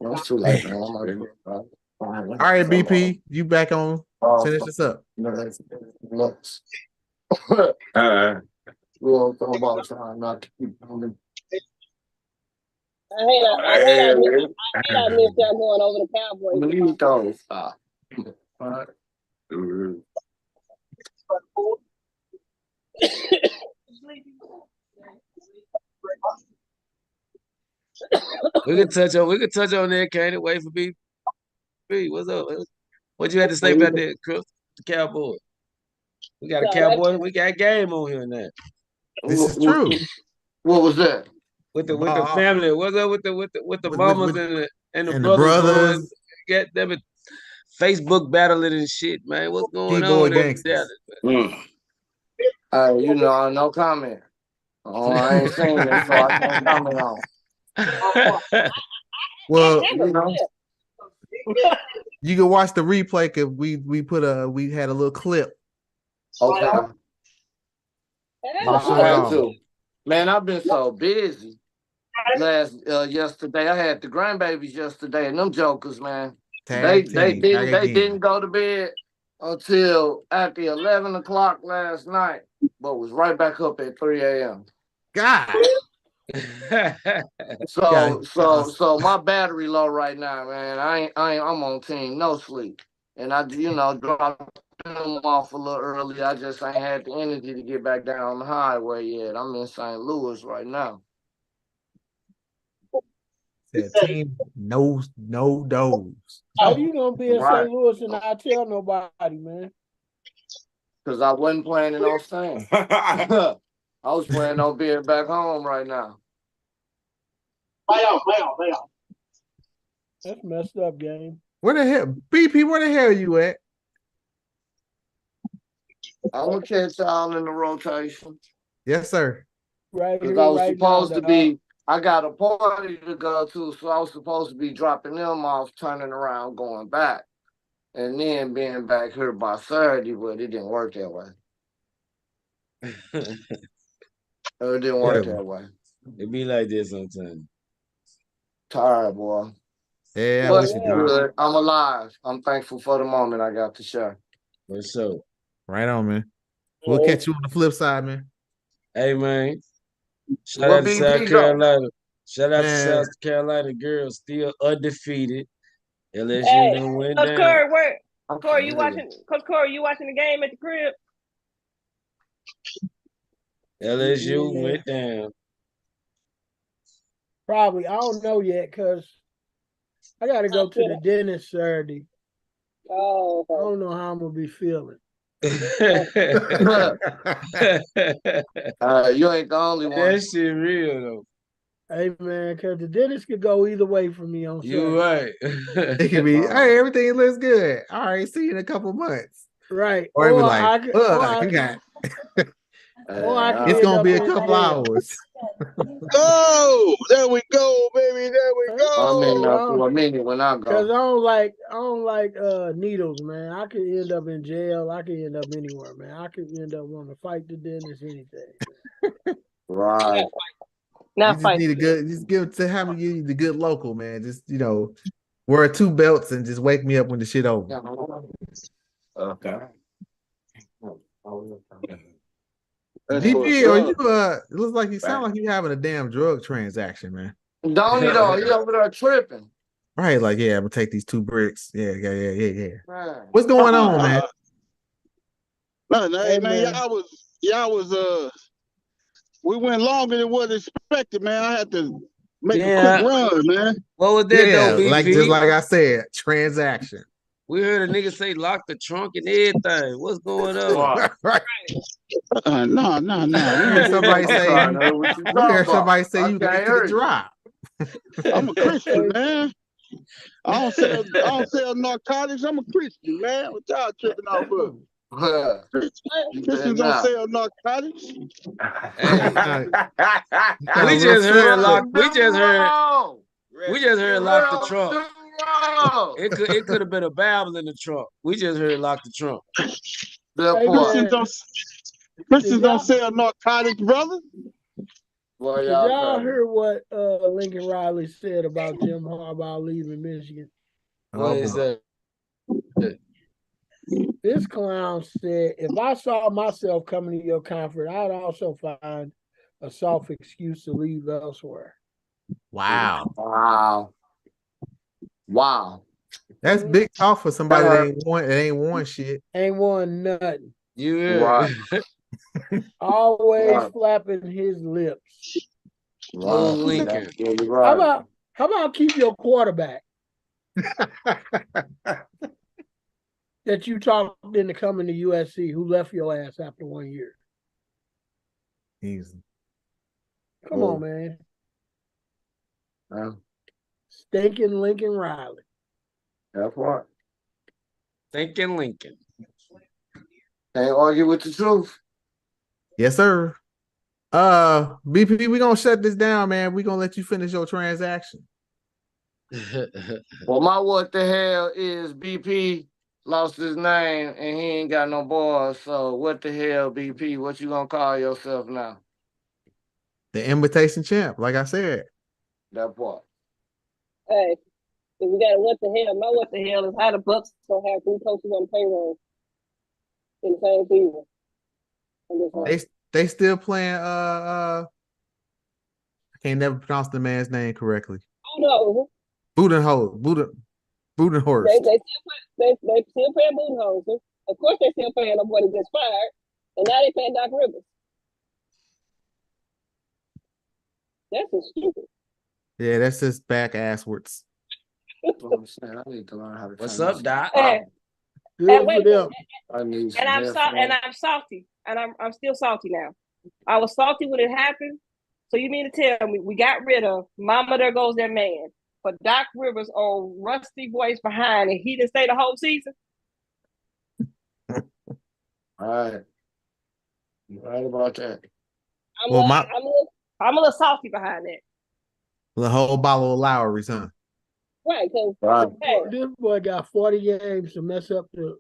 No, it's too late, man. I'm already All right, BP, you back on. Finish this up. Looks. We won't throw ball trying not to keep moving. I hate I missed y'all going over the Cowboys. Leave those. All right. We could touch on that. Can't wait for BP. What's up? What you had to say about that, Chris? The Cowboys. We got a Cowboy. We got game on here now. This is true. What was that? With the family. What's up with the mamas and the brothers. going, get them Facebook battling and shit, man. What's going Keyboard on in gangsters. Dallas? You know, no comment. Oh, I ain't seen it, so I can't comment on. Well, you can watch the replay because we had a little clip. Okay. Man, I've been so busy. Yesterday I had the grandbabies yesterday, and them jokers, man. They didn't go to bed until after 11 o'clock last night, but was right back up at 3 a.m. God. So my battery low right now, man. I'm on team no sleep, and I dropped them off a little early. I just ain't had the energy to get back down the highway yet. I'm in St. Louis right now. Said team no dose. How you gonna be in St. Louis and not tell nobody, man? Because I wasn't planning on staying. I was planning on being back home right now. That's messed up, game. Where the hell, BP? Where the hell are you at? I'm gonna catch y'all in the rotation. Yes, sir. Right. Because I was supposed to be. I got a party to go to, so I was supposed to be dropping them off, turning around, going back, and then being back here by Saturday, but it didn't work that way. It didn't work that way. It be like this sometimes. Tired, boy. Yeah, but good. I'm alive. I'm thankful for the moment I got to share. For sure. Right on, man. We'll catch you on the flip side, man. Hey, man. Shout out to South Carolina. Shout out to South Carolina girls, still undefeated. LSU done went down. Coach Corey, you watching the game at the crib? LSU went down. Probably. I don't know yet because I got to go to the dentist Saturday. Oh, okay. I don't know how I'm going to be feeling. You ain't the only one. That shit real, though. Hey, man, because the dentist could go either way for me on Saturday. You right. It could be, hey, everything looks good. All right, see you in a couple months. Right. Or it be like, it's going to be a couple hours. Oh, there we go, baby. There we go. I'm in there for a minute when I go. Because I don't like needles, man. I could end up in jail. I could end up anywhere, man. I could end up wanting to fight the dentist, anything. Right. Just give it to having you the good local, man. Just, wear 2 belts and just wake me up when the shit over. Okay. DP, are you it looks like you sound like you having a damn drug transaction, man. Don't you know? He over there tripping. Right, like, yeah, I'm gonna take these 2 bricks. Yeah. Man. What's going on, man? Hey, man, y'all was we went longer than what expected, man. I had to make a quick run, man. What was that though, BP? Just like I said, transaction. We heard a nigga say lock the trunk and everything. What's going on? Right. No. We heard somebody say you get to the drop. I'm a Christian, man. I don't sell narcotics. I'm a Christian, man. What y'all tripping off of? Christians don't sell narcotics. We just heard lock the trunk. It could have been a Bible in the trunk. We just heard lock the trunk. Christians don't sell narcotics, brother. Boy, Did y'all y'all crazy. hear what Lincoln Riley said about Jim Harbaugh leaving Michigan? What is that? This clown said, if I saw myself coming to your conference, I'd also find a soft excuse to leave elsewhere. Wow. Wow. That's big talk for somebody that ain't won shit. Ain't won nothing. You heard. Right. Always Right. flapping his lips. Wow. Lincoln. That's really right. How about keep your quarterback that you talked into coming to USC, who left your ass after 1 year? Easy. Come on, man. Yeah. Stinking Lincoln Riley. That's right. Thinking Lincoln. Can't argue with the truth. Yes, sir. BP, we gonna shut this down, man. We gonna let you finish your transaction. Well, my what the hell is BP lost his name and he ain't got no balls. So what the hell, BP? What you gonna call yourself now? The invitation champ, like I said. That part. Hey, if we got a what the hell, my what the hell is how the Bucks gonna have 3 coaches on the payroll in the same season. They still playing I can't never pronounce the man's name correctly. Oh no. Budenhorst. They still paying Budenholzer. Of course they still paying them what he gets fired. And now they paying Doc Rivers. That's just stupid. Yeah, that's just back asswards. I need to learn how to. What's up, Doc? Hey, wait, I need some and I'm salty. And I'm still salty now. I was salty when it happened. So you mean to tell me we got rid of Mama There Goes That Man, but Doc Rivers on rusty voice behind and he didn't stay the whole season? All right. You're right about that. I'm a little salty behind that. The whole bottle of Lowry's, huh? Right, because this boy got 40 games to mess up the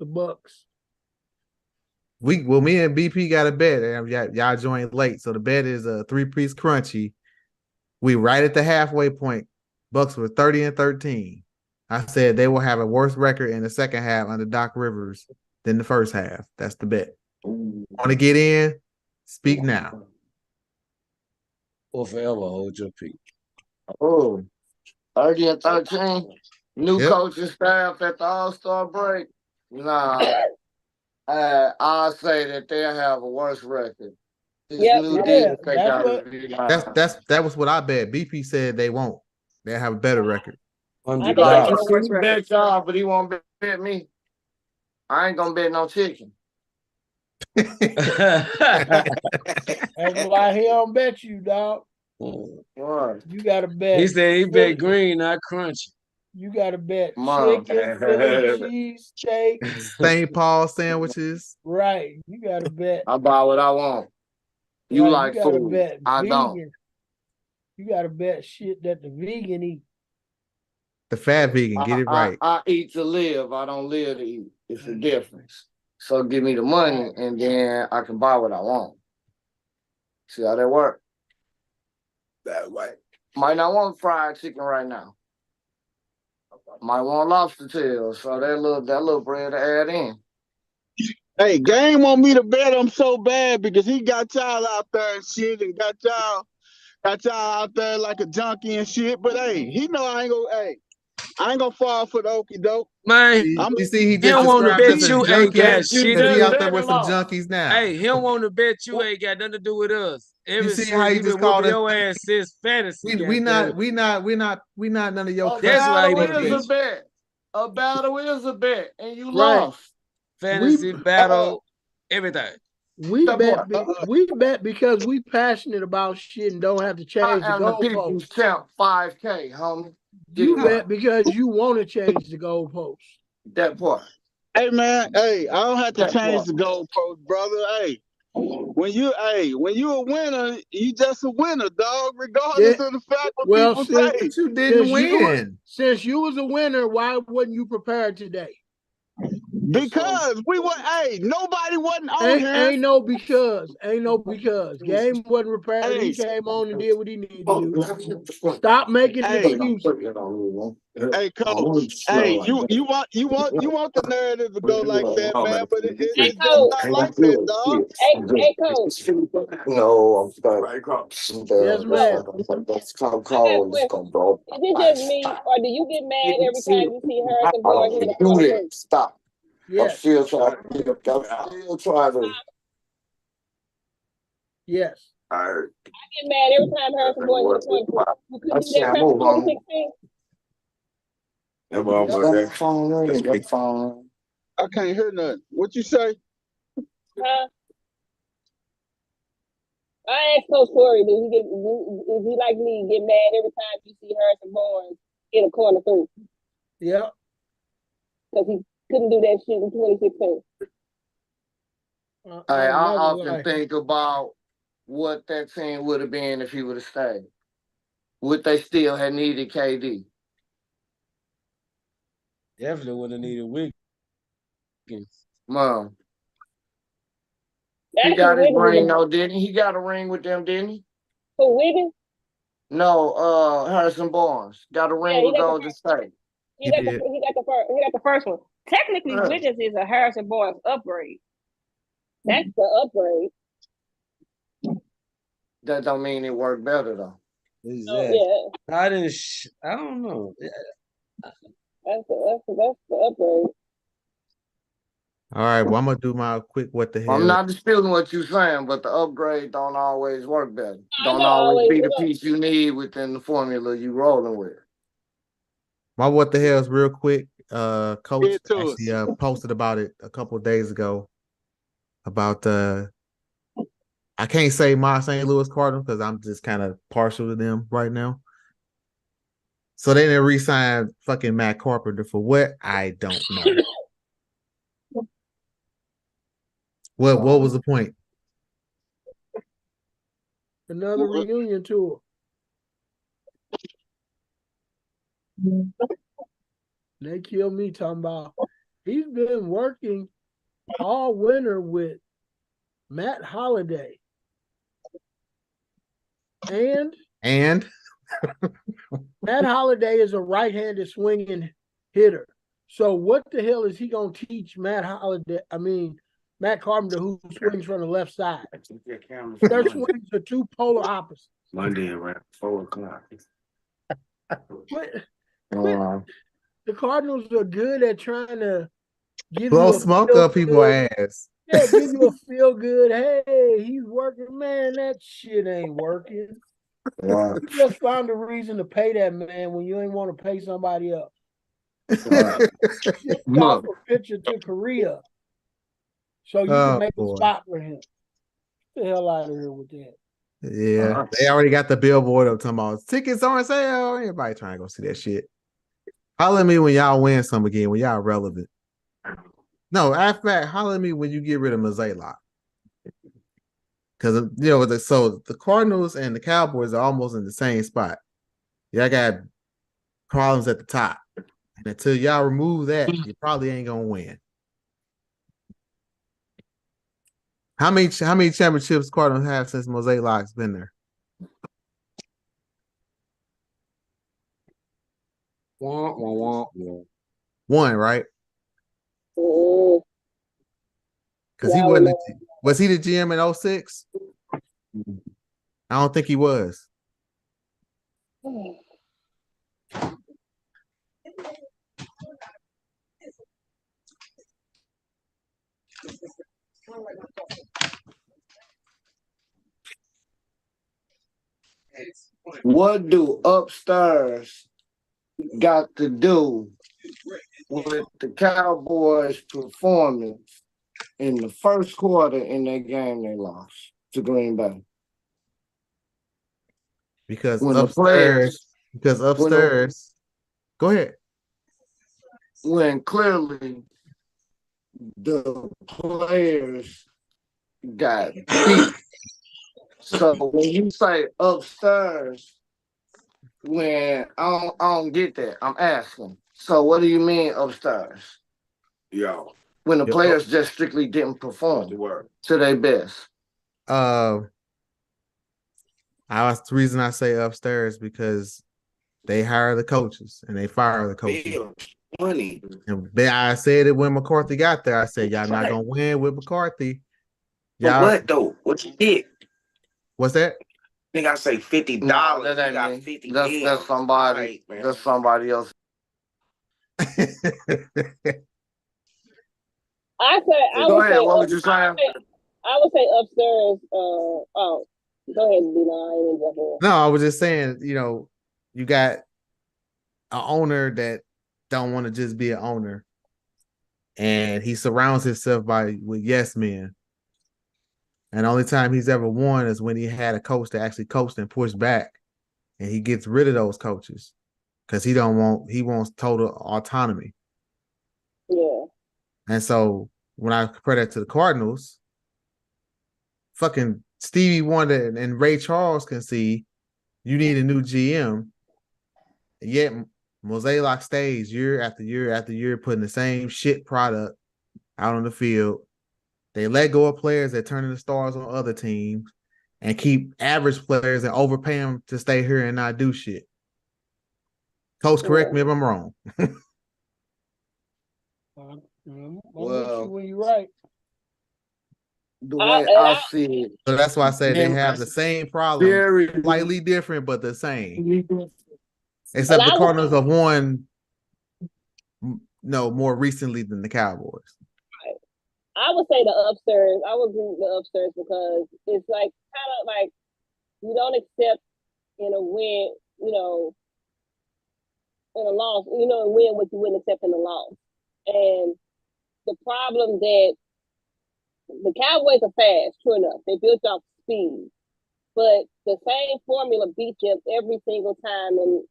Bucks. Me and BP got a bet. Y'all joined late, so the bet is a 3-piece crunchy. We right at the halfway point. Bucks were 30-13. I said they will have a worse record in the second half under Doc Rivers than the first half. That's the bet. Want to get in? Speak now. Or forever hold your peace. Oh, 30-13. New coaching staff at the All-Star break. Nah. I'll say that they'll have a worse record. That was what I bet. BP said they won't. They'll have a better record. But he won't bet me. I ain't gonna bet no chicken. That's why he don't bet you, dog. You gotta bet. He said he bet green, not crunchy. You gotta bet chicken, Philly cheese steak, St. Paul sandwiches. Right. You gotta bet. I buy what I want. You like food. Bet I vegan. don't. You gotta bet shit that the vegan eat. The fat vegan, get it right. I eat to live. I don't live to eat. It's a difference. So give me the money and then I can buy what I want. See how that work? That way. Might not want fried chicken right now. Might want lobster tails. So that little bread to add in. Hey, Game want me to bet him so bad because he got y'all out there and shit and got y'all out there like a junkie and shit. But hey, he know I ain't gonna fall for the okie doke. Man, you see, he don't want to bet you ain't got shit. He out there with some junkies now. Hey, he don't want to bet you ain't got nothing to do with us. You see how he just called us your ass since fantasy. We not none of your. That's why he a battle is a bet, and you Right. lost. Fantasy battle, everything. We bet because we passionate about shit and don't have to change the I am the people's goalpost. champ 5K, homie. You bet because you want to change the goalpost. That part. Hey man, hey, I don't have to change the goalpost, brother. Hey, when you a winner, you just a winner, dog. Regardless of the fact what people say. You didn't win. Since you was a winner, why wasn't you prepared today? Because we were, nobody wasn't on here. Ain't no because. Game wasn't repaired. He came on and did what he needed to do. Stop making excuses. Hey, coach. Hey, you want the narrative to go like that, man? But it's just not like that, dog. Hey, coach. No, I'm sorry. Yes, ma'am. That's how cold it's gonna go. Is it just me, or do you get mad every time you see Harrison Barnes hit a corner three? Stop. Yes. I'm still trying to. Yes. All right. I get mad every time Harrison Barnes hit a corner three. You couldn't do that in 2016? I can't hear nothing. What you say? Huh? I asked Coach Corey, is he like me, get mad every time you see Harrison Barnes hit a corner three? Yeah. Because he couldn't do that shit in 2016. I often think about what that team would have been if he would have stayed. Would they still have needed KD? Definitely would have needed Wiggins. Mom. He got his ring, though, didn't he? He got a ring with them, didn't he? Who, Wiggins? No, Harrison Barnes got a ring with Golden State. He got the first one. Technically, Wiggins is a Harrison Barnes upgrade. That's the upgrade. That don't mean it worked better though. Exactly. Yeah. I don't know. That's the upgrade. All right, well, I'm gonna do my quick what the hell. I'm not disputing what you're saying, but the upgrade don't always work better. Don't always be the piece you need within the formula you rolling with. My what the hell is real quick. Coach actually posted about it a couple of days ago about I can't say my St. Louis Cardinals because I'm just kind of partial to them right now. So they didn't re-sign fucking Matt Carpenter for what? I don't know. What was the point? Another reunion tour. They killed me talking about he's been working all winter with Matt Holliday. And Matt Holliday is a right-handed swinging hitter. So what the hell is he gonna teach Matt Holliday? I mean, Matt Carpenter, who swings from the left side. Their swings are two polar opposites. Monday around 4:00. The Cardinals are good at trying to blow smoke up people's ass. Yeah, give you a feel good. Hey, he's working, man. That shit ain't working. You just found a reason to pay that man when you ain't want to pay somebody else. Just off a picture to Korea. So you can make a spot for him. Get the hell out of here with that. Yeah, they already got the billboard up talking about tickets on sale. Everybody trying to go see that shit. Holler at me when y'all win some again, when y'all relevant. No, in fact, holler at me when you get rid of Mazaylock. Because, so the Cardinals and the Cowboys are almost in the same spot. Y'all got problems at the top. And until y'all remove that, you probably ain't going to win. How many championships Cardinals have since Mazaylock's been there? One, right? Because he wasn't. Was he the GM in 06? I don't think he was. What do upstairs got to do with the Cowboys' performance in the first quarter in that game they lost to Green Bay? Because upstairs. Go ahead. When clearly the players got beat. So when you say upstairs, when I don't get that, I'm asking. So what do you mean upstairs? Yo, when the players just strictly didn't perform to their best? The reason I say upstairs because they hire the coaches and they fire the coaches. Money. And I said it when McCarthy got there. I said, y'all not gonna win with McCarthy. Y'all, what though? What you did? What's that? I think I say $50. No, that ain't me. That's somebody. Right, that's somebody else. I would say upstairs. Go ahead, Dino. No, I was just saying, you got an owner that don't want to just be an owner, and he surrounds himself with yes men. And the only time he's ever won is when he had a coach that actually coached and pushed back, and he gets rid of those coaches because he wants total autonomy. Yeah. And so when I compare that to the Cardinals, fucking Stevie Wonder and Ray Charles can see you need a new GM. Yet Mosaic stays year after year after year putting the same shit product out on the field. They let go of players that turn into stars on other teams and keep average players and overpay them to stay here and not do shit. Coach, correct me if I'm wrong. Well, when you're right. The way I see it. So that's why I say they have the same problem, slightly different, but the same. Except the Cardinals have won more recently than the Cowboys. I would say the upstairs. I would agree with the upstairs because it's like kind of like you don't accept in a win, in a loss, win what you wouldn't accept in a loss. And the problem that the Cowboys are fast, true enough. They built off speed. But the same formula beat them every single time and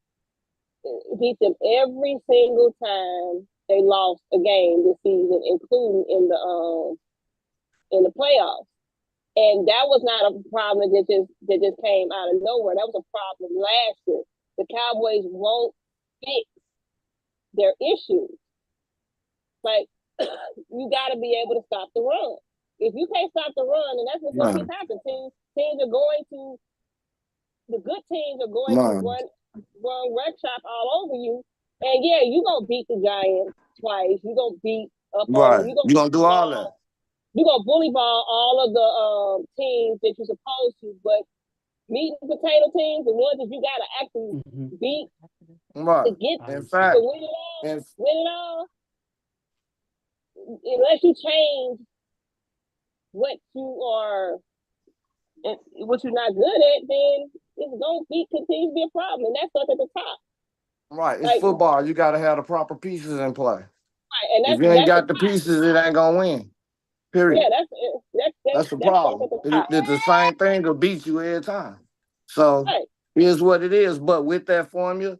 beat them every single time they lost a game this season, including in the playoffs. And that was not a problem that just came out of nowhere. That was a problem last year. The Cowboys won't fix their issues. Like, you got to be able to stop the run. If you can't stop the run, and that's what's going to keep happening. The good teams are going to run wreck shop all over you. And yeah, you're going to beat the Giants twice. You're going to beat up on You're going to do all that. You're going to bully ball all of the teams that you're supposed to, but meat and potato teams, the ones that you got to actually beat to get to win it all, unless you change what you're not good at, then it's going to continue to be a problem, and that starts at the top. Right, it's football. You got to have the proper pieces in play. Right, and if you ain't got the pieces, it ain't gonna win. Period. Yeah, that's the problem. It's the same thing will beat you every time. So here's what it is. But with that formula,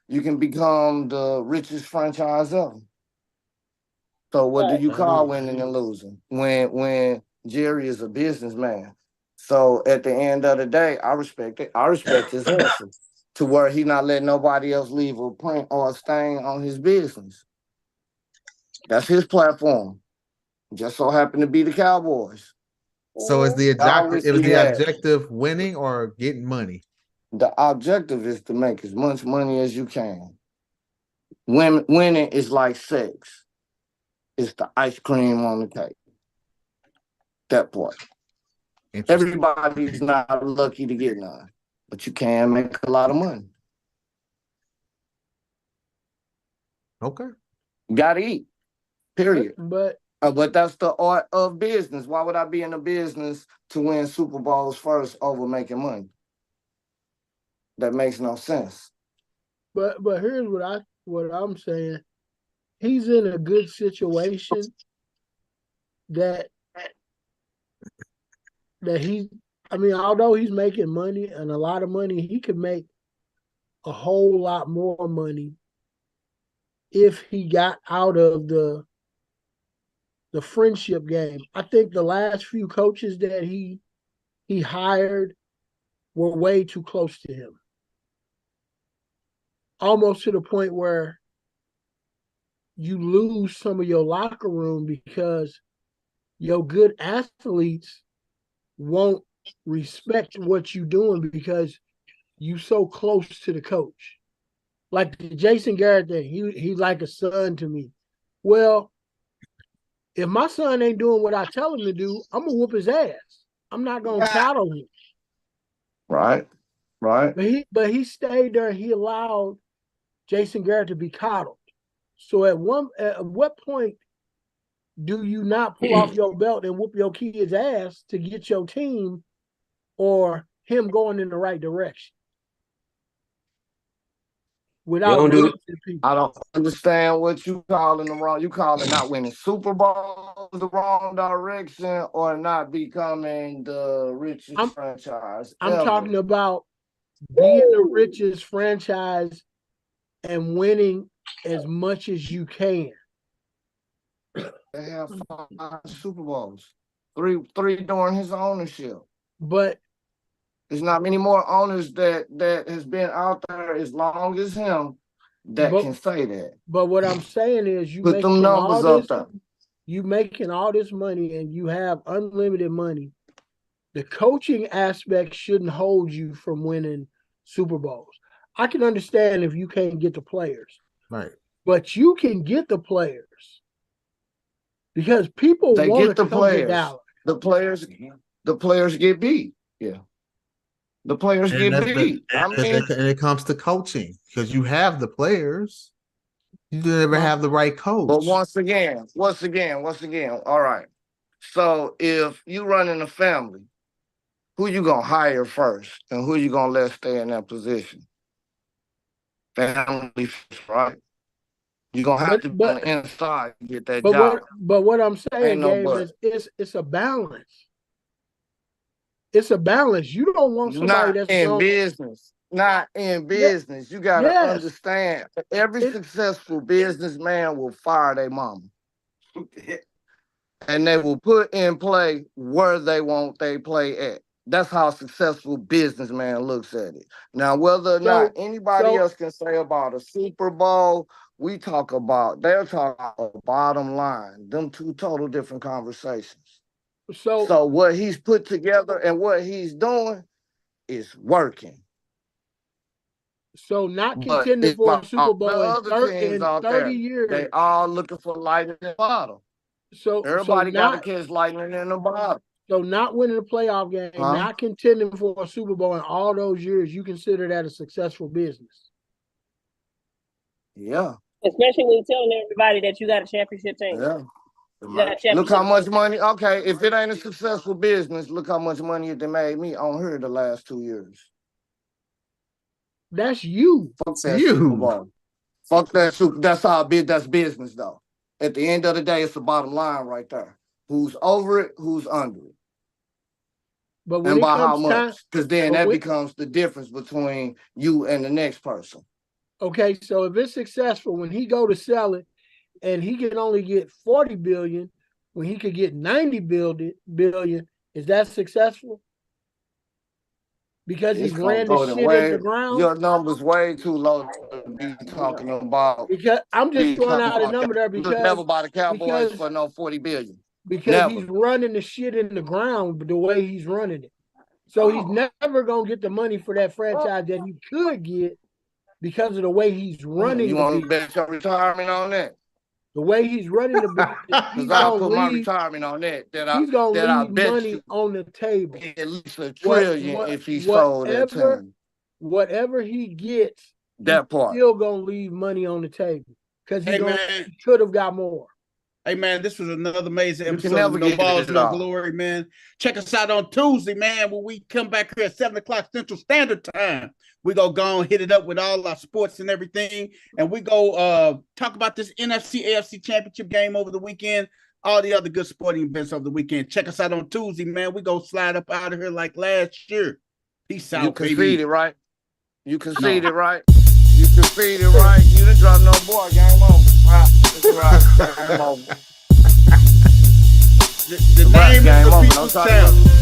you can become the richest franchise ever. So what do you call winning and losing? When Jerry is a businessman. So at the end of the day, I respect it. I respect his hustle to where he not letting nobody else leave a print or a stain on his business. That's his platform. Just so happened to be the Cowboys. So is the objective winning or getting money? The objective is to make as much money as you can. Winning is like sex. It's the ice cream on the cake. That part. Everybody's not lucky to get none, but you can make a lot of money. Okay. You gotta eat. Period. But that's the art of business. Why would I be in a business to win Super Bowls first over making money? That makes no sense. But here's what I'm saying. He's in a good situation that although he's making money and a lot of money, he could make a whole lot more money if he got out of the friendship game. I think the last few coaches that he hired were way too close to him. Almost to the point where you lose some of your locker room because your good athletes won't respect what you're doing because you so close to the coach. Like the Jason Garrett thing, he's like a son to me. Well, if my son ain't doing what I tell him to do, I'm gonna whoop his ass. I'm not gonna coddle him. Right. But he stayed there. He allowed Jason Garrett to be coddled. So at what point do you not pull off your belt and whoop your kid's ass to get your team or him going in the right direction? Without I don't understand what you calling the wrong. You calling not winning Super Bowls the wrong direction or not becoming the richest franchise. I'm talking about being the richest franchise and winning as much as you can. They have 5 Super Bowls, three during his ownership. But there's not many more owners that has been out there as long as him that can say that. But what I'm saying is, you put them numbers up there. You making all this money and you have unlimited money. The coaching aspect shouldn't hold you from winning Super Bowls. I can understand if you can't get the players, right? But you can get the players because people want to come to Dallas. The players get beat. Yeah. The players get beat. And it comes to coaching because you have the players. You never have the right coach. But once again. All right. So if you running a family, who you going to hire first and who you going to let stay in that position? Family first, right? You're going to have to be on the inside to get that job. But what I'm saying, Gabe, is it's a balance. It's a balance. You don't want somebody that's in business. Not in business. You got to understand. Every successful businessman will fire their mama. And they will put in play where they want they play at. That's how a successful businessman looks at it. Now, whether or not anybody else can say about a Super Bowl, they'll talk about a bottom line. Them two total different conversations. So what he's put together and what he's doing is working. So not contending for a Super Bowl in 30 years. They all looking for lightning in the bottle. So everybody got to catch lightning in the bottle. So not winning a playoff game, not contending for a Super Bowl in all those years, you consider that a successful business? Yeah. Especially when you're telling everybody that you got a championship team. Yeah. Look how much money. Okay, if it ain't a successful business, look how much money it made me on here the last 2 years. That's you. Fuck that Super Bowl. Fuck that Super. That's how that's business though. At the end of the day, it's the bottom line right there. Who's over it? Who's under it? But when and by how much? Because then that becomes the difference between you and the next person. Okay, so if it's successful, when he go to sell it, and he can only get 40 billion when he could get 90 billion, is that successful? Because he's ran the shit in the ground. Your number's way too low to be talking about. Because I'm just throwing out a number there because never buy the Cowboys for no 40 billion. Because he's running the shit in the ground the way he's running it. So he's never gonna get the money for that franchise that he could get because of the way he's running. You want to bet your retirement on that? The way he's running the business, because I put my retirement on that. He's gonna leave money on the table. At least $1 trillion if he sold that team. Whatever he gets, that part still gonna leave money on the table because he could have got more. Hey man, this was another amazing episode of No Balls, No Glory, man. Check us out on Tuesday, man, when we come back here at 7 o'clock Central Standard Time. We go and hit it up with all our sports and everything. And we go talk about this NFC AFC Championship game over the weekend, all the other good sporting events over the weekend. Check us out on Tuesday, man. We go slide up out of here like last year. Peace out, You conceded, right? You conceded, right? You conceded, right? You didn't drop no boy. Game over. Right. Game over. The name is the people's champ.